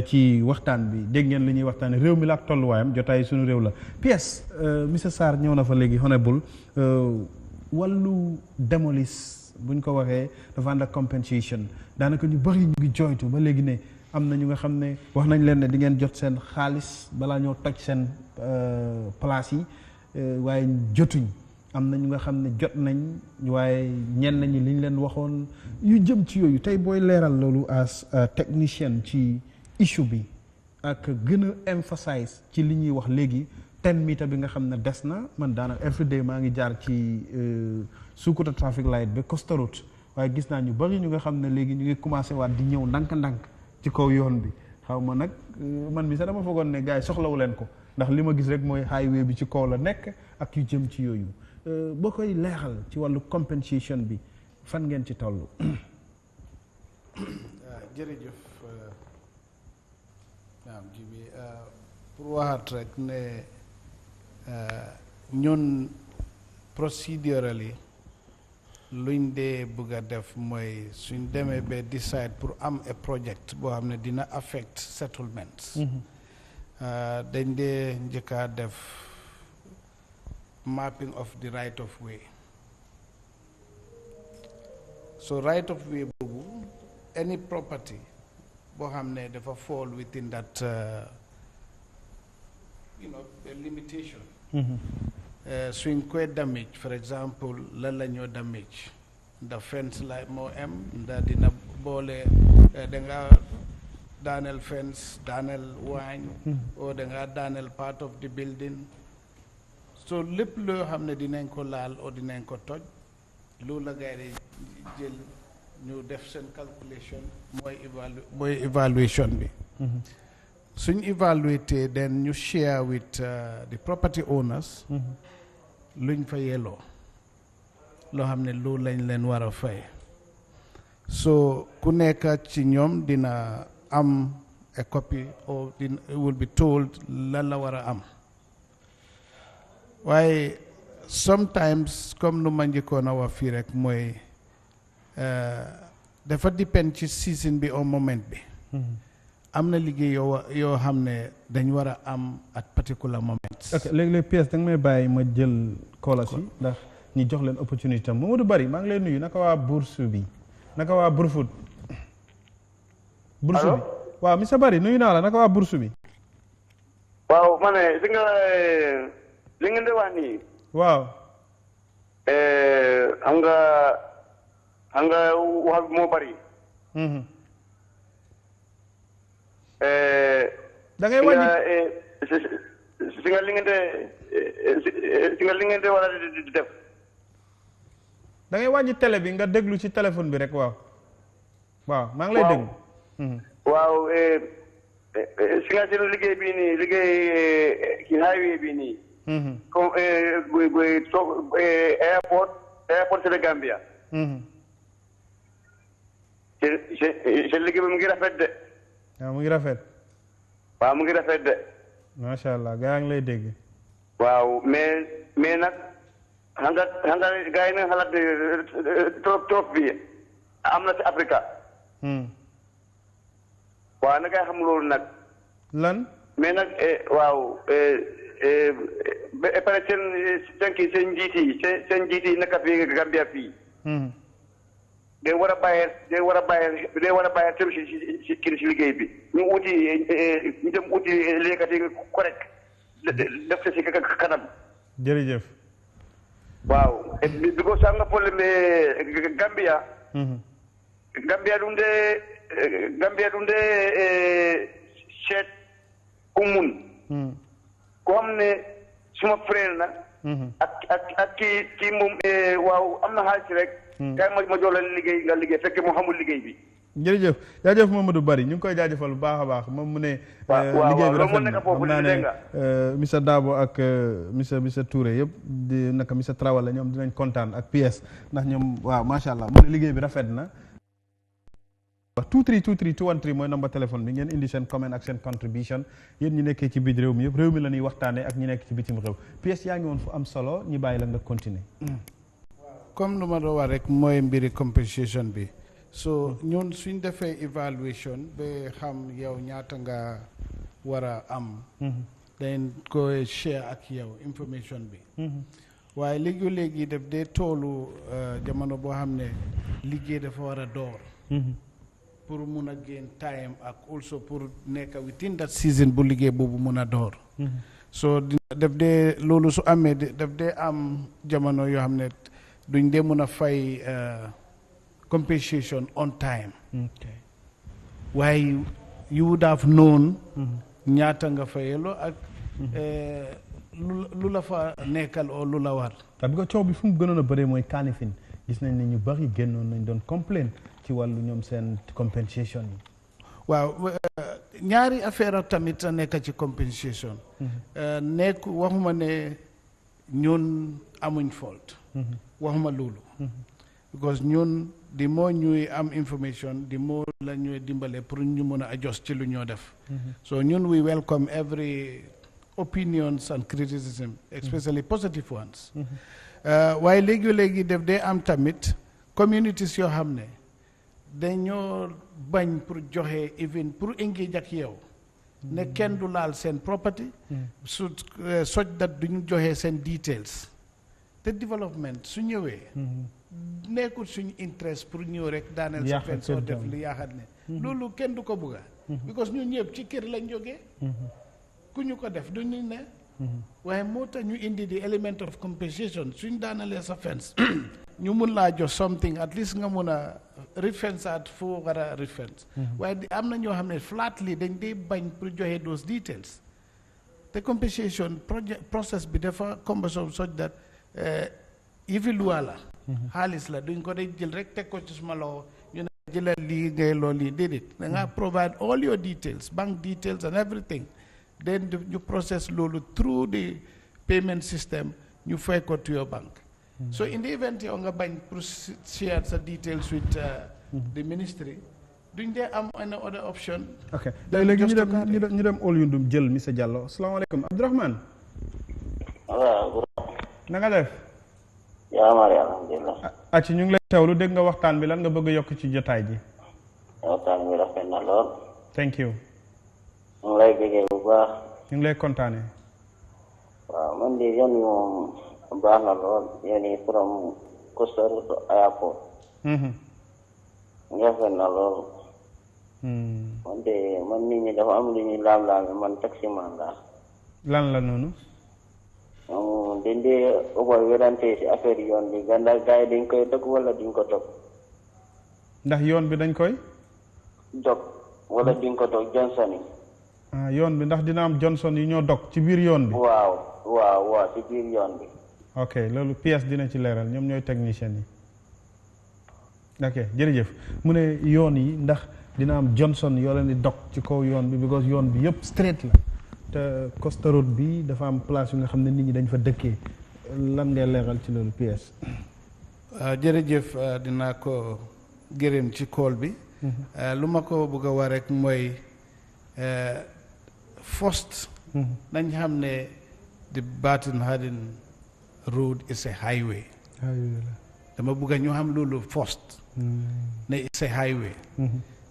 ci waxtaan bi dégg ngeen li ñuy waxtaanee réew mi la ak tolluwaayam jotaay suñu réew la. PS monsieur Sarr ñëw na fa léegi honorable wàllu démolis buñ ko waxee dafa ànd ak compensation daanaka ñu bëri ñu ngi jooytu ba léegi ne. am na ñu nga xam ne wax nañ leen ne di ngeen jot seen xaalis balaa ñoo toj seen place yi waaye jotuñ am na ñu nga xam ne jot nañ waaye ñenn ñi li ñu leen waxoon yu jëm ci yooyu tey booy leeral loolu as technicien ci issue bi ak gën a emphasize ci li ñuy wax léegi 10 meters bi nga xam ne des na man daanaka everyday maa ngi jaar ci Sukuta traffic light ba Costa Road waaye gis naa ñu bari ñu nga xam ne léegi ñu ngi commencé waat di ñëw ndànk-ndànk ci kaw yoon bi xaw ma nag man mi sax dama foogoon ne gars yi soxlawu leen ko ndax li ma gis rek mooy highway bi ci kaw la nekk ak yu jëm ci yooyu boo koy leexal ci wàllu compensation bi fan ngeen ci toll. jërëjëf naam ji bi pour waxaat rek ne ñun procedurally luñ dee bëgg a def mooy suñ demee ba decide pour am a project boo xam ne dina affect settlements dañ dee njëkkaa def mapping of the right of way so right of way boobu any property boo xam ne dafa fall within that the limitation suñ koy damage for example lan la ñoo damage ndax fence la moo am ndax dina boole danga daaneel fence daaneel waañ o danga daaneel part of the building so lépp loo xam ne dinañ ko laal o dinañ ko toj loolu la gars yi jël ñu def seen calculation mooy evaluation bi suñ evaluate then ñu share with the property owners luñ fa yelloo loo xam ne loolu lañ leen war a fay so ku nekk ci ñoom dina am a copy or will be told lan la war a am waaye sometimes comme nu ma njëkkoon a wax fii rek mooy dafa depend ci season bi au moment bi am na liggéey yoo xam ne dañ war a am at particular moment. ok léegi-léegi pièce da nga may bàyyi ma jël koola si ndax ñi jox leen opportunité am Mamadou Bari maa ngi lay nuyu naka waa bourse bi naka waa Brufut. bourse bi waaw monsieur Bari nuyu naa la naka waa bourse bi. waaw ma ne li ngeen di wax nii. waaw. xam nga wax bi moo bari. da ngay wàññi si nga li ngeen di war a di def. da ngay wàññi télé bi nga déglu ci téléphone bi rek waaw. waaw maa ngi lay déglu. waaw si nga seen liggéey bii nii liggéey ci highway bii nii. comme airport c'est de Gambia. seen liggéey bi mu ngi rafet de. waaw mu ngi rafet. waaw mu ngi rafet de. macha allah gaa ngi lay dégg. waaw mais nag xam nga gaa yi nag xalaat trop bi am na ci Afrique. waaw na gaa xam loolu nag. lan. mais nag waaw ba pare seen njiit yi nekk fii Gambia fii. day war a bàyyi tam si liggéey bi ñu dem uti liggéeykat yi correct def si kanam. jërëjëf. waaw because am nga problème Gambia. Gambia du ndee seet ku mun. ko xam ne suma frère na. ak kii moom waaw am na xaalis rek. kay ma jox la liggéey nga liggéey fekk mu xamul liggéey bi. jërëjëf jaajëf Mamadou Bari ñu ngi koy jaajëfal bu baax a baax moom mu ne. liggéey bi rafet na xam naa ne monsieur Dabo ak monsieur Touré yëpp di naka monsieur Traoré ñoom dinañ kontaan ak PS ndax ñoom waaw macha allah mu ne liggéey bi rafet na. 2323 213 mooy number téléphone bi ngeen indi seen comment ak seen contribution yéen ñi nekkee ci biir réew mi yëpp réew mi la ñuy waxtaanee ak ñi nekk ci bitim réew PS yaa ngi woon fu am solo ñu bàyyi la nga continuer. comme lu ma doon wax rek mooy mbiri compensation bi so ñun suñ defee évaluation ba xam yow ñaata nga war a am. dañ koy share ak yow information bi. waaye léegi daf dee toolu jamono boo xam ne liggéey dafa war a door. pour mun a gain time ak also pour nekk within that season bu liggéey boobu mun a door. so daf dee loolu su amee daf dee am jamono yoo xam ne duñ dee mun a fay compensation on time. waaye you would have known ñaata nga fayeloo ak lu la fa nekkal oo lu la war. parce que coow bi fu mu gënoon a bëree mooy Kanifing gis nañ ne ñu bari génnoon nañ doon complain ci wàllu ñoom seen compensation yi. waaw ñaari affaire tamit a nekk ci compensation. nekk waxuma ne ñun amuñ fault. waxuma loolu. because ñun di moo ñuy am information di moo la ñuy dimbale pour ñu mën a adjust ci lu ñoo def. so ñun we welcome every opinions and criticism especially positive ones. waaye léegi def dee am tamit communities yoo xam ne dañoo bañ pour joxe even pour engage ak yow ne kenn du laal seen property su such that duñu joxe seen details te development su ñëwee nekkul suñu interest pour ñëw rek daaneel sa fen soo def li yaaxat ne loolu kenn du ko bugga because ñun ñëpp ci kër lañ jógee ku ñu ko def duñu ne waaye moo tax ñu indi di element of compensation suñ daanalee sa fence ñu mun laa jox something at least nga mun a refence at foo war a refence waaye am na ñoo xam ne flatly dañ dee bañ pour joxe those details te compensation process bi dafa cumbersome such that yëfi luwa la xaalis la duñ ko day jël rek teg ko ci suma loxo ñu ne jëlal lii ngay loolu lii déedéet da ngaa provide all your details bank details and everything then you process lolu through the payment system you fay ko to your bank. So in the event yow nga bañ pour share sa details with the ministry duñ dee am another option. ok léegi ñu dem all yundum jël monsieur Diallo asalaamaaleykum Abdourahmane. waaw. na nga def. yaa ma alhamdulillah. acci ñu ngi lay teewlu dégg nga waxtaan bi lan nga bëgg a yokk ci jotaay ji. waxtaan bi rafet na lool. thank you. ñu ngi lay déggee bu baax. ñu ngi lay kontaane. waaw man de yoon yi moom baax na lool yoon yi from Costa Rica airport. rafet na lool. wante man nit ñi dafa am lu ñuy laam-laame man taximan laa. lan la noonu. dañ dee ëppal werante si affaire yoon bi gànnaar gars yi dañ koy dog wala duñ ko dog. ndax yoon bi dañ koy. dog wala duñ ko dog Johnson yi. yoon bi ndax dina am Johnson yi ñoo dog ci biir yoon bi. waaw ci biir yoon bi. ok loolu pièce dina ci leeral ñoom ñooy technicien yi. ok jërëjëf mu ne yoon yi ndax dina am Johnson yoo leen di dog ci kaw yoon bi because yoon bi yëpp straight la te Costa Road bi dafa am place yu nga xam ne nit ñi dañ fa dëkkee lan ngay leeral ci loolu pièce. jërëjëf dinaa ko gërëm ci kool bi. lu ma ko bëgg a wax rek mooy first nañ xam ne the Barton Harding road is a highway. dama bëgg ñu xam loolu first ne it's a highway.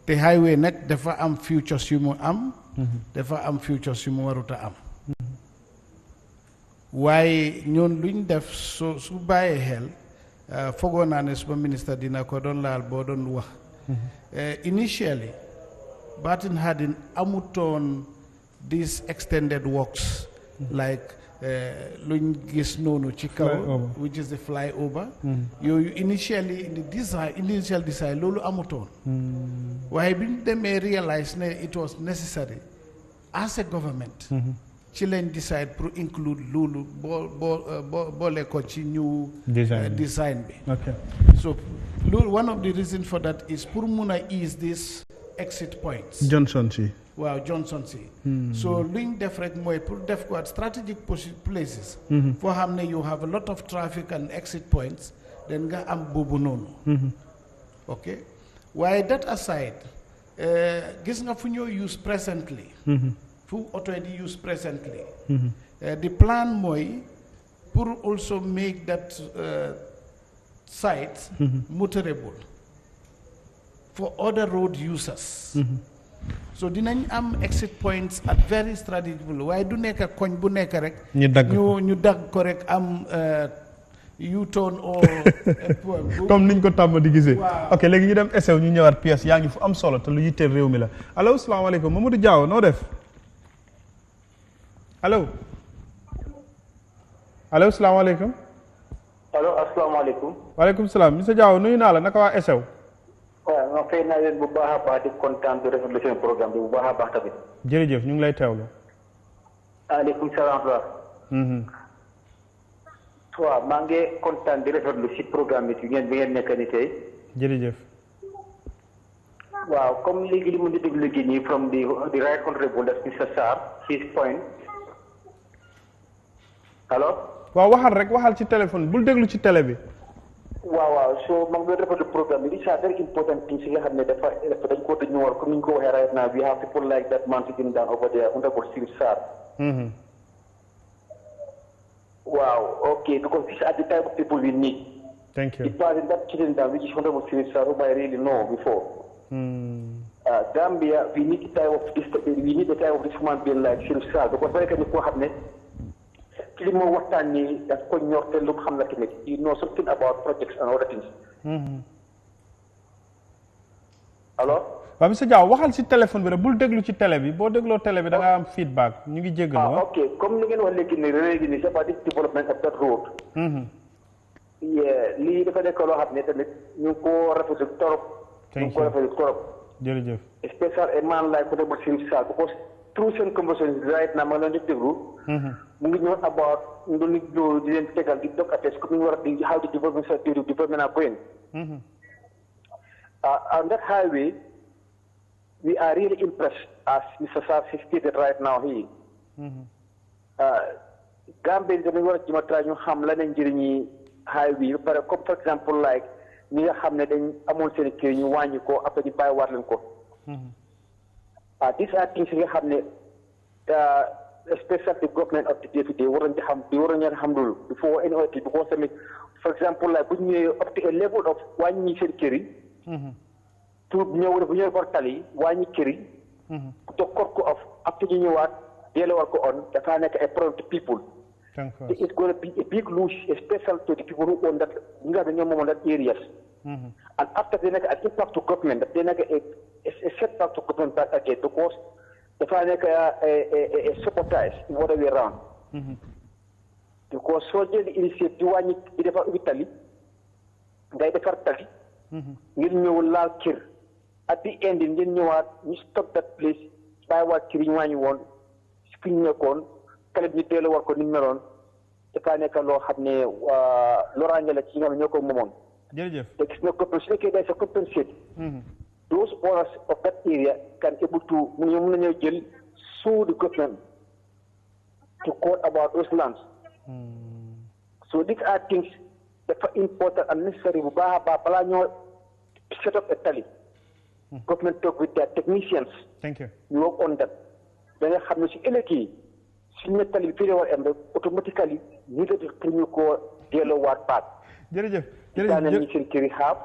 te highway nag dafa am futures yu mu am. dafa am futures yu mu warut a am. waaye ñoon luñ def su bàyyee xel foogoo naa ne suma ministre dina ko doon laal boo doon wax. Initially Barton Harding amutoon these extended works like luñ gis noonu ci kaw which is the flyover. yooyu initially in the initial design loolu amutoon. waaye bi ñu demee realize ne it was necessary as a government. ci leen decide pour include loolu boole ko ci new design bi. so loolu one of the reasons for that is pour mun a ease these exit points. Johnson si. waaw Johnson si. so luñ def rek mooy pour def ko at strategic places. foo xam ne you have a lot of traffic and exit points then nga am boobu noonu. ok waaye that aside gis nga fu ñoo use presently. fu auto di use presently. the plan mooy pour also make that site motorable for other road users. so dinañ am exit points at very strategic waaye du nekk koñ bu nekk rek. ñu dagg ko rek am U-turn or comme niñ ko tàmm di gisee. ok léegi ñu dem essayer ñu ñëwaat pièce yaa ngi fu am solo te lu yitteel réew mi la allo salaamaaleykum Mamadou Diaw noo def. allo salaamaaleykum. allo asalaamaaleykum. waaleykum salaam monsieur Diaw nuyu naa la naka waa Essew. waaw ma fay naa leen bu baax a baax di kontaan di rafetlu seen programme bi bu baax a baax tamit. jërëjëf ñu ngi lay teewlu. aleykum salaam wa. waaw maa ngi kontaan di rafetlu si programme bi bi ngeen nekk ni tey. jërëjëf. waaw comme léegi li mu di déglu léegi nii from the right honorable that's Mr. Sarr his point. allo. waaw waxal ci téléphone bul déglu ci télé bi. waaw so maa ngi doon rafetlu programme bi these are very important things yi nga xam ne dafa dañ ko dañu war comme ni ñu ko waxee right now we have people like that man sitting down over there honorable Sirif Sarr. wow okay because these are the type of people we need. Thank you. The person that sitting down which is honorable Sirif Sarr whom I really know before. Gambia we need the type of this human being like Sirif Sarr because very que ni koo xam ne ci li moo waxtaan ni daf ko ñor te lu mu xam la tamit you know something about projects and other things. allo. waaw monsieur Diaw waxal ci téléphone bi rek bul déglu ci télé bi boo dégloo télé bi da nga am feedback ñu ngi jéggalu. ok comme li ngeen wax léegi nii c'est about this development of that road. lii dafa nekk loo xam ne tamit ñu ngi koo rafetlu torop. ñu ngi koo rafetlu torop. jërëjëf. especially a man like honorable Sirif Sarr because through seen conversation right now ma leen di déglu. mu ngi ñëw about ñu ngi di leen tegal di dog attest comme ñu war a di how the development are going. On that highway we are really impressed as Mr. Sarr stated right now here. Gambia dañu war a jëm a try ñu xam lan la njëriñi highway ba pare comme for example like ñi nga xam ne dañ amoon seen kër ñu wàññi ko après ñu bàyyiwaat leen ko. These are things yi nga xam ne especially the government of the day war nañu xam loolu before any other because tamit for example like bu ñu ñëwee up to a level of wàññi seen kër yi. pour ñëw bu ñëwee bor tali wàññi kër yi. te kor ko off après ñu ñëwaat delluwaat ko on dafa nekk a problem to people. It's going to be a big loss especially to the people who own that ñi nga xam ne ñoom moomoon that areas. And after they make an impact to government, they make a setback to government back again because they find a sabotage in other way around. Because soldiers initiate diwani defa Italy, ngay defar tali, ngir ñew laal kër. At the end, ngeen ñëwaat ñu stop that place, bàyyiwaat kër yi ñu wàññi woon, fi ñu nekkoon, kale bi ñu teelu war ko ni meloon, dafa nekk loo xam ne loraange la ci ñoom ñoo ko moomoon. Jërëjëf. Te gis nga compensate, there's a compensate. Those owners of that area can able to mun nañoo jël sue the government to court about those lands. So these are things that are important and necessary bu baax a baax balaa ñoo set up a tali. Government talk with their technicians. Thank you. You work on that. Da nga xam ne si ëllëg yi suñu ne tali bi fii la war a am rek automatically ñu def pour ñu koo delloowaat baat. Jërëjëf. Jërëjëf seen kër yi xaab.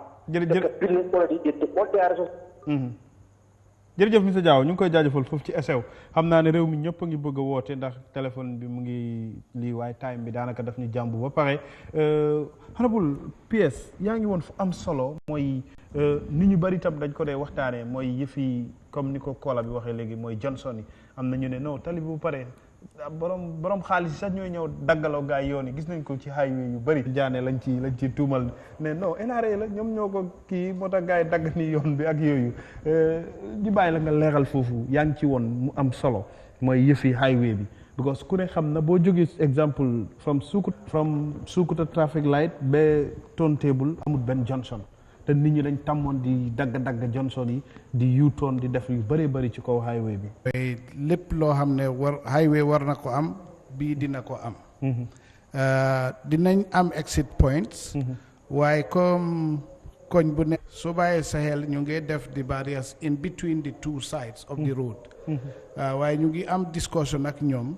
Jërëjëf monsieur Diaw ñu ngi koy jaajëfal foofu ci SEW xam naa ne réew mi ñëpp a ngi bëgg a woote ndax téléphone bi mu ngi lii waaye time bi daanaka daf ñu jàmbu ba pare honorable PS yaa ngi woon fu am solo mooy nit ñu bari itam dañ ko dee waxtaanee mooy yëfi comme ni ko Kola bi waxee léegi mooy Johnson yi am na ñu ne non tali bu pare borom xaalis sax ñooy ñëw daggaloo gaay yoon yi gis nañ ko ci highway yu bari jaane lañ ci tuumal ne non NRA la ñoom ñoo ko kii moo tax gaay dagg ni yoon bi ak yooyu di bàyyi la nga leeral foofu yaa ngi ci woon mu am solo mooy yëfi highway bi because ku ne xam na boo jógee exemple from Sukuta traffic light ba turntable amul benn Johnson te nit ñi dañ tàmmoon di dagg Johnson yi di U-turn di def yu bëree bëri ci kaw highway bi. lépp loo xam ne highway war na ko am bii dina ko am. dinañ am exit points. waaye comme koñ bu ne. soo bàyyee sa xel ñu ngi def the barriers in between the two sides of the road. waaye ñu ngi am discussion ak ñoom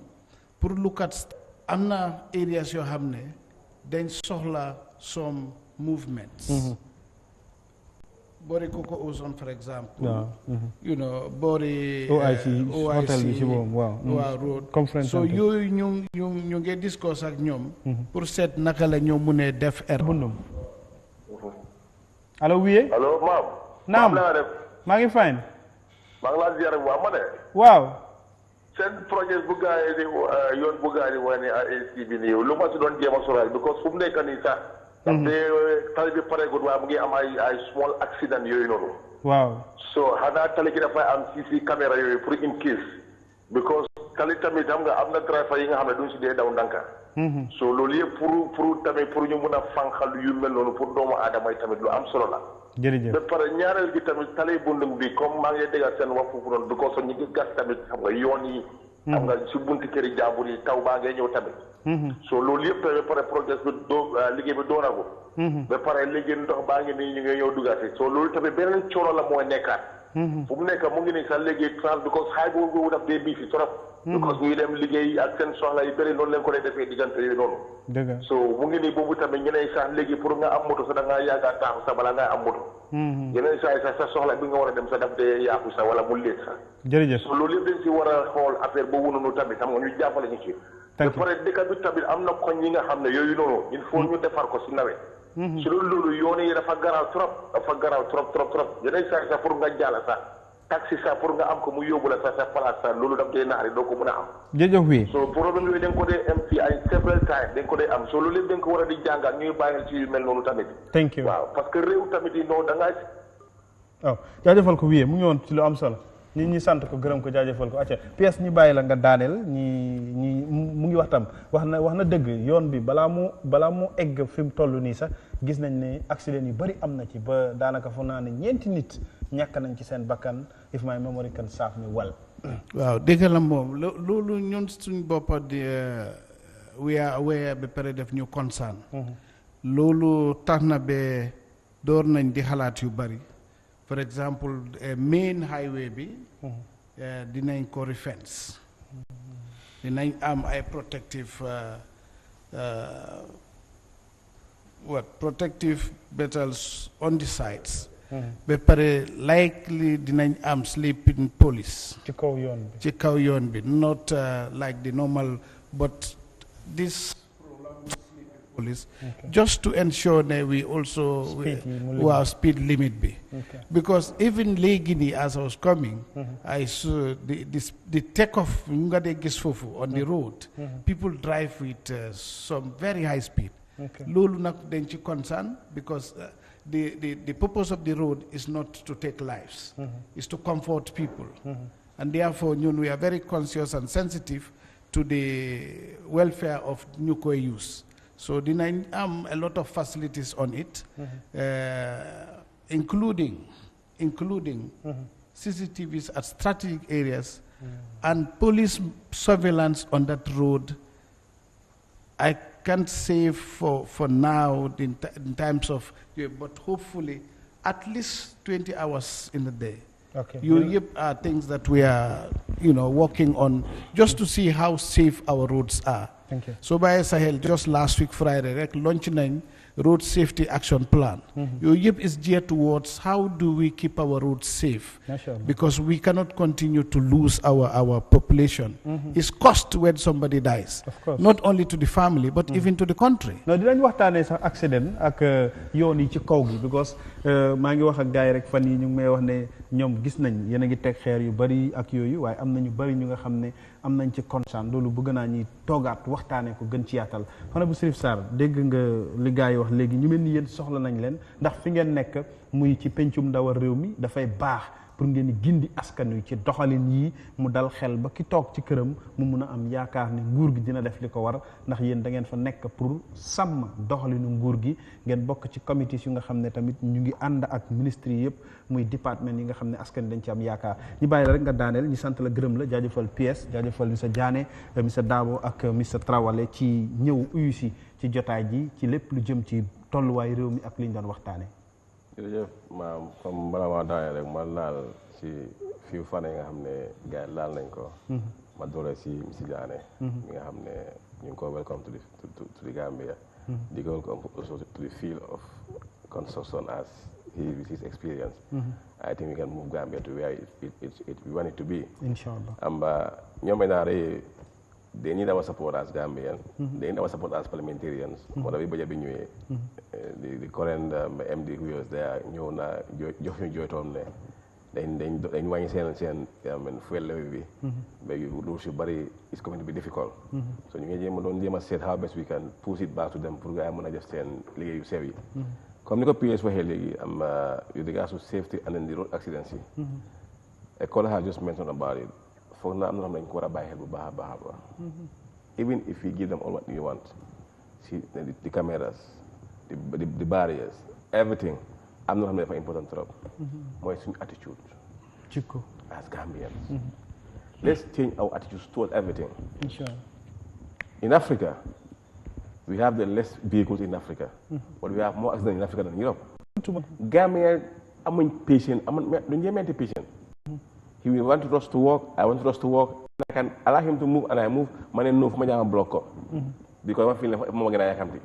pour look at am na areas yoo xam ne dañ soxla some movements. Bori Coco Ozone, for example, you know, Bori OIC hotel bi ci boobu waaw road. Conference so yooyu ñu ngi discuss ak ñoom. pour seet naka la ñoo mun a def bundum allo wiye allo maam. naam maa ngi fine. maa ngi laa ziar bu baax ma ne. waaw. seen projet bu gaa yi di yoon bu gaa yi di wane AAC bi nii lu ma si doon jéem a soral because fu mu nekk nii sax. ndaxte tali bi pareegul waaye mu ngi am ay small accident yooyu noonu. waaw. so xanaa tali gi dafay am CC caméra yooyu pour in case. because tali tamit xam nga am na driver yi nga xam ne duñ si dee daw ndànka. so loolu yëpp pour tamit pour ñu mun a fànqal yu mel noonu pour doomu aadama yi tamit lu am solo la. jërëjëf ba pare ñaareel gi tamit tali bundung bi comme maa ngi déggal seen wax foofu noonu because ñu ngi gas tamit xam nga yoon yi. xam nga si bunti këri jàmbur yi taw baa ngay ñëw tamit. so loolu yëpp tamit ba pare projet bi liggéey bi doonagu. ba pare liggéey ndox baa ngi nii ñu ngi ñëw duggaate so loolu tamit beneen coono la mooy nekkaat. fu mu nekk mu ngi nii sax léegi because xaay boobu daf dee bii fi trop. because ñuy dem liggéey ak seen soxla yu bëri noonu leen ko dee defee diggante yooyu noonu. dëgg so mu ngi nii boobu tamit ñeneen sax léegi pour nga am moto sax da ngaa yàgg a taxaw sax balaa nga am moto. yeneen saa yi sax sa soxla bi nga war a dem sax daf dee yàqu sax wala mu léet sax. jërëjëf so loolu yëpp dañ si war a xool affaire boobu noonu tamit xam nga ñu jàppale ñu ci. ba pare dëkk bi tamit am na koñ yi nga xam ne yooyu noonu il faut ñu defar ko si nawet. si loolu yoon yi dafa garaaw trop yeneen saa yi sax pour nga jàll sax taxi sax pour nga am ko mu yóbbu la sax sa place sax loolu daf dee naari doo ko mën a am. jërëjëf wi. so problème yooyu dañ ko dee am fii ay several times dañ ko dee am so loolu yëpp dañ ko war a di jàngal ñuy bàyyi ci yu mel noonu tamit. thank you waaw parce que réew tamit yi noonu da ngaa. waaw jaajëfal ko wiyee mu ngi woon ci lu am solo ñi sant ko gërëm ko jaajëfal ko acca pièce ñi bàyyi la nga daaneel ñi mu ngi wax tam wax na dëgg yoon bi balaa mu egg fi mu toll nii sax gis nañ ne accident yu bari am na ci ba daanaka foog naa ne 4 nit ñàkk nañ ci seen bakkan if my memory can serve me well. waaw dégg la moom loolu ñun suñ boppa di we are aware ba pare def ñu concern loolu tax na ba door nañ di xalaat yu bari. For example, main highway bi dinañ ko refence dinañ am ay protective metals on the sides. ba pare likely dinañ am sleeping police. ci kaw yoon bi not like the normal but this police, just to ensure that we also speed limit be. Because even Legini, as I was coming, I saw the takeoff on the road. People drive with some very high speed. Lolu nak dañ ci concern because the purpose of the road is not to take lives, is to comfort people. And therefore, we are very conscious and sensitive to the welfare of nuclear use. So a lot of facilities on it, including CCTVs at strategic areas and police surveillance on that road. I can't say for now in terms of, but hopefully at least 20 hours in a day. Are things that we are, working on just to see how safe our roads are. Thank you. So by Sahel, just last week Friday, launching road safety action plan. Is geared towards how do we keep our roads safe, because we cannot continue to lose our population. It's cost when somebody dies, of course. Not only to the family but even to the country. No, dinañ waxtaanee sax accident ak yoon yi ci kaw gi, because maa ngi wax ak gars yi rek fan yi ñu ngi may wax ne ñoom gis nañ yéen a ngi teg xeer yu bari ak yooyu, waaye am na ñu bari ñu nga xam ne am nañ ci concern. Loolu bëgg naa ñi toogaat waxtaanee ko gën ci yaatal. Xanaa bu Sirif Sarr dégg nga li gars yi wax léegi, ñu mel ni yéen soxla nañ leen ndax fi ngeen nekk muy ci pencum ndawal réew mi dafay baax pour ngeen di gindi askan wi ci doxalin yi mu dal xel ba ki toog ci këram mu mun a am yaakaar ne nguur gi dina def li ko war, ndax yéen da ngeen fa nekk pour sàmm doxalinu nguur gi. Ngeen bokk ci comités yu nga xam ne tamit ñu ngi ànd ak ministres yi yëpp muy département yi nga xam ne askan dañ ci am yaakaar. ñu bàyyi la rek nga daaneel, ñu sant la gërëm la, jaajëfal PS, jaajëfal monsieur Diané, monsieur Dabo ak monsieur Trawale ci ñëw uyu si ci jotaay ji ci lépp lu jëm ci tolluwaay réew mi ak li ñu doon waxtaane. jërëjëf maam, comme bala maa daanee rek ma laal si fiu fan yi nga xam ne gars yi laal nañ ko. ma doole si monsieur Diané mi nga xam ne ñu ngi ko welcome to the Gambia. di ko also to the field of construction as with his experience. I think we can move Gambia to where we want it to be. Inshallah. They need our support as Gambians. They need our support as parliamentarians. Whatever budget be new, the current MD who was there, ñëw na jox ñu jooytoom ne dañ wàññi seen fuel level bi. But lu si bari is going to be difficult. So ñu ngi jéem a seet how best we can push it back to them pour gars yi mën a def seen liggéey yu sew yi. Comme ni ko PS waxee léegi with regards to safety and then the road accidents yi. A caller has just mentioned about it. For now, I'm not going to buy help. Even if we give them all what we want, see the cameras, the barriers, everything, I'm not going to important job. More attitude. Chico. As Gambians. Let's change our attitudes towards everything. Inshallah. In Africa, we have the less vehicles in Africa, but we have more accidents in Africa than Europe. Gambia, I'm impatient. I'm patient. He will want us to work, I want us to work. I can allow him to move and I move, man no for my block up. Because I feel like more than I can.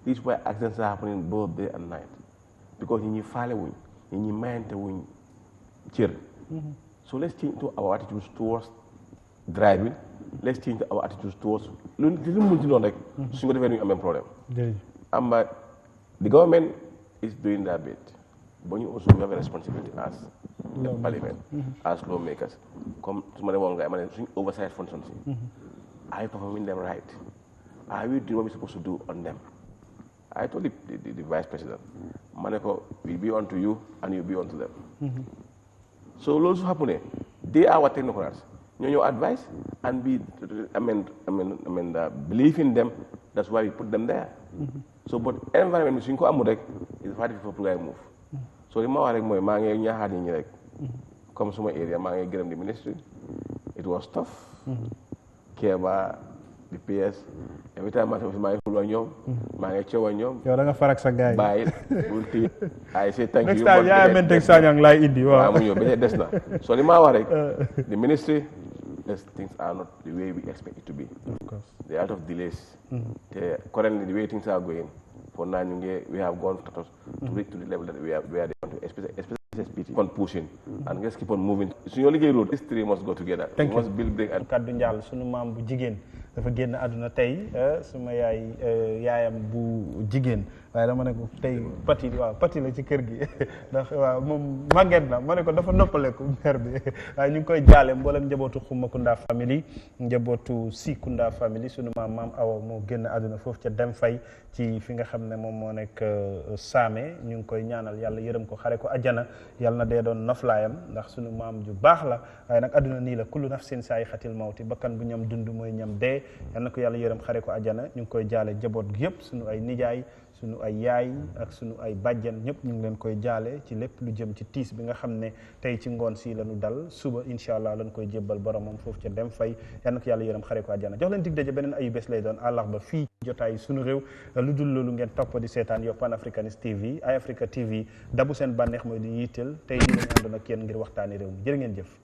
This is why accidents are happening both day and night. Because in your following, in your mind to cheer. So let's change our attitudes towards driving. Let's change our attitudes towards problem. The government is doing that bit. But you also have a responsibility as parliament, as lawmakers. Come to my one guy, oversight functions. Are you performing them right? Are we doing what we're supposed to do on them? I told the vice president, Maneko will be on to you and you'll be on to them. So those who happen, they are our technocrats. Your advice and believe in them. That's why we put them there. So, but environment is hard for people to move. So the more I rek moy ma ngi ñaaxaat ñi rek comme suma area ma ngi gërëm di ministry. It was tough. Keba the PS every time ma ngi xul ak ñoom ma ngi ciow ak ñoom yow da nga farak sa gaay bàyyi I say thank you. Next time yaa mentek sañang lay indi waaw mu ñëw ba des na. So li ma wax rek the ministry things are not the way we expect it to be. Of course. They are out of delays. Currently the way things are going for now we have gone to reach to the level that we are they want to especially keep on pushing and just keep on moving. So you only get road. These three must go together. Thank you. Must build, break and kaddu njaal sunu maam bu jigéen dafa génn àdduna tey suma yaayam bu jigéen waaye dama ne ko tey pati la ci kër gi ndax waaw moom màgget na ma ne ko dafa noppaleku mère bi waaye ñu ngi koy jaale mboolem njabootu Xumakunda famille njabootu Sikunda famille sunu maam Awa moo génn àdduna foofu ca dem fay ci fi nga xam ne moom moo nekk Saame ñu ngi koy ñaanal yàlla yërëm ko xare ko ajjana yàlla na dee doon noflaayam ndax sunu maam ju baax la waaye nag àdduna nii la kullu nafsin saayixatil mawti bakkan bu ñam dund mooy ñam dee yàlla na ko yàlla yërëm xare ko ajjana ñu ngi koy jaale njaboot gi yëpp sunu ay nijaay sunu ay yaay ak sunu ay bàjjan ñëpp ñu ngi leen koy jaale ci lépp lu jëm ci tiis bi nga xam ne tey ci ngoon si lañu dal suba incha allah lañ koy jébbal boromam foofu ca dem fay yal na ko yàlla yërëm xare ko àjjana jox leen dig daje beneen ayu bés lay doon àllarba fii jotaay sunu réew lu dul loolu ngeen topp di seetaan yo Pan Africanist TV Eyeafrica TV dabu seen bànneex mooy li yitteel tey li lañu àndoon ak yéen ngir waxtaani réew mi jërë ngeen jëf